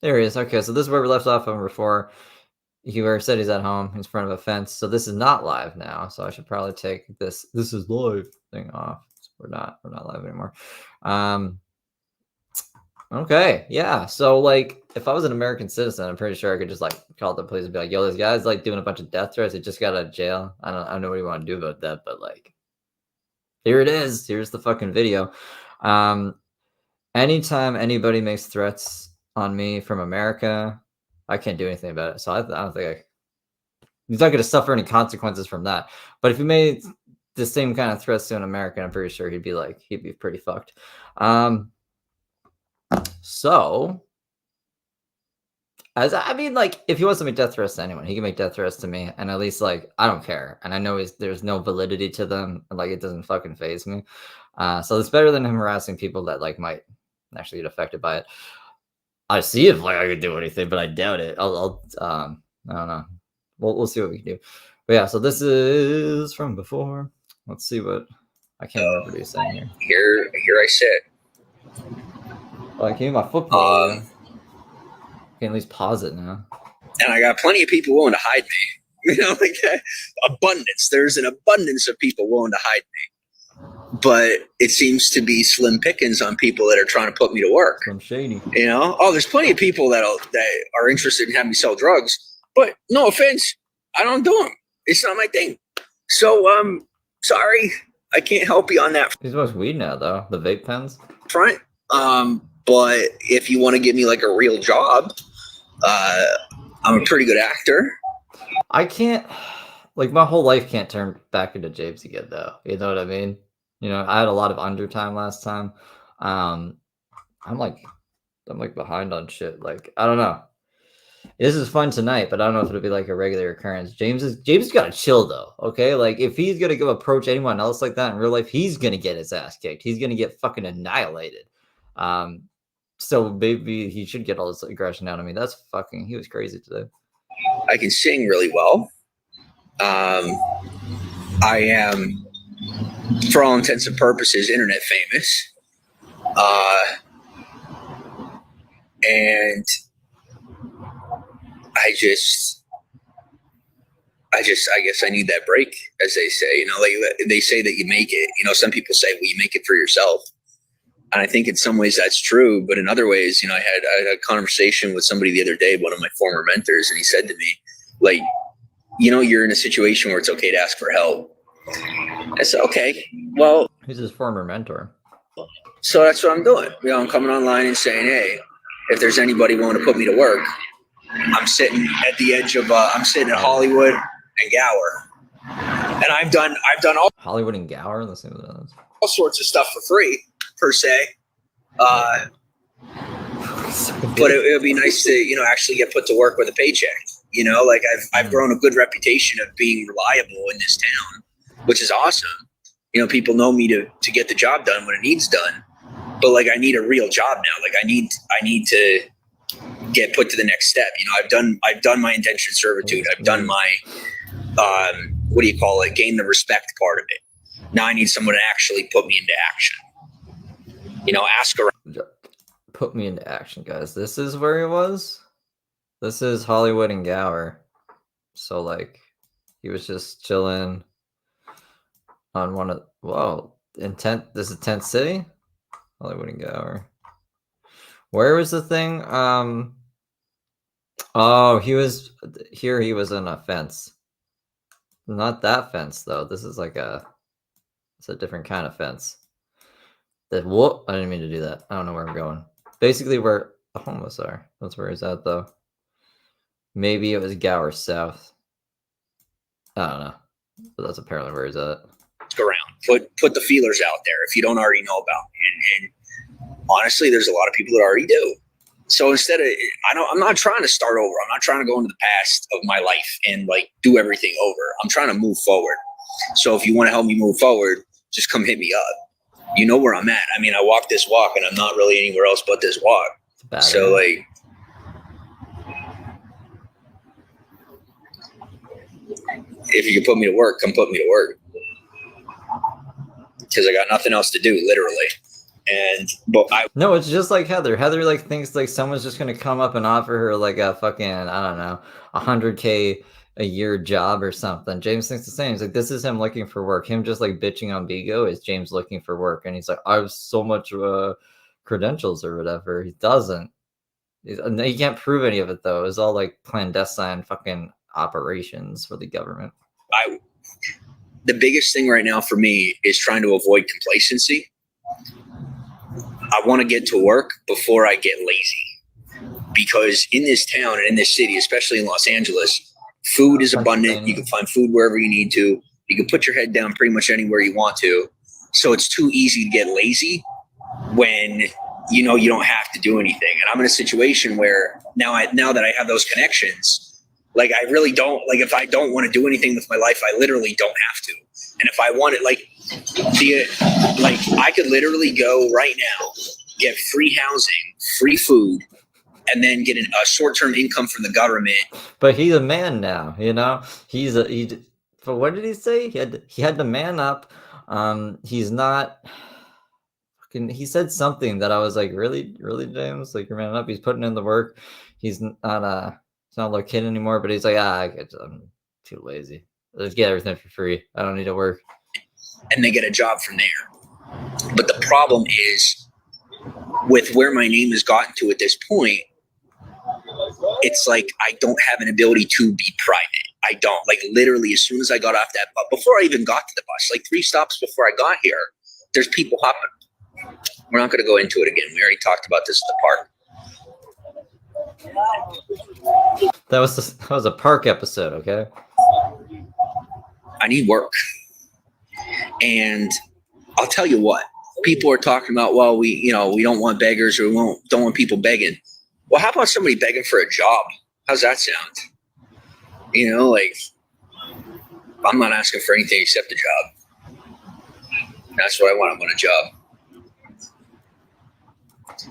There he is. Okay, so this is where we left off on before. He said he's at home. He's in front of a fence. So this is not live now. So I should probably take this is live thing off. We're not live anymore. Okay, yeah. So like if I was an American citizen, I'm pretty sure I could just like call the police and be like, yo, this guy's like doing a bunch of death threats. He just got out of jail. I don't know what you want to do about that, but like here it is. Here's the fucking video. Anytime anybody makes threats on me from America, I can't do anything about it. So I don't think he's not going to suffer any consequences from that. But if he made the same kind of threats to an American, I'm pretty sure he'd be pretty fucked. So, like, if he wants to make death threats to anyone, he can make death threats to me, and at least, like, I don't care. And I know there's no validity to them, and, like, it doesn't fucking faze me. So it's better than him harassing people that, like, might actually get affected by it. I see if, like, I could do anything, but I doubt it. I don't know. We'll see what we can do. But yeah, so this is from before. Let's see what I can't remember what he's saying here. Here I sit. Oh, I gave my football. I can at least pause it now. And I got plenty of people willing to hide me. You know, like abundance. There's an abundance of people willing to hide me. But it seems to be slim pickings on people that are trying to put me to work. From shady. You know? Oh, there's plenty of people that are interested in having me sell drugs. But no offense, I don't do them. It's not my thing. So, sorry. I can't help you on that. He smokes weed now, though. The vape pens. Front. But if you want to give me like a real job, I'm a pretty good actor. I can't, like, my whole life can't turn back into James again, though. You know what I mean? You know, I had a lot of undertime last time. I'm like behind on shit. Like, I don't know. This is fun tonight, but I don't know if it'll be like a regular occurrence. James gotta chill though. Okay. Like if he's gonna go approach anyone else like that in real life, he's gonna get his ass kicked. He's gonna get fucking annihilated. So maybe he should get all this aggression out of me. He was crazy today. I can sing really well. I am, for all intents and purposes, internet famous. And I guess I need that break, as they say. Like they say that you make it. Some people say, well, you make it for yourself. And I think in some ways that's true, but in other ways, I had a conversation with somebody the other day, one of my former mentors, and he said to me, like, you're in a situation where it's okay to ask for help. I said, okay, well, who's his former mentor? So that's what I'm doing. I'm coming online and saying, hey, if there's anybody willing to put me to work, I'm sitting at the edge of, I'm sitting at Hollywood and Gower, and I've done all Hollywood and Gower. Let's see what that is. All sorts of stuff for free, per se. But it would be nice to, actually get put to work with a paycheck. Like I've grown a good reputation of being reliable in this town, which is awesome. People know me to get the job done when it needs done. But like, I need a real job now. Like I need to get put to the next step. I've done my indentured servitude. I've done my, gain the respect part of it. Now I need someone to actually put me into action. Ask around. Put me into action, guys. This is where he was. This is Hollywood and Gower. So like, he was just chilling on one of, this is Tent City? Hollywood and Gower. Where was the thing? He was in a fence. Not that fence though. This is like it's a different kind of fence. I didn't mean to do that. I don't know where I'm going. Basically where the homeless are. That's where he's at though. Maybe it was Gower South. I don't know. But that's apparently where he's at. Around. Put the feelers out there if you don't already know about it. And honestly, there's a lot of people that already do. So instead of, I'm not trying to start over. I'm not trying to go into the past of my life and like do everything over. I'm trying to move forward. So if you want to help me move forward, just come hit me up. You know where I'm at. I mean, I walk this walk and I'm not really anywhere else but this walk. So like, if you can put me to work, come put me to work. Because I got nothing else to do, literally. No, it's just like Heather. Heather like thinks like someone's just gonna come up and offer her like a fucking, I don't know, $100K a year job or something. James thinks the same. He's like, this is him looking for work. Him just like bitching on Bigo is James looking for work, and he's like, I have so much credentials or whatever. He doesn't. He can't prove any of it though. It's all like clandestine fucking operations for the government. The biggest thing right now for me is trying to avoid complacency. I want to get to work before I get lazy, because in this town and in this city, especially in Los Angeles, food is abundant. You can find food wherever you need to. You can put your head down pretty much anywhere you want to. So it's too easy to get lazy when you don't have to do anything. And I'm in a situation where now that I have those connections, like I really don't, like if I don't want to do anything with my life, I literally don't have to. And if I wanted, I could literally go right now, get free housing, free food, and then get a short-term income from the government. But he's a man now, but what did he say? He had to man up. He's not. He said something that I was like, really, James? Like, you're man up. He's putting in the work. He's not a little kid anymore. But he's like, I'm too lazy. Let's get everything for free. I don't need to work. And they get a job from there. But the problem is, with where my name has gotten to at this point, it's like I don't have an ability to be private. I don't. Like literally, as soon as I got off that bus, before I even got to the bus, like 3 stops before I got here, there's people hopping. We're not going to go into it again. We already talked about this at the park. That was a park episode, okay? I need work. And I'll tell you what, people are talking about, well, we don't want beggars, or we don't want people begging. Well, how about somebody begging for a job? How's that sound? Like, I'm not asking for anything except a job. That's what I want. I want a job.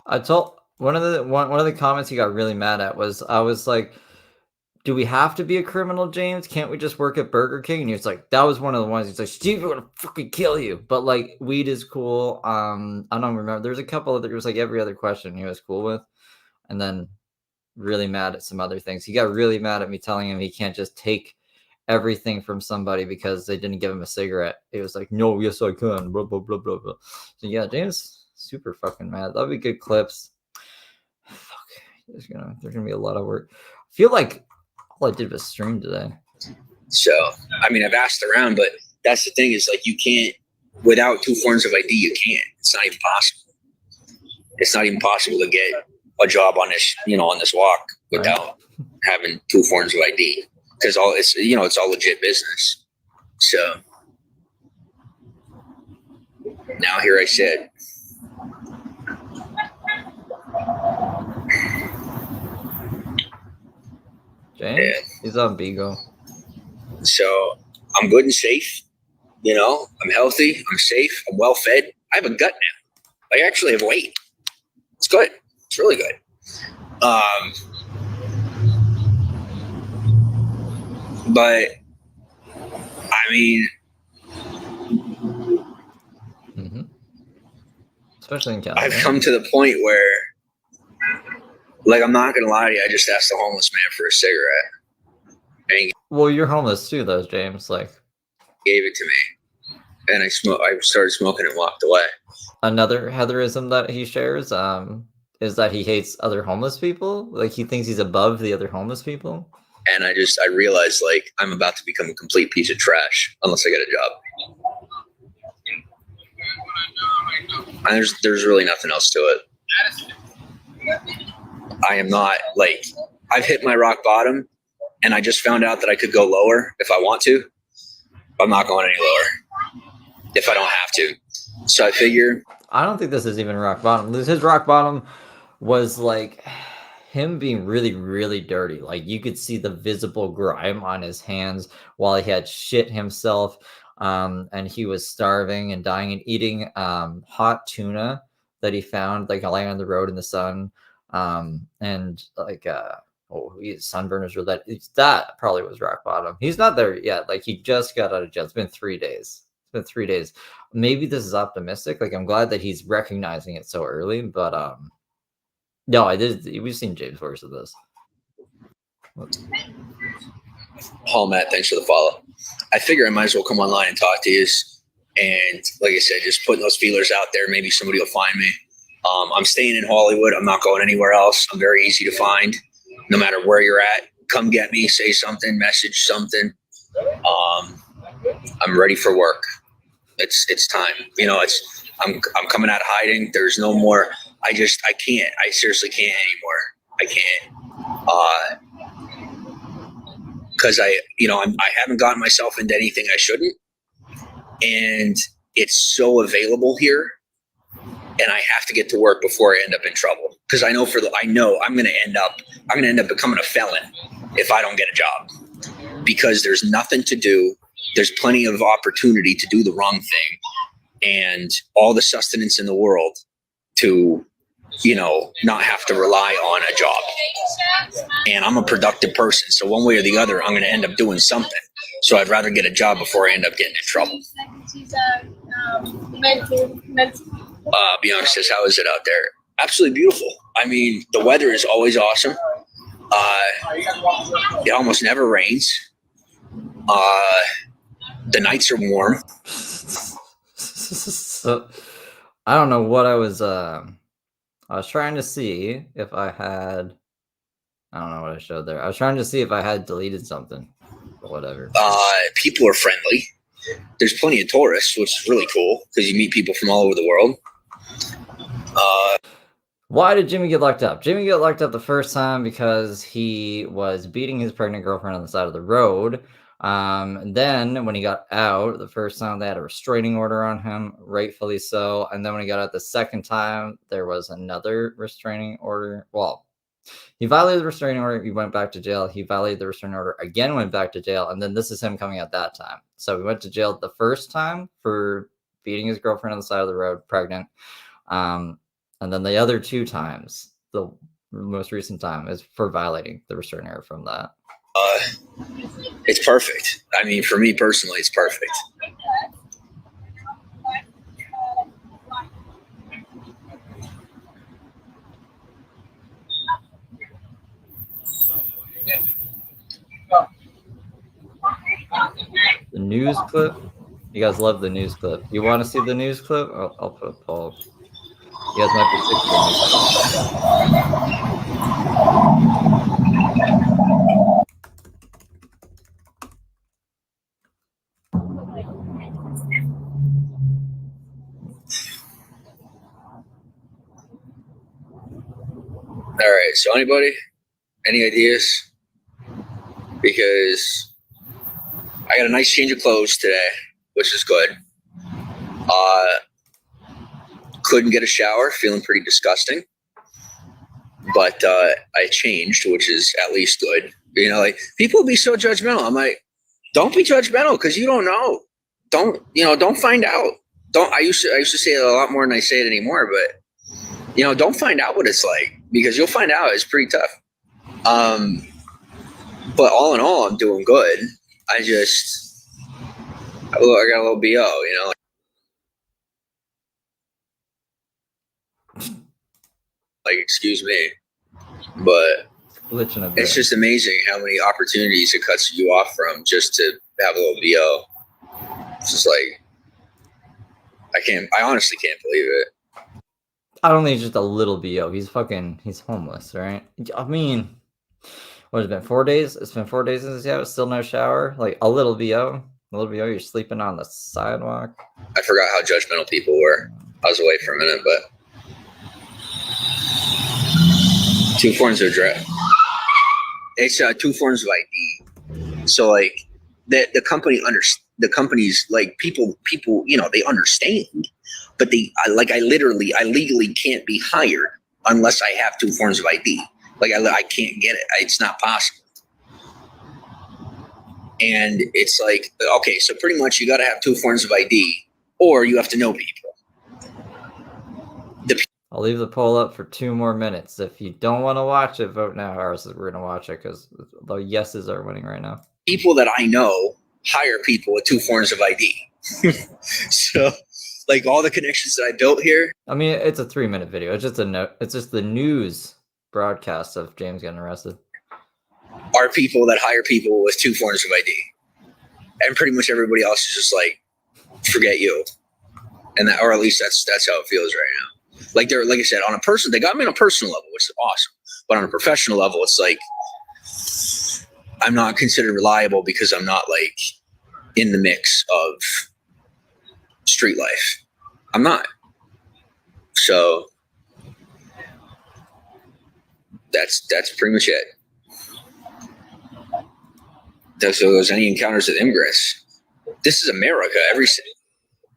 I told one of the comments he got really mad at was, I was like, do we have to be a criminal, James? Can't we just work at Burger King? And he was like, that was one of the ones. He's like, Steve, we're gonna fucking kill you. But like, weed is cool. I don't remember. There's a couple of, it was like every other question he was cool with, and then really mad at some other things. He got really mad at me telling him he can't just take everything from somebody because they didn't give him a cigarette. It was like, no, yes I can. Blah blah blah blah blah. So yeah, James super fucking mad. That'll be good clips. Fuck, there's gonna be a lot of work. I feel like all I did was stream today. So, I mean, I've asked around, but that's the thing is, like, you can't, without 2 forms of ID, you can't. It's not even possible. It's not even possible to get a job on this, on this walk without having 2 forms of ID, because it's all legit business. So now here I said, James, he's on Bigo. So I'm good and safe. I'm healthy. I'm safe. I'm well fed. I have a gut now. I actually have weight. It's good. It's really good. But I mean, especially in California, I've come to the point where, like, I'm not gonna lie to you, I just asked the homeless man for a cigarette. And well, you're homeless too, though, James. Like, gave it to me, and I started smoking and walked away. Another heatherism that he shares is that he hates other homeless people. Like, he thinks he's above the other homeless people. And I realized, like, I'm about to become a complete piece of trash unless I get a job. And there's really nothing else to it. I am not, like, I've hit my rock bottom, and I just found out that I could go lower if I want to. I'm not going any lower if I don't have to. So I figure, I don't think this is even rock bottom. His rock bottom was like him being really, really dirty. Like, you could see the visible grime on his hands while he had shit himself. And he was starving and dying and eating hot tuna that he found, like, laying on the road in the sun. And like sunburn is real. That probably was rock bottom. He's not there yet. Like, he just got out of jail. It's been 3 days. Maybe this is optimistic. Like, I'm glad that he's recognizing it so early, but no, we've seen James worse of this. Paul, Matt, thanks for the follow. I figure I might as well come online and talk to you. And like I said, just putting those feelers out there. Maybe somebody will find me. I'm staying in Hollywood. I'm not going anywhere else. I'm very easy to find. No matter where you're at, come get me, say something, message something. I'm ready for work. It's time. I'm coming out of hiding. There's no more. I can't. I seriously can't anymore. I can't. Because I haven't gotten myself into anything I shouldn't, and it's so available here, and I have to get to work before I end up in trouble. Because I know I'm going to end up becoming a felon if I don't get a job, because there's nothing to do. There's plenty of opportunity to do the wrong thing, and all the sustenance in the world to, not have to rely on a job. And I'm a productive person, so one way or the other, I'm going to end up doing something. So I'd rather get a job before I end up getting in trouble. Bianca says, how is it out there? Absolutely beautiful. I mean, the weather is always awesome. It almost never rains. The nights are warm. So, I don't know what I was trying to see if I had, I don't know what I showed there. I was trying to see if I had deleted something, but whatever. People are friendly. There's plenty of tourists, which is really cool because you meet people from all over the world. Why did Jimmy get locked up? Jimmy got locked up the first time because he was beating his pregnant girlfriend on the side of the road. Then when he got out the first time, they had a restraining order on him, rightfully so. And then when he got out the second time, there was another restraining order. Well, he violated the restraining order. He went back to jail. He violated the restraining order again, went back to jail. And then this is him coming out that time. So he went to jail the first time for beating his girlfriend on the side of the road, pregnant. And then the other 2 times, the most recent time, is for violating the restraining order from that. It's perfect. I mean, for me personally, it's perfect. The news clip. You guys love the news clip. You want to see the news clip? I'll put a poll. You guys might be sick All right. So anybody, any ideas? Because I got a nice change of clothes today, which is good. Couldn't get a shower, feeling pretty disgusting. But I changed, which is at least good. You know, like people be so judgmental. I'm like, don't be judgmental because you don't know. Don't find out. I used to say it a lot more than I say it anymore, but don't find out what it's like, because you'll find out it's pretty tough. But all in all, I'm doing good. I got a little BO, like, excuse me, but it's just amazing how many opportunities it cuts you off from just to have a little BO. It's just like, I honestly can't believe it. I don't think it's just a little BO. He's homeless, right? I mean, what has it been, 4 days? It's been 4 days since he had still no shower. Like a little BO. You're sleeping on the sidewalk. I forgot how judgmental people were. I was away for a minute, but 2 forms of address. It's 2 forms of ID. So like the companies, like people, they understand, but I legally can't be hired unless I have 2 forms of ID. Like I can't get it. It's not possible. And it's like, okay, so pretty much you got to have 2 forms of ID, or you have to know people. I'll leave the poll up for 2 more minutes. If you don't want to watch it, vote now. Or else we're going to watch it because the yeses are winning right now. People that I know hire people with 2 forms of ID. So, like all the connections that I built here. I mean, it's a 3-minute video. It's just It's just the news broadcast of James getting arrested. Are people that hire people with 2 forms of ID, and pretty much everybody else is just like, forget you, and that, or at least that's how it feels right now. Like I said, they got me on a personal level, which is awesome, but on a professional level, it's like I'm not considered reliable because I'm not like in the mix of street life. I'm not. So that's pretty much it. So there's any encounters with immigrants. This is America.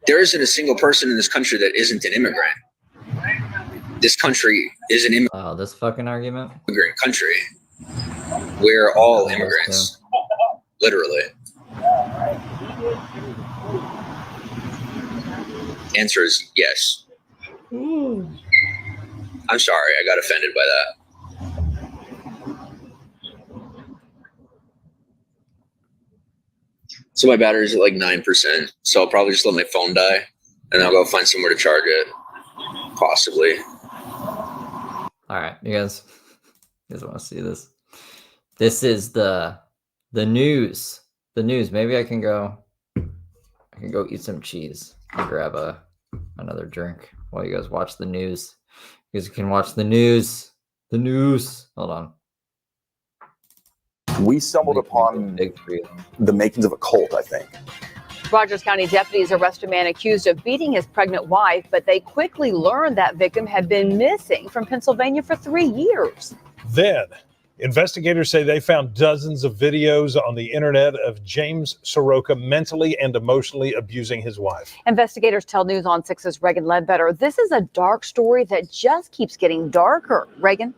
There isn't a single person in this country that isn't an immigrant. This country is an this fucking argument. Immigrant country. We're all immigrants. Literally. Answer is yes. I'm sorry, I got offended by that. So my battery's at like 9%. So I'll probably just let my phone die and I'll go find somewhere to charge it. Possibly. All right, you guys want to see this? This is the news. The news. Maybe I can go eat some cheese and grab another drink while you guys watch the news. You guys can watch the news. The news. Hold on. We stumbled upon the makings of a cult, I think. Rogers County deputies arrest a man accused of beating his pregnant wife, but they quickly learned that victim had been missing from Pennsylvania for 3 years. Then Investigators say they found dozens of videos on the internet of James Saroka mentally and emotionally abusing his wife. Investigators tell News on 6's Reagan Ledbetter this is a dark story that just keeps getting darker. Reagan?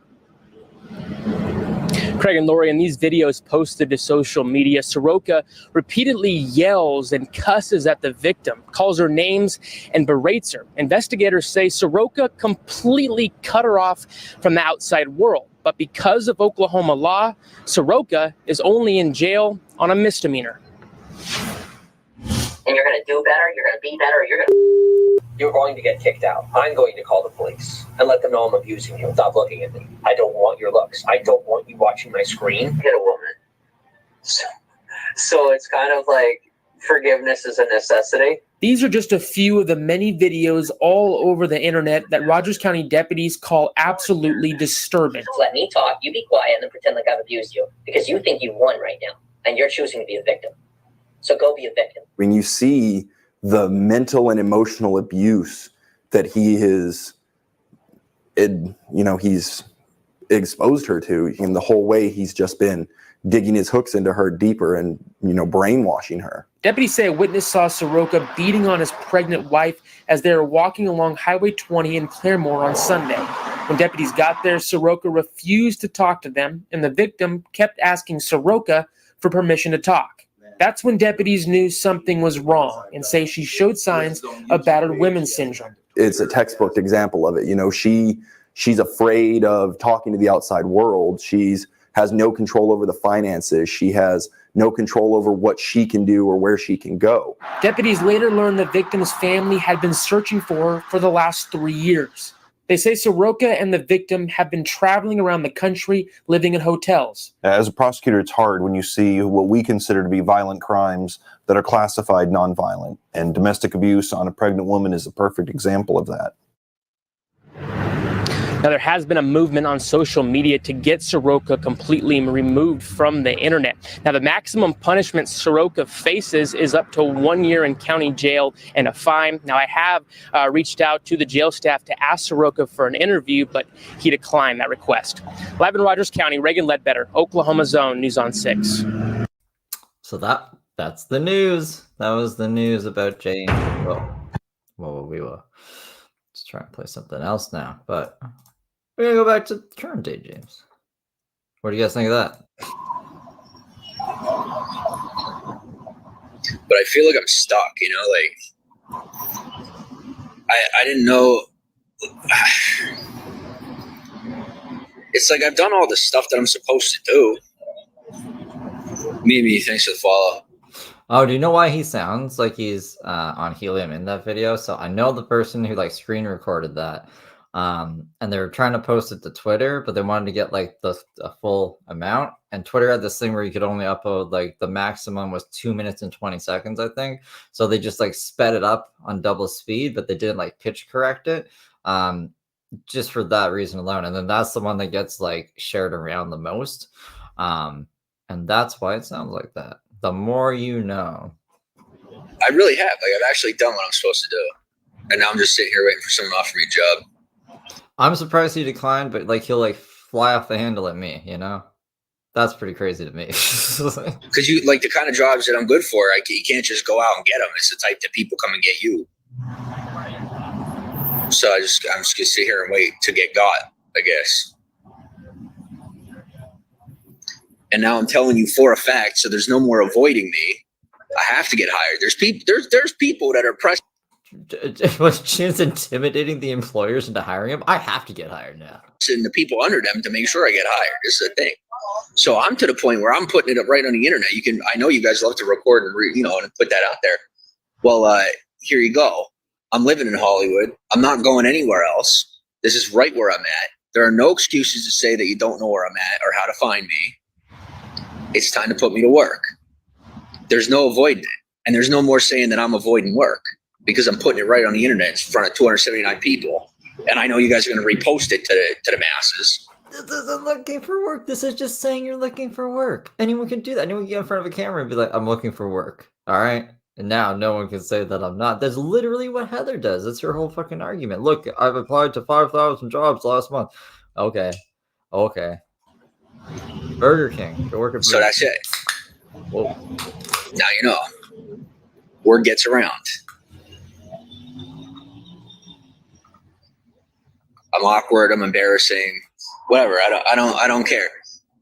Craig and Lori, in these videos posted to social media, Saroka repeatedly yells and cusses at the victim, calls her names, and berates her. Investigators say Saroka completely cut her off from the outside world. But because of Oklahoma law, Saroka is only in jail on a misdemeanor. And you're going to do better, you're going to be better, you're going to get kicked out. I'm going to call the police and let them know I'm abusing you. Stop looking at me. I don't want your looks. I don't want you watching my screen. Get a woman. So it's kind of like forgiveness is a necessity. These are just a few of the many videos all over the internet that Rogers County deputies call absolutely disturbing. Let me talk, you be quiet, and then pretend like I've abused you. Because you think you won right now, and you're choosing to be a victim. So go be a victim. When you see the mental and emotional abuse that he is, he's exposed her to, and the whole way he's just been digging his hooks into her deeper and, brainwashing her. Deputies say a witness saw Saroka beating on his pregnant wife as they were walking along Highway 20 in Claremore on Sunday. When deputies got there, Saroka refused to talk to them, and the victim kept asking Saroka for permission to talk. That's when deputies knew something was wrong and say she showed signs of battered women syndrome. It's a textbook example of it. She's afraid of talking to the outside world. Has no control over the finances. She has no control over what she can do or where she can go. Deputies later learned the victim's family had been searching for her for the last 3 years. They say Saroka and the victim have been traveling around the country, living in hotels. As a prosecutor, it's hard when you see what we consider to be violent crimes that are classified nonviolent. And domestic abuse on a pregnant woman is a perfect example of that. Now, there has been a movement on social media to get Saroka completely removed from the internet. Now, the maximum punishment Saroka faces is up to 1 year in county jail and a fine. Now, I have reached out to the jail staff to ask Saroka for an interview, but he declined that request. Live in Rogers County, Reagan Ledbetter, Oklahoma Zone, News on 6. So that's the news. That was the news about James. Well, we will just try and play something else now, but we're going to go back to current day James. What do you guys think of that? But I feel like I'm stuck, I didn't know. It's like I've done all the stuff that I'm supposed to do. Mimi, thanks for the follow. Oh, do you know why he sounds like he's on helium in that video? So I know the person who screen recorded that. And they were trying to post it to Twitter, but they wanted to get the full amount. And Twitter had this thing where you could only upload the maximum was 2 minutes and 20 seconds, I think. So they just sped it up on double speed, but they didn't pitch correct it. Just for that reason alone. And then that's the one that gets shared around the most. And that's why it sounds like that. The more you know. I really have. I've actually done what I'm supposed to do. And now I'm just sitting here waiting for someone to offer me a job. I'm surprised he declined, but he'll fly off the handle at me, That's pretty crazy to me. Because you the kind of jobs that I'm good for, you can't just go out and get them. It's the type that people come and get you. So I'm just gonna sit here and wait to get got, I guess. And now I'm telling you for a fact, so there's no more avoiding me. I have to get hired. There's people that are pressing. Was Jim's intimidating the employers into hiring him? I have to get hired now. And the people under them to make sure I get hired. This is the thing. So I'm to the point where I'm putting it up right on the internet. I know you guys love to record and and put that out there. Well, here you go. I'm living in Hollywood. I'm not going anywhere else. This is right where I'm at. There are no excuses to say that you don't know where I'm at or how to find me. It's time to put me to work. There's no avoiding it. And there's no more saying that I'm avoiding work. Because I'm putting it right on the internet in front of 279 people. And I know you guys are going to repost it to the masses. This isn't looking for work. This is just saying you're looking for work. Anyone can do that. Anyone can get in front of a camera and be like, I'm looking for work. All right? And now no one can say that I'm not. That's literally what Heather does. That's her whole fucking argument. Look, I've applied to 5,000 jobs last month. Okay. Burger King. Go work at Burger So that's it. Whoa. Now you know. Word gets around. I'm awkward. I'm embarrassing. Whatever. I don't care.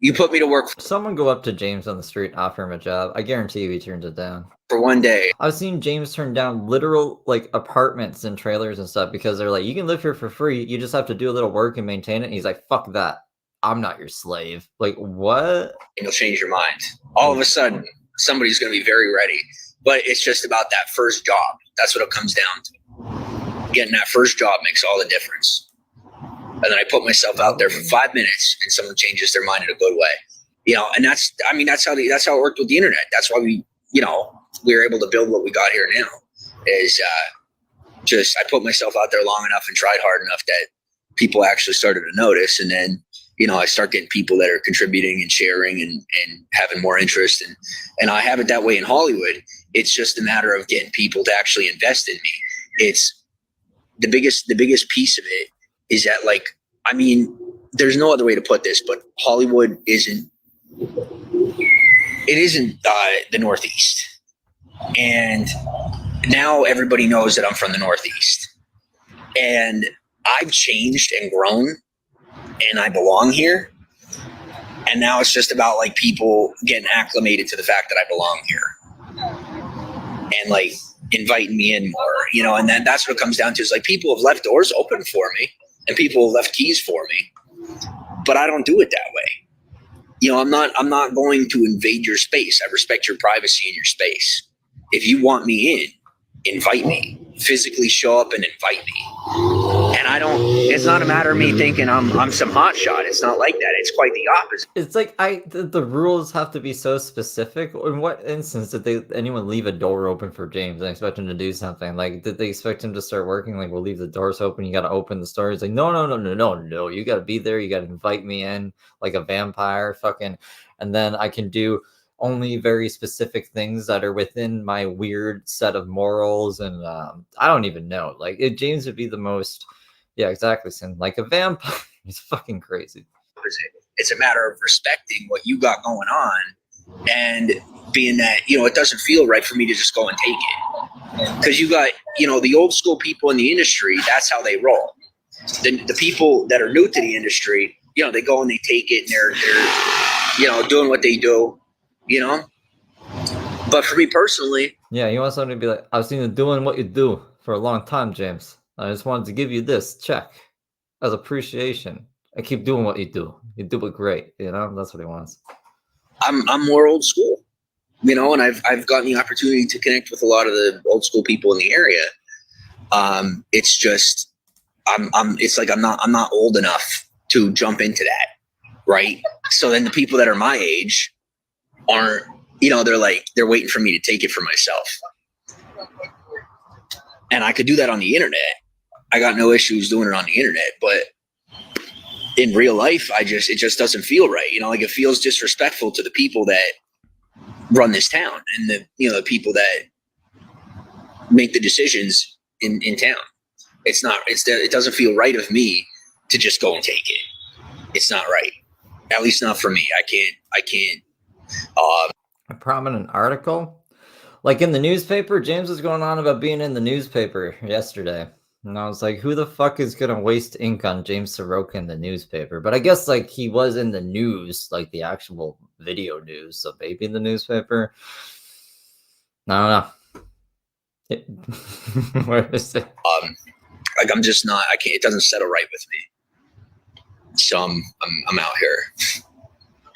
You put me to work Someone go up to James on the street, offer him a job. I guarantee you he turns it down. for one day. I've seen James turn down literal like apartments and trailers and stuff because they're like, you can live here for free. You just have to do a little work and maintain it. And he's like, fuck that. I'm not your slave. Like, what? And you'll change your mind. All of a sudden, somebody's going to be very ready. But it's just about that first job. That's what it comes down to. Getting that first job makes all the difference. And then I put myself out there for 5 minutes, and someone changes their mind in a good way. You know, and that's how it worked with the internet. That's why we were able to build what we got here now. Is just I put myself out there long enough and tried hard enough that people actually started to notice, and then I start getting people that are contributing and sharing and having more interest, and I have it that way in Hollywood. It's just a matter of getting people to actually invest in me. It's the biggest piece of it is that, like, I mean, there's no other way to put this, but Hollywood isn't the Northeast. And now everybody knows that I'm from the Northeast. And I've changed and grown, and I belong here. And now it's just about, like, people getting acclimated to the fact that I belong here. And, like, inviting me in more, and then that's what it comes down to is, like, people have left doors open for me and people have left keys for me, but I don't do it that way. I'm not going to invade your space. I respect your privacy and your space. If you want me in, invite me. Physically show up and invite me. And it's not a matter of me thinking I'm some hotshot. It's not like that. It's quite the opposite. It's like the rules have to be so specific. In what instance did anyone leave a door open for James and expect him to do something? Like, did they expect him to start working? Like, we'll leave the doors open. You got to open the store. He's like, no. You got to be there. You got to invite me in like a vampire, fucking, and then I can do only very specific things that are within my weird set of morals, and I don't even know. Like, James would be the most, yeah, exactly, Sin, like a vampire. He's fucking crazy. It's a matter of respecting what you got going on, and being that it doesn't feel right for me to just go and take it, because you got the old school people in the industry. That's how they roll. The people that are new to the industry, they go and they take it, and they're doing what they do. But for me personally, yeah, you want somebody to be like, I've seen you doing what you do for a long time, James. I just wanted to give you this check as appreciation. I keep doing what you do. You do it great. That's what he wants. I'm more old school, and I've gotten the opportunity to connect with a lot of the old school people in the area. It's just it's like I'm not old enough to jump into that, right? So then the people that are my age aren't, they're waiting for me to take it for myself. And I could do that on the internet. I got no issues doing it on the internet, but in real life, it just doesn't feel right. Like, it feels disrespectful to the people that run this town and the people that make the decisions in town. It doesn't feel right of me to just go and take it. It's not right. At least not for me. I can't. A prominent article, like in the newspaper. James was going on about being in the newspaper yesterday, and I was like, who the fuck is gonna waste ink on James Saroka in the newspaper? But I guess, like, he was in the news, like the actual video news, so maybe in the newspaper. I don't know. Where is it? Like, I'm just not. I can't. It doesn't settle right with me. So I'm out here,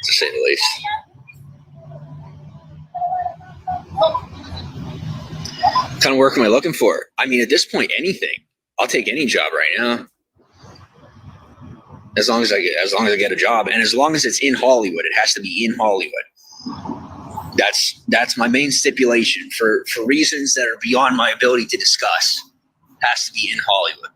to say the least. What kind of work am I looking for? I mean, at this point, anything. I'll take any job right now, as long as I get a job, and as long as it's in Hollywood. It has to be in Hollywood. That's my main stipulation for reasons that are beyond my ability to discuss. It has to be in Hollywood.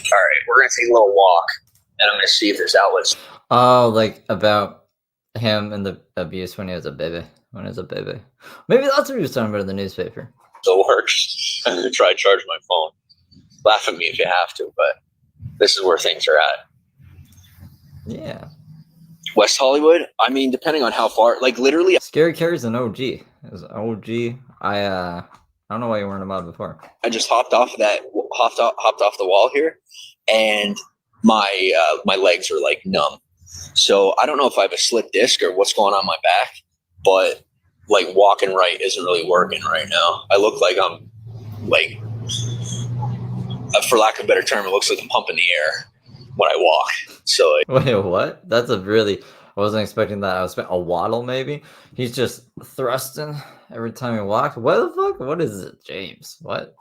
All right, we're gonna take a little walk, and I'm gonna see if there's outlets. Oh, like about him and the abuse when he was a baby. Maybe that's what he was talking about in the newspaper. Still works. I'm gonna try to charge my phone. Laugh at me if you have to, but this is where things are at. Yeah. West Hollywood. I mean, depending on how far, like literally. Scary Carrie's an OG. It was OG. I don't know why you weren't about before. I just hopped off the wall here, and my legs are like numb. So I don't know if I have a slip disc or what's going on my back, but like walking right isn't really working right now. I look like I'm like, for lack of a better term, it looks like I'm pumping the air when I walk. So like, wait, what? That's a really. I wasn't expecting that. I was expecting a waddle maybe. He's just thrusting every time he walks. What the fuck? What is it, James? What?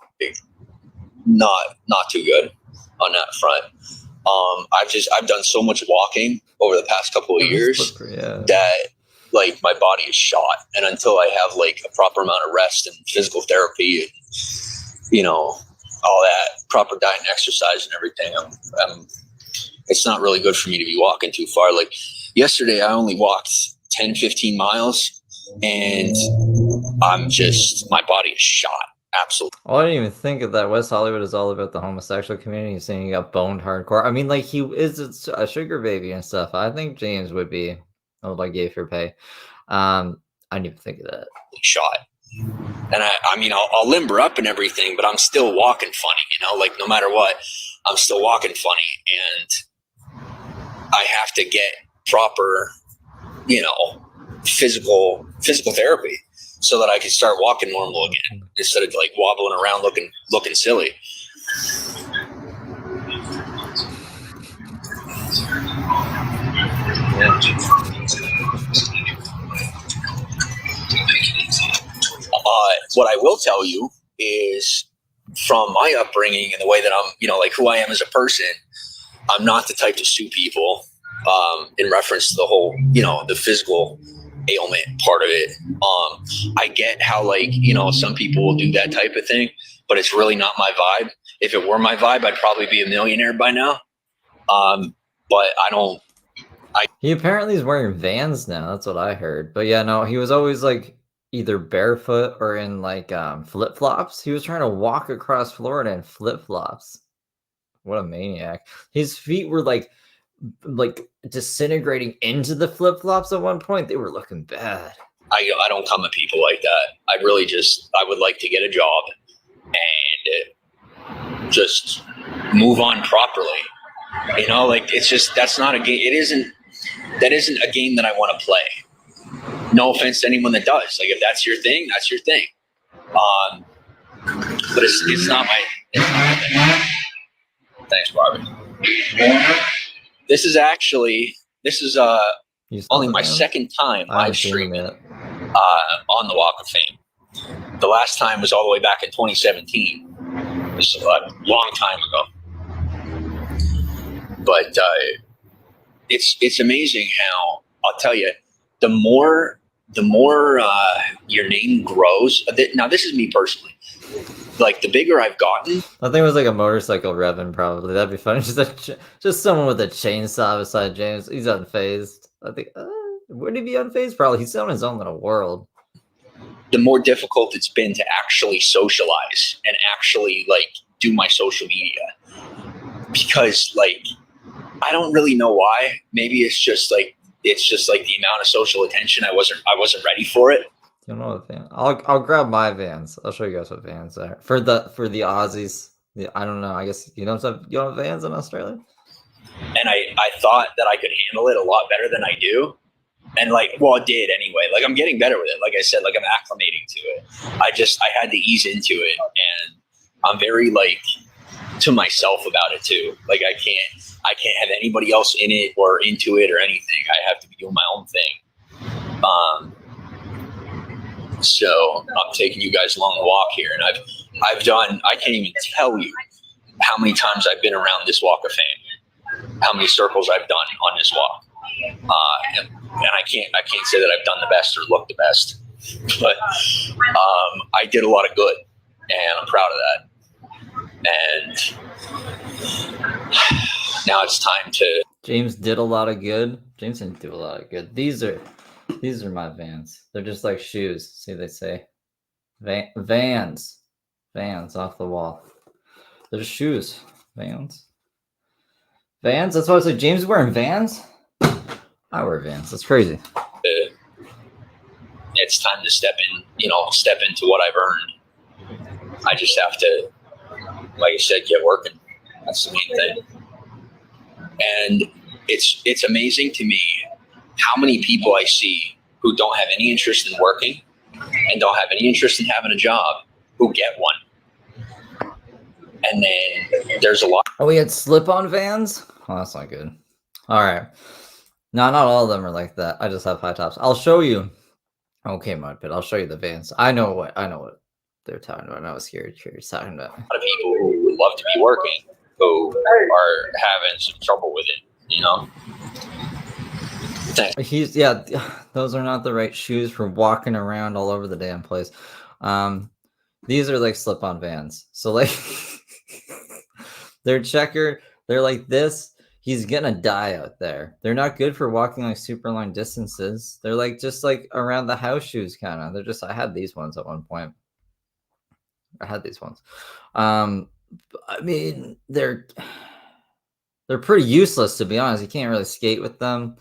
Not too good on that front. I've done so much walking over the past couple of years that like my body is shot, and until I have like a proper amount of rest and physical therapy, and, you know, all that proper diet and exercise and everything, it's not really good for me to be walking too far. Like yesterday, I only walked 10, 15 miles, and my body is shot. Absolutely. Well, I didn't even think of that. West Hollywood is all about the homosexual community. He's saying he got boned hardcore. I mean, like, he is a sugar baby and stuff. I think James would be like gay for pay. I didn't even think of that. Shot. And I mean, I'll limber up and everything, but I'm still walking funny, you know, like no matter what, I'm still walking funny, and I have to get proper, you know, physical therapy so that I can start walking normal again instead of like wobbling around looking silly. What I will tell you is, from my upbringing and the way that I'm, you know, like who I am as a person, I'm not the type to sue people in reference to the whole, you know, the physical ailment part of it. I get how, like, you know, some people will do that type of thing, but it's really not my vibe. If it were my vibe, I'd probably be a millionaire by now. But he apparently is wearing Vans now. That's what I heard. But yeah, no, he was always like either barefoot or in like flip-flops. He was trying to walk across Florida in flip-flops. What a maniac. His feet were like disintegrating into the flip-flops at one point. They were looking bad. I don't come at people like that. I would like to get a job and just move on properly. You know, like, it's just, that's not a game. That isn't a game that I want to play. No offense to anyone that does. Like, if that's your thing, that's your thing. But it's not my thing. Thanks, Barbie. This is only my second time live streaming on the Walk of Fame. The last time was all the way back in 2017. It was a long time ago. But it's amazing how, I'll tell you, the more your name grows. Now, this is me personally. Like, the bigger I've gotten, I think it was like a motorcycle revving. Probably that'd be funny. Just someone with a chainsaw beside James. He's unfazed. I think would he be unfazed? Probably. He's on his own little world. The more difficult it's been to actually socialize and actually like do my social media, because like I don't really know why. Maybe it's just like the amount of social attention. I wasn't ready for it. You know what Vans? I'll grab my Vans. I'll show you guys what Vans are for the Aussies. I don't know. I guess you don't have Vans in Australia. And I thought that I could handle it a lot better than I do. And like, well, it did anyway. Like, I'm getting better with it. Like I said, like I'm acclimating to it. I had to ease into it, and I'm very like to myself about it too. Like I can't have anybody else in it or into it or anything. I have to be doing my own thing. So I'm taking you guys along the walk here, and I've done, I can't even tell you how many times I've been around this Walk of Fame, how many circles I've done on this walk. And I can't say that I've done the best or looked the best, but I did a lot of good, and I'm proud of that. And now it's time to. James did a lot of good. James didn't do a lot of good. These are my Vans. They're just like shoes. See, they say Vans off the wall. They're just shoes. Vans. That's why I was like, James is wearing Vans. I wear Vans. That's crazy. It's time to step into what I've earned. I just have to, like I said, get working. That's the main thing. And it's amazing to me how many people I see who don't have any interest in working and don't have any interest in having a job who get one. And then there's a lot. Oh, we had slip-on Vans? Oh, that's not good. All right. No, not all of them are like that. I just have high tops. I'll show you. Okay, Mudpit. I'll show you the Vans. I know what they're talking about. I was scared. You're talking about. A lot of people who would love to be working who are having some trouble with it, you know? Those are not the right shoes for walking around all over the damn place. These are like slip-on Vans. So like they're checker, they're like this. He's gonna die out there. They're not good for walking like super long distances. They're like just like around the house shoes kind of. They're just I had these ones at one point. I mean, they're pretty useless, to be honest. You can't really skate with them.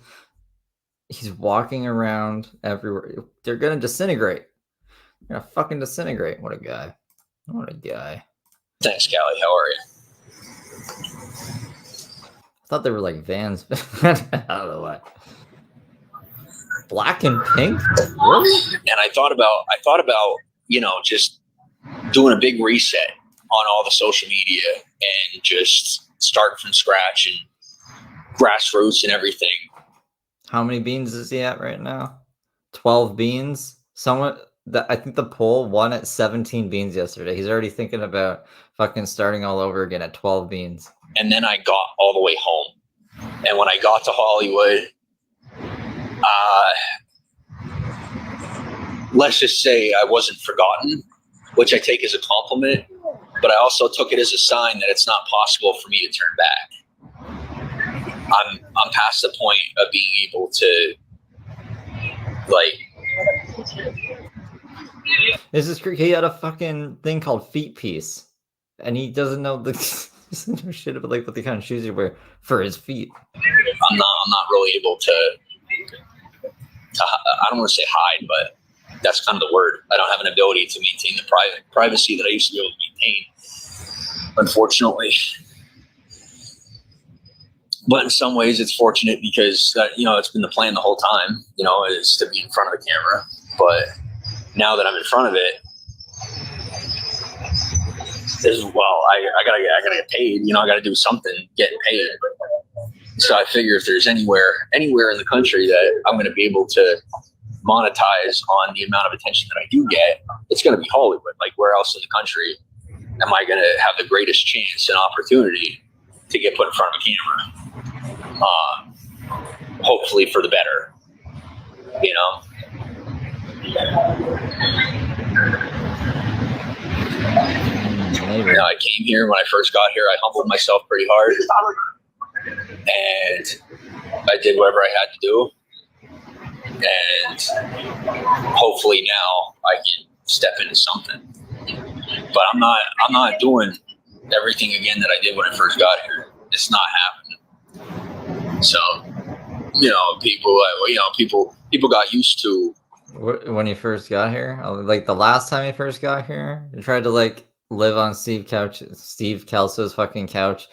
He's walking around everywhere. They're gonna disintegrate. They're gonna fucking disintegrate. What a guy. Thanks, Callie. How are you? I thought they were like Vans. I don't know why. Black and pink? Really? And I thought about, just doing a big reset on all the social media and just start from scratch and grassroots and everything. How many beans is he at right now? 12 beans. I think the poll won at 17 beans yesterday. He's already thinking about fucking starting all over again at 12 beans. And then I got all the way home. And when I got to Hollywood, let's just say I wasn't forgotten, which I take as a compliment, but I also took it as a sign that it's not possible for me to turn back. I'm past the point of being able to, This is crazy. He had a fucking thing called Feet Piece, and he doesn't know shit about like what the kind of shoes you wear for his feet. I'm not really able to I don't want to say hide, but that's kind of the word. I don't have an ability to maintain the privacy that I used to be able to maintain, unfortunately. But in some ways it's fortunate because it's been the plan the whole time, is to be in front of the camera. But now that I'm in front of it, I gotta get paid. I gotta do something, getting paid. So I figure if there's anywhere in the country that I'm gonna be able to monetize on the amount of attention that I do get, it's gonna be Hollywood. Like, where else in the country am I gonna have the greatest chance and opportunity to get put in front of a camera? Hopefully for the better, I came here. When I first got here, I humbled myself pretty hard, and I did whatever I had to do. And hopefully now I can step into something. But I'm not doing everything again that I did when I first got here. It's not happening. So, people got used to. When you first got here, like the last time you first got here, you tried to like live on Steve Kelso's fucking couch,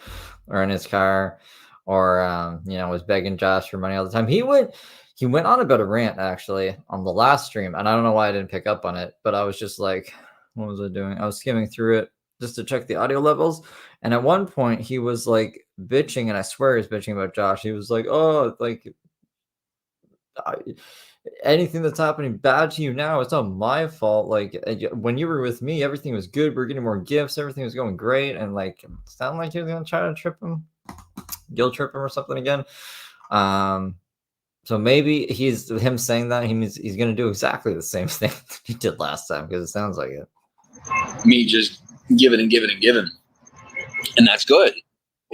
or in his car, or was begging Josh for money all the time. He went on about a rant actually on the last stream, and I don't know why I didn't pick up on it, but I was just like, what was I doing? I was skimming through it just to check the audio levels, and at one point he was like bitching, and I swear he was bitching about Josh. He was like, oh, like anything that's happening bad to you now, it's not my fault. Like, when you were with me, everything was good. We're getting more gifts. Everything was going great. And like, it sounded like he was going to try to guilt trip him or something again. So maybe him saying that, he means he's going to do exactly the same thing he did last time, because it sounds like it. Me just giving and giving and giving. And that's good.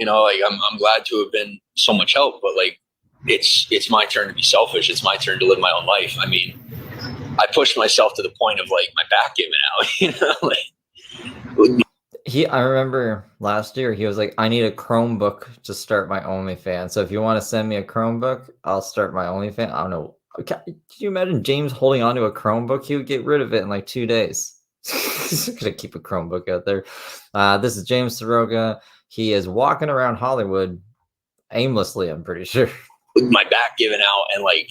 I'm glad to have been so much help, but like, it's my turn to be selfish. It's my turn to live my own life. I mean, I pushed myself to the point of like my back giving out, you know, like I remember last year he was like, I need a Chromebook to start my OnlyFans. So if you want to send me a Chromebook, I'll start my OnlyFans. I don't know. Can you imagine James holding onto a Chromebook? He would get rid of it in like 2 days. He's gonna keep a Chromebook out there. This is James Saroka. He is walking around Hollywood aimlessly, I'm pretty sure. with my back giving out and like,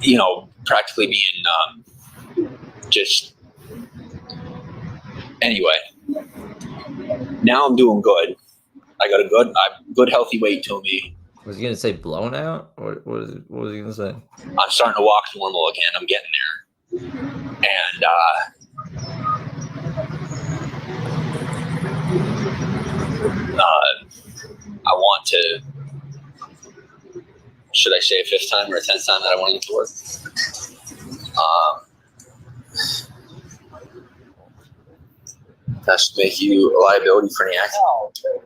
you know, practically being just anyway. Now I'm doing good. I got a good healthy weight to me. Was he gonna say blown out? What was he gonna say? I'm starting to walk normal again. I'm getting there, and I want to. Should I say a 5th time or a 10th time that I want to get to work? That's to make you a liability for any act.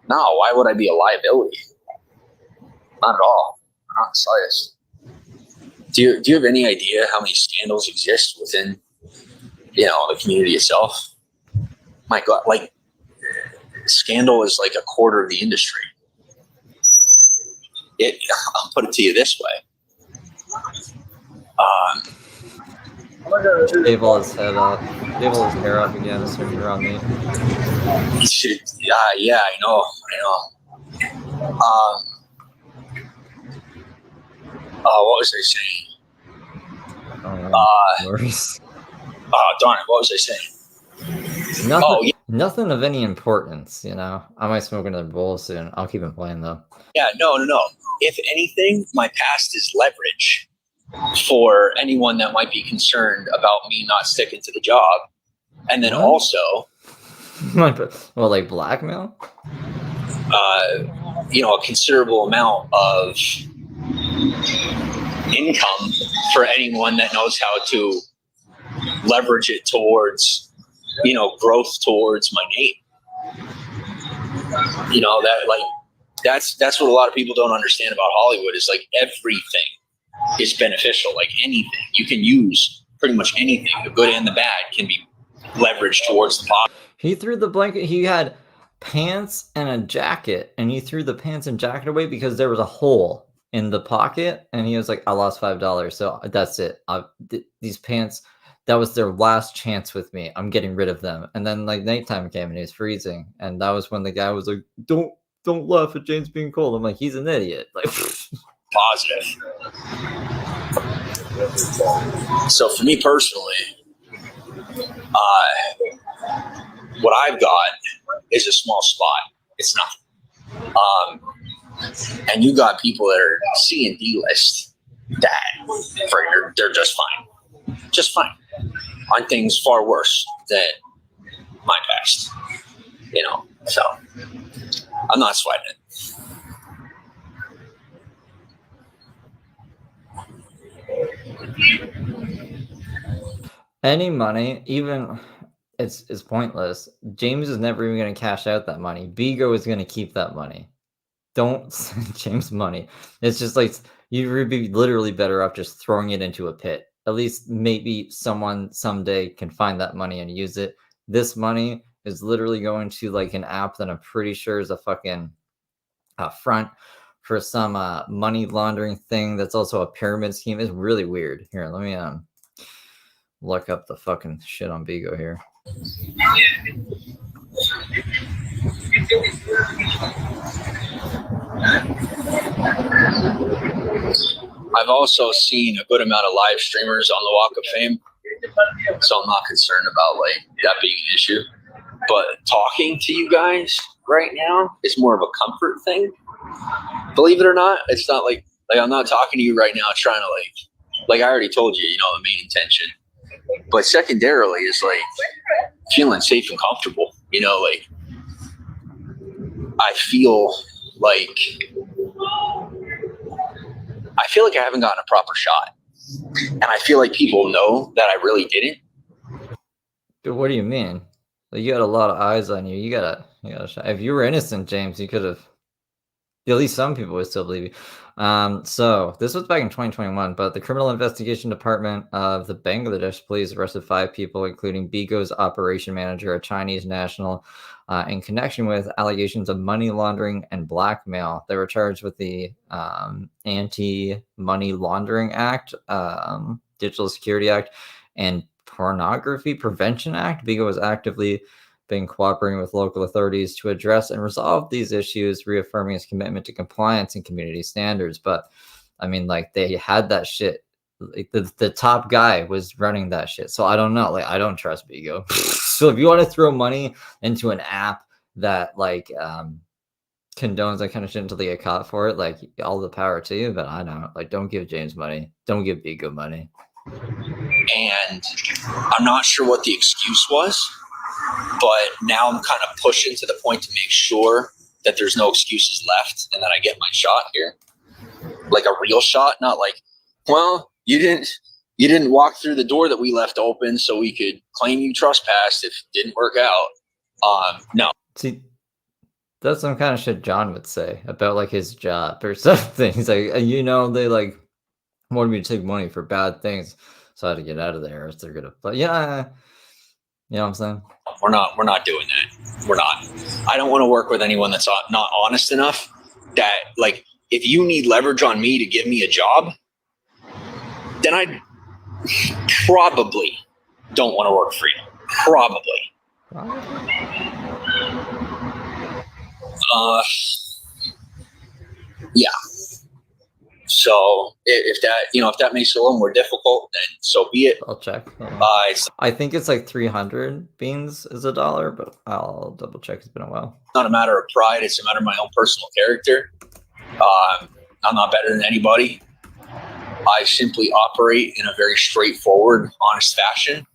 No, why would I be a liability? Not at all. Not in the slightest. Do you have any idea how many scandals exist within, you know, the community itself? My God, like scandal is like a quarter of the industry. I'll put it to you this way. Shave all his head up. Shave all his hair up again as soon as you're on me. Yeah, I know. What was I saying? Darn it, what was I saying? Nothing, nothing of any importance, you know. I might smoke another bowl soon. I'll keep him playing though. Yeah, no. If anything, my past is leverage for anyone that might be concerned about me not sticking to the job. And then also, well, like blackmail? You know, a considerable amount of income for anyone that knows how to leverage it towards, you know, growth towards my name. You know, that like that's what a lot of people don't understand about Hollywood is like everything is beneficial. Like anything you can use, pretty much anything, the good and the bad, can be leveraged towards the positive. He threw the blanket. He had pants and a jacket, and he threw the pants and jacket away because there was a hole in the pocket, and he was like, I lost $5, so that's it. These pants, that was their last chance with me. I'm getting rid of them. And then like nighttime came and he was freezing, and that was when the guy was like, don't laugh at James being cold. I'm like, he's an idiot. Like positive. So for me personally, what I've got is a small spot. It's nothing. And you got people that are C and D list that they're just fine on things far worse than my past, you know. So I'm not sweating it. Any money, even it's pointless. James is never even going to cash out that money. Bigo is going to keep that money. Don't send James money. It's just like you would be literally better off just throwing it into a pit. At least maybe someone someday can find that money and use it. This money is literally going to like an app that I'm pretty sure is a fucking front for some money laundering thing that's also a pyramid scheme. It's really weird. Here, let me look up the fucking shit on Bigo here. I've also seen a good amount of live streamers on the Walk of Fame, so I'm not concerned about like that being an issue. But talking to you guys right now is more of a comfort thing. Believe it or not, it's not like I'm not talking to you right now trying to like I already told you, you know, the main intention. But secondarily is like feeling safe and comfortable, you know, like I feel like I haven't gotten a proper shot. And I feel like people know that I really didn't. Dude, what do you mean? Like, you got a lot of eyes on you. You got a shot. If you were innocent, James, you could have At least some people would still believe you. So this was back in 2021, but the Criminal Investigation Department of the Bangladesh police arrested 5 people, including Bigo's operation manager, a Chinese national, in connection with allegations of money laundering and blackmail. They were charged with the Anti-Money Laundering Act, Digital Security Act, and Pornography Prevention Act. Bigo was actively been cooperating with local authorities to address and resolve these issues, reaffirming its commitment to compliance and community standards. But I mean, like, they had that shit. Like, the top guy was running that shit. So I don't know. Like, I don't trust Bigo. So if you want to throw money into an app that like condones that kind of shit until they get caught for it, like, all the power to you. But I don't. Like, don't give James money. Don't give Bigo money. And I'm not sure what the excuse was. But now I'm kind of pushing to the point to make sure that there's no excuses left and that I get my shot here. Like a real shot, not like, well, you didn't walk through the door that we left open so we could claim you trespassed if it didn't work out. No. See, that's some kind of shit John would say about like his job or something. He's like, they like wanted me to take money for bad things, so I had to get out of there. Or they're gonna, but yeah. You know what I'm saying? We're not doing that. We're not. I don't want to work with anyone that's not honest enough that, like, if you need leverage on me to give me a job, then I probably don't want to work for you. Probably. Yeah. So if that makes it a little more difficult, then so be it. I'll check. I think it's like 300 beans is $1, but I'll double check. It's been a while. It's not a matter of pride. It's a matter of my own personal character. I'm not better than anybody. I simply operate in a very straightforward, honest fashion.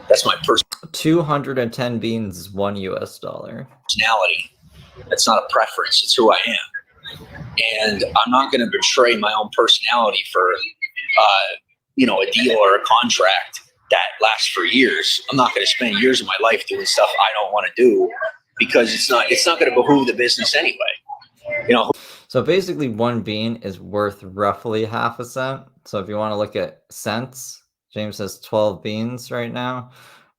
That's my personal. 210 beans is $1. Personality. That's not a preference. It's who I am. And I'm not going to betray my own personality for, a deal or a contract that lasts for years. I'm not going to spend years of my life doing stuff I don't want to do because it's not going to behoove the business anyway. So basically, 1 bean is worth roughly half a cent. So if you want to look at cents, James has 12 beans right now.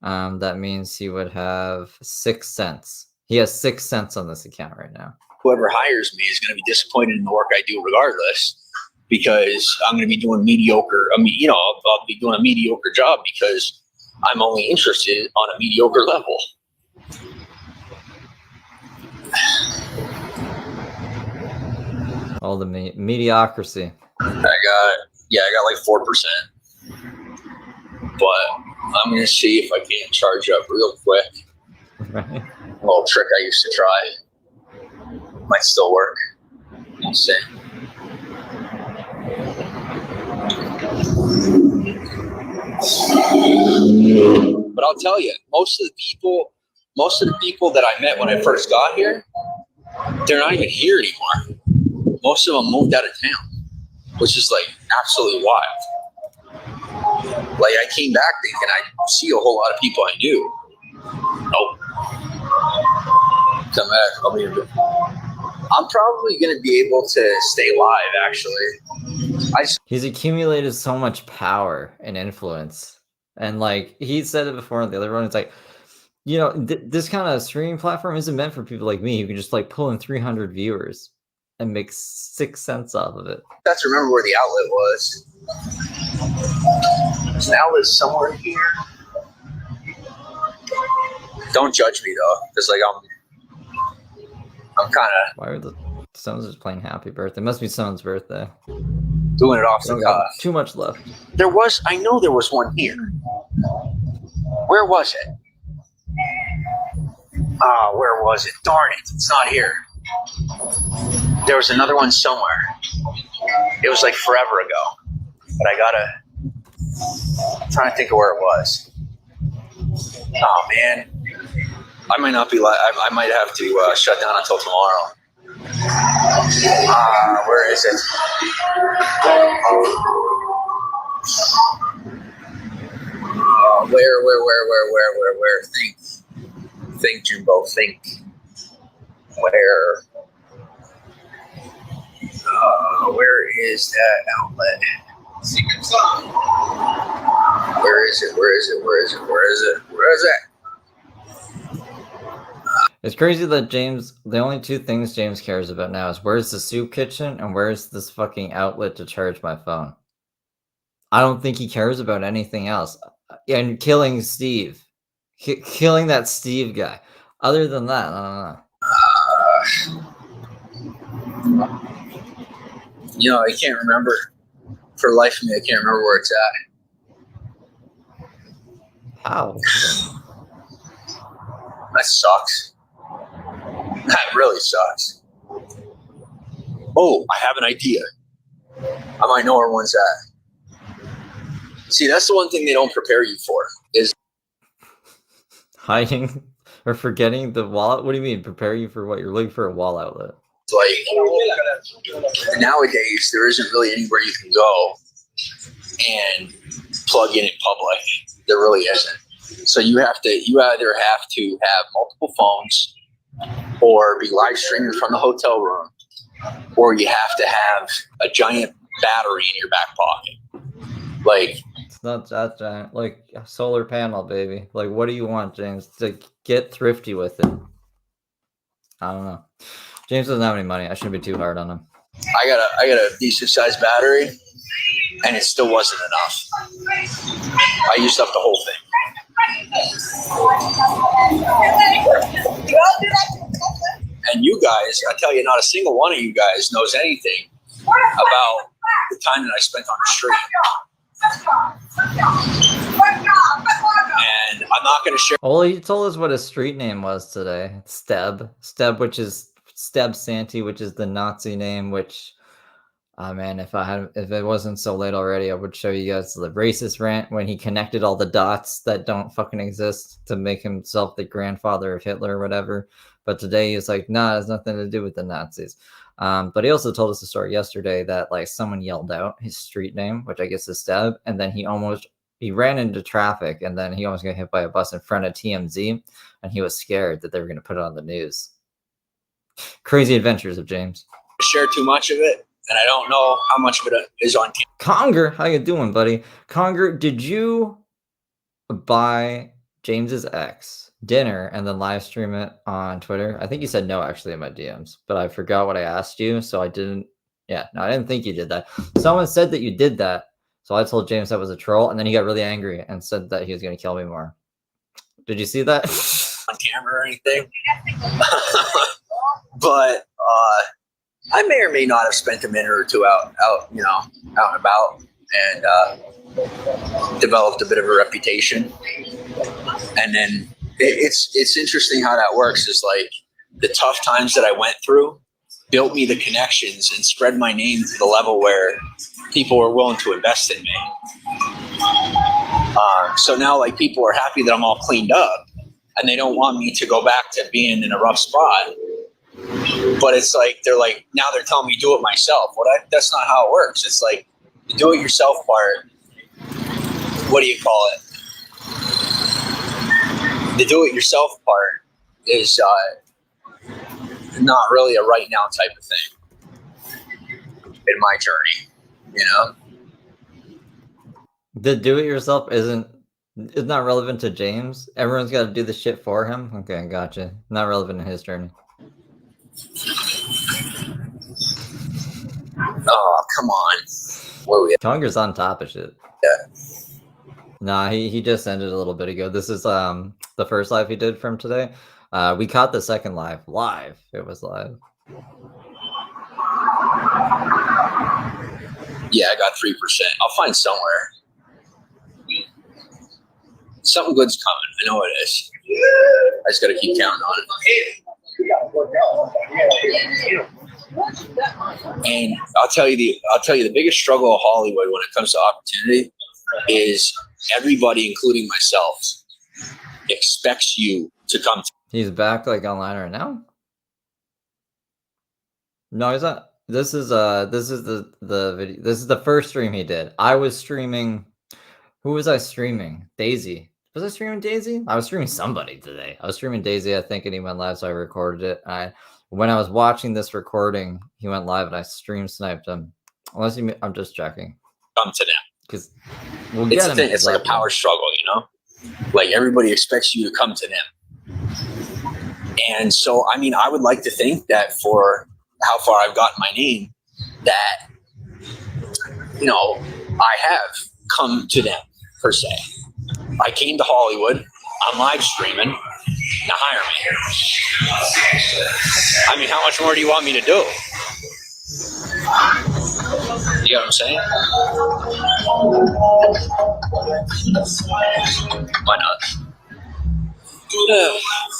That means he would have 6 cents. He has 6 cents on this account right now. Whoever hires me is going to be disappointed in the work I do regardless, because I'm going to be doing mediocre. I'll be doing a mediocre job because I'm only interested on a mediocre level. All the mediocrity. I got like 4%, but I'm going to see if I can charge up real quick. Right. A little trick I used to try. Might still work. We'll see. But I'll tell you, most of the people that I met when I first got here, they're not even here anymore. Most of them moved out of town, which is like absolutely wild. Like, I came back thinking I'd see a whole lot of people I knew. Nope. Come back. I'll be a bit. I'm probably going to be able to stay live, actually. He's accumulated so much power and influence. And, like, he said it before on the other one. It's like, this kind of streaming platform isn't meant for people like me who can just, like, pull in 300 viewers and make 6 cents off of it. I have to remember where the outlet was. There's an outlet somewhere here. Don't judge me, though, because, like, I'm kind of... Why are someone's just playing happy birthday? It must be someone's birthday. Doing it off the cuff. Too much left. I know there was one here. Where was it? Where was it? Darn it, it's not here. There was another one somewhere. It was like forever ago. But I'm trying to think of where it was. Oh, man. I might not be live. I might have to shut down until tomorrow. Where is it? Where? Think, Jimbo. Think. Where? Where is that outlet? Secret song. Where is it? Where is it? Where is it? Where is it? Where is it? It's crazy that James, the only two things James cares about now is where's the soup kitchen and where's this fucking outlet to charge my phone. I don't think he cares about anything else. And killing Steve. Killing that Steve guy. Other than that, I don't know. You know, I can't remember. For the life of me, I can't remember where it's at. How? That sucks. That really sucks. Oh, I have an idea. I might know where one's at. See, that's the one thing they don't prepare you for is hiding or forgetting the wallet. What do you mean? Prepare you for what? You're looking for a wall outlet. Like nowadays, there isn't really anywhere you can go and plug in public. There really isn't. So you either have to have multiple phones, or be live streaming from the hotel room, or you have to have a giant battery in your back pocket. Like, it's not that giant. Like a solar panel, baby. Like, what do you want, James? To get thrifty with it. I don't know. James doesn't have any money. I shouldn't be too hard on him. I got a decent sized battery, and it still wasn't enough. I used up the whole thing. And you guys, I tell you, not a single one of you guys knows anything about the time that I spent on the street. And I'm not going to share. Well, he told us what his street name was today. Steb, which is Steb Santi, which is the Nazi name, which, man, if it wasn't so late already, I would show you guys the racist rant when he connected all the dots that don't fucking exist to make himself the grandfather of Hitler or whatever. But today he's like, nah, it has nothing to do with the Nazis. But he also told us a story yesterday that like someone yelled out his street name, which I guess is Steb, and then he ran into traffic, and then he almost got hit by a bus in front of TMZ, and he was scared that they were going to put it on the news. Crazy adventures of James. Share too much of it, and I don't know how much of it is on camera. Conger, how you doing, buddy? Conger, did you buy James's ex dinner and then live stream it on Twitter? I think you said no, actually, in my DMs, but I forgot what I asked you, so I didn't. Yeah, no, I didn't think you did that. Someone said that you did that, so I told James that was a troll, and then he got really angry and said that he was going to kill me more. Did you see that? On camera or anything? But I may or may not have spent a minute or two out and about, and developed a bit of a reputation. And then it's interesting how that works. Is like the tough times that I went through built me the connections and spread my name to the level where people were willing to invest in me. So now, like, people are happy that I'm all cleaned up, and they don't want me to go back to being in a rough spot. But it's like now they're telling me do it myself. Well, that's not how it works. It's like the do it yourself part. What do you call it? The do it yourself part is not really a right now type of thing in my journey, you know? The do it yourself is not relevant to James. Everyone's got to do the shit for him. Okay, gotcha. Not relevant in his journey. Oh, come on. Where are we at? Conger's on top of shit. Yeah. Nah, he just ended a little bit ago. This is the first live he did from today. We caught the second live. It was live. Yeah, I got 3%. I'll find somewhere. Something good's coming. I know it is. I just got to keep counting on it. And I'll tell you the biggest struggle of Hollywood when it comes to opportunity is everybody, including myself, expects you to come. He's back like online right now. No, he's not. This is the video. This is the first stream he did. I was streaming. Who was I streaming? Daisy. Was I streaming Daisy? I was streaming somebody today. I was streaming Daisy, I think, and he went live, so I recorded it. I When I was watching this recording, he went live and I stream sniped him. Unless you, I'm just checking. Come to them. Because we'll It's get the him. thing. It's like a power struggle, you know? Like everybody expects you to come to them. And so, I mean, I would like to think that for how far I've gotten my name, that, you know, I have come to them, per se. I came to Hollywood. I'm live streaming. Now hire me. I mean, how much more do you want me to do? You know what I'm saying? Why not?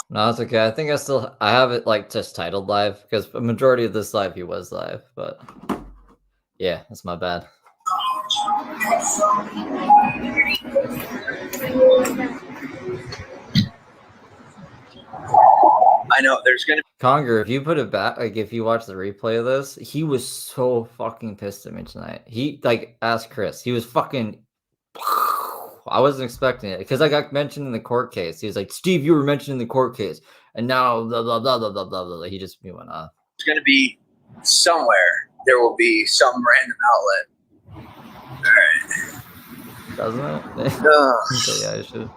No, it's okay. I think I have it like just titled live because the majority of this live he was live, but yeah, that's my bad. I know there's gonna Conger, if you put it back, like if you watch the replay of this, he was so fucking pissed at me tonight. He like asked Chris, he was fucking. I wasn't expecting it because I got mentioned in the court case. He was like, "Steve, you were mentioned in the court case," and now blah blah blah blah blah blah. blah. He just went off. It's gonna be somewhere. There will be some random outlet. All right. Doesn't it? Okay, yeah, I should.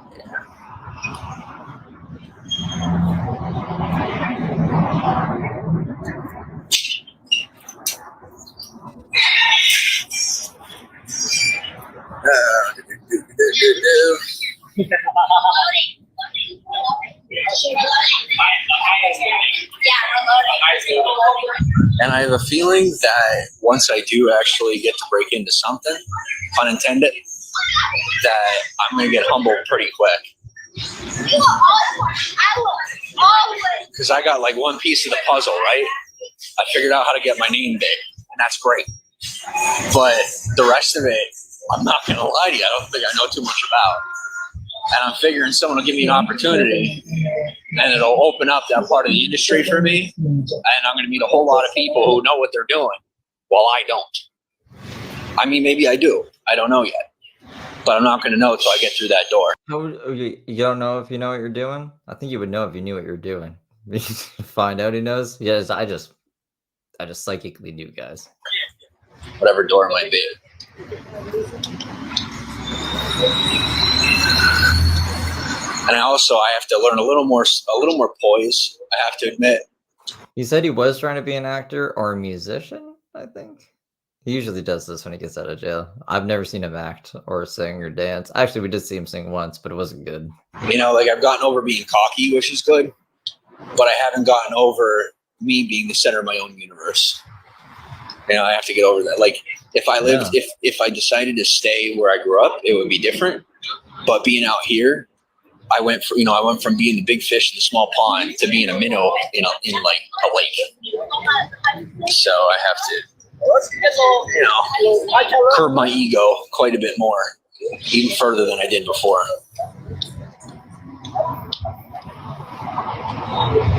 And I have a feeling that once I do actually get to break into something, pun intended, that I'm going to get humbled pretty quick. Because I got like one piece of the puzzle, right? I figured out how to get my name big, and that's great. But the rest of it, I'm not going to lie to you, I don't think I know too much about. And I'm figuring someone will give me an opportunity, and it'll open up that part of the industry for me, and I'm going to meet a whole lot of people who know what they're doing, while I don't. I mean, maybe I do. I don't know yet. But I'm not going to know until I get through that door. You don't know if you know what you're doing? I think you would know if you knew what you're doing. Find out he knows? Yes, I just psychically knew, guys. Whatever door might be. And I have to learn a little more poise, I have to admit. He said he was trying to be an actor or a musician, I think. He usually does this when he gets out of jail. I've never seen him act or sing or dance. Actually, we did see him sing once, but it wasn't good. You know, like I've gotten over being cocky, which is good, but I haven't gotten over me being the center of my own universe. You know, I have to get over that. Like if I lived, if I decided to stay where I grew up, it would be different. But being out here, I went from being the big fish in the small pond to being a minnow in like a lake. So I have to, curb my ego quite a bit more, even further than I did before.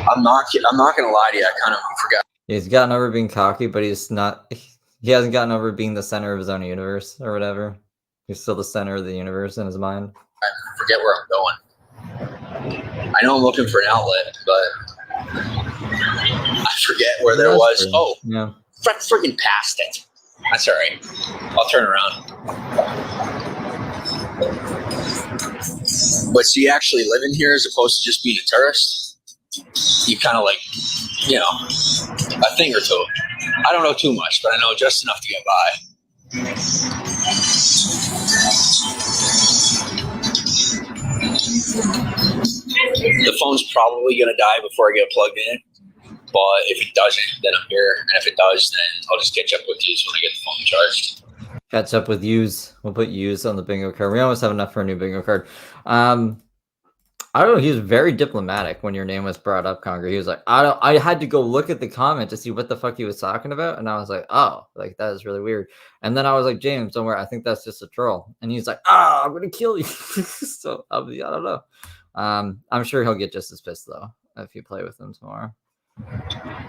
I'm not gonna lie to you. I kind of forgot. He's gotten over being cocky, but he hasn't gotten over being the center of his own universe or whatever. He's still the center of the universe in his mind. I forget where I'm going. I know I'm looking for an outlet, but I forget where there was. True. Oh, yeah. Freaking past it. That's all right. I'll turn around. But see, actually living here as opposed to just being a tourist, you kind of like, a thing or two. I don't know too much, but I know just enough to get by. The phone's probably going to die before I get plugged in. But if it doesn't, then I'm here. And if it does, then I'll just catch up with you when I get the phone charged. Catch up with yous. We'll put yous on the bingo card. We almost have enough for a new bingo card. I don't know. He was very diplomatic when your name was brought up, Conger. He was like, I had to go look at the comment to see what the fuck he was talking about. And I was like, oh, like that is really weird. And then I was like, James, don't worry. I think that's just a troll. And he's like, I'm going to kill you. So I don't know. I'm sure he'll get just as pissed though if you play with him tomorrow.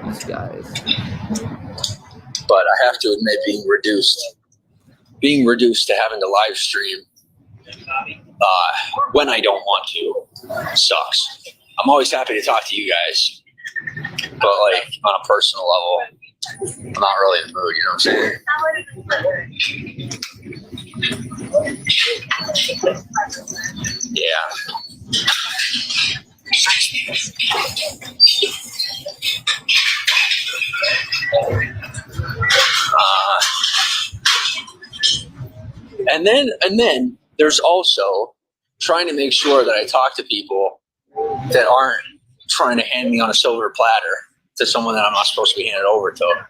These guys. But I have to admit, being reduced to having to live stream when I don't want to sucks. I'm always happy to talk to you guys, But like on a personal level, I'm not really in the mood. You know what I'm saying? Yeah. And then there's also trying to make sure that I talk to people that aren't trying to hand me on a silver platter to someone that I'm not supposed to be handed over to.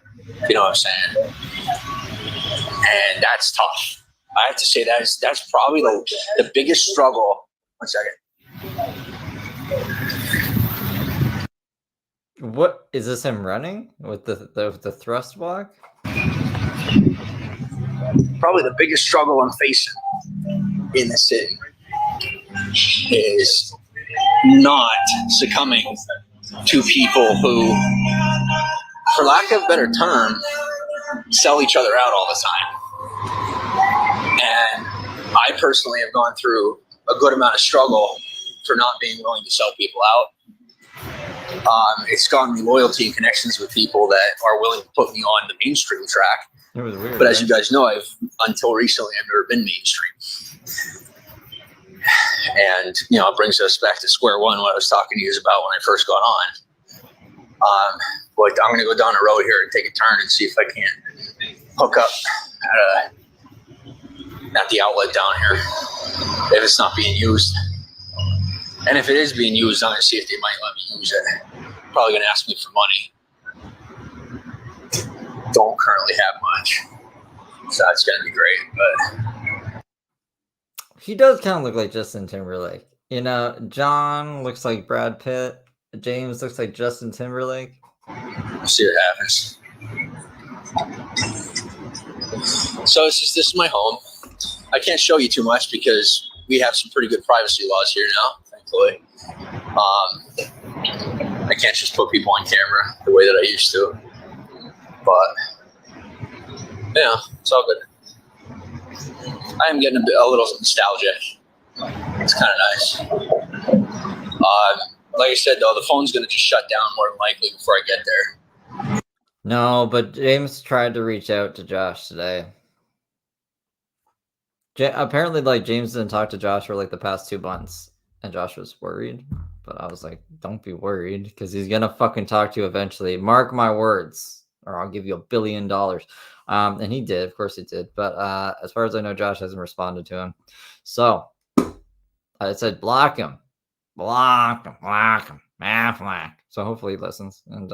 You know what I'm saying? And that's tough. I have to say that's probably the biggest struggle. 1 second. What is this? Him running with the thrust walk? Probably the biggest struggle I'm facing in the city is not succumbing to people who, for lack of a better term, sell each other out all the time. And I personally have gone through a good amount of struggle for not being willing to sell people out. It's gotten me loyalty and connections with people that are willing to put me on the mainstream track. It was weird. But as you guys know, until recently, I've never been mainstream. And, you know, it brings us back to square one, what I was talking to you about when I first got on. But I'm going to go down the road here and take a turn and see if I can hook up at the outlet down here if it's not being used. And if it is being used, I'm going to see if they might let me use it. Probably going to ask me for money. Don't currently have much, so that's going to be great. But he does kind of look like Justin Timberlake. You know, John looks like Brad Pitt. James looks like Justin Timberlake. We'll see what happens. So this is my home. I can't show you too much because we have some pretty good privacy laws here now, thankfully. I can't just put people on camera the way that I used to. But yeah, it's all good. I am getting a little nostalgic. It's kind of nice. Like I said, though, the phone's going to just shut down more than likely before I get there. No, but James tried to reach out to Josh today. Apparently, like, James didn't talk to Josh for like the past 2 months, and Josh was worried. But I was like, don't be worried, because he's gonna fucking talk to you eventually. Mark my words, or I'll give you $1 billion. And he did, of course he did. But as far as I know, Josh hasn't responded to him. So I said, block him. So hopefully he listens. And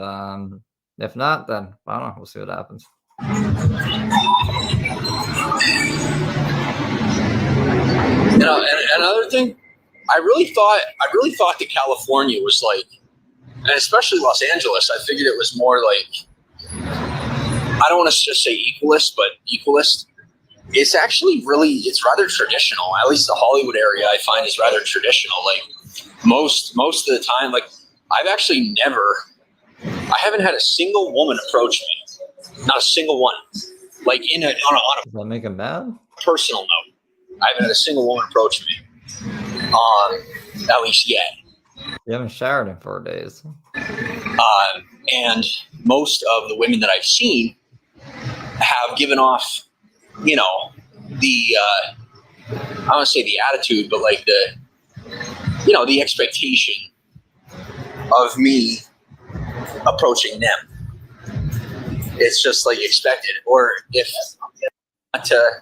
if not, then I don't know. We'll see what happens. You know, and another thing, I really thought that California was like, and especially Los Angeles, I figured it was more like, I don't want to just say equalist, but equalist. It's actually it's rather traditional. At least the Hollywood area I find is rather traditional. Like most of the time, like I haven't had a single woman approach me. Not a single one. Like on a Does that make him mad? Personal note, I haven't had a single woman approach me. At least yet. You haven't showered in 4 days. And most of the women that I've seen have given off, you know, the I don't want to say the attitude, but like the expectation of me approaching them. It's just like expected. Or if not to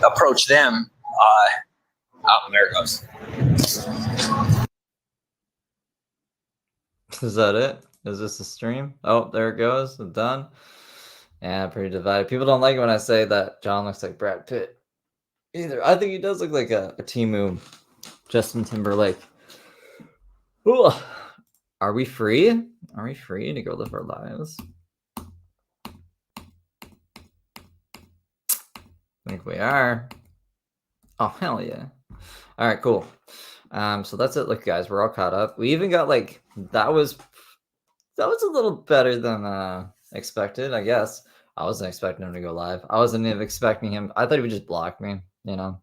approach them, there it goes. Is that it? Is this a stream? Oh, there it goes. I'm done. Yeah, pretty divided. People don't like it when I say that John looks like Brad Pitt either. I think he does look like a Timu Justin Timberlake. Ooh. Are we free? Are we free to go live our lives? I think we are. Oh, hell yeah. All right, cool. So that's it. Look, guys, we're all caught up. We even got like, that was a little better than expected, I guess. I wasn't expecting him to go live. I wasn't even expecting him. I thought he would just block me, you know.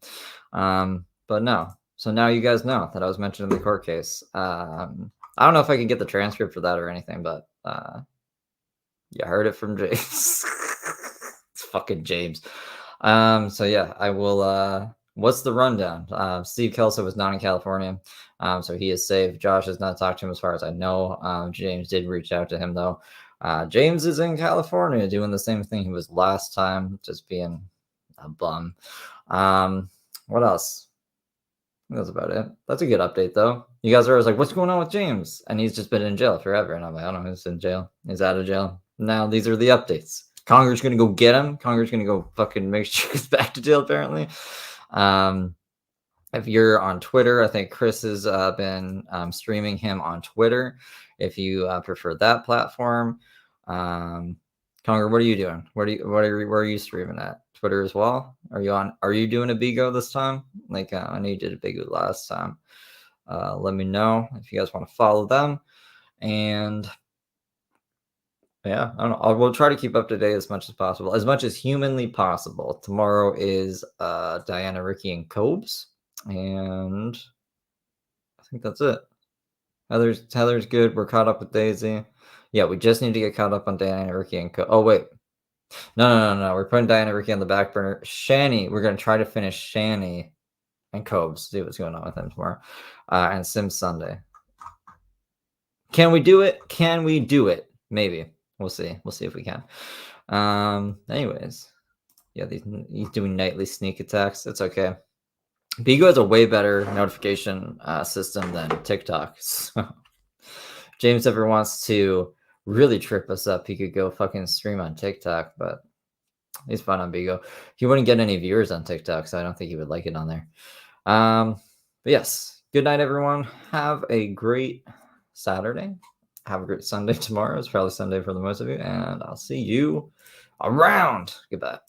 But no. So now you guys know that I was mentioned in the court case. I don't know if I can get the transcript for that or anything, but you heard it from James. It's fucking James. So yeah, I will. What's the rundown? Steve Kelso was not in California, so he is safe. Josh has not talked to him as far as I know. James did reach out to him though. James is in California doing the same thing he was last time, just being a bum. What else? That's about it. That's a good update, though. You guys are always like, what's going on with James? And he's just been in jail forever. And I'm like, I don't know, he's in jail. He's out of jail. Now these are the updates. Conger's going to go get him. Conger's going to go fucking make sure he's back to jail, apparently. If you're on Twitter, I think Chris has been streaming him on Twitter. If you prefer that platform. Conger, what are you doing? Where are you streaming at? Twitter as well? Are you doing a Bigo this time? Like I know you did a Bigo last time. Let me know if you guys want to follow them. And yeah, I don't know. We'll try to keep up to date as much as possible, as much as humanly possible. Tomorrow is Diana, Ricky, and Cobes. And I think that's it. Heather's good. We're caught up with Daisy. Yeah, we just need to get caught up on Diana, Ricky, and oh wait. No. We're putting Diana, Ricky on the back burner. Shani, we're gonna try to finish Shani and Cobes. See what's going on with them tomorrow. And Sims Sunday. Can we do it? Can we do it? Maybe. We'll see. We'll see if we can. Anyways. Yeah, he's doing nightly sneak attacks. It's okay. Bigo has a way better notification system than TikTok. So James ever wants to really trip us up, he could go fucking stream on TikTok, but he's fun on Bigo. He wouldn't get any viewers on TikTok, so I don't think he would like it on there. But yes, good night, everyone. Have a great Saturday. Have a great Sunday tomorrow. It's probably Sunday for the most of you, and I'll see you around. Goodbye.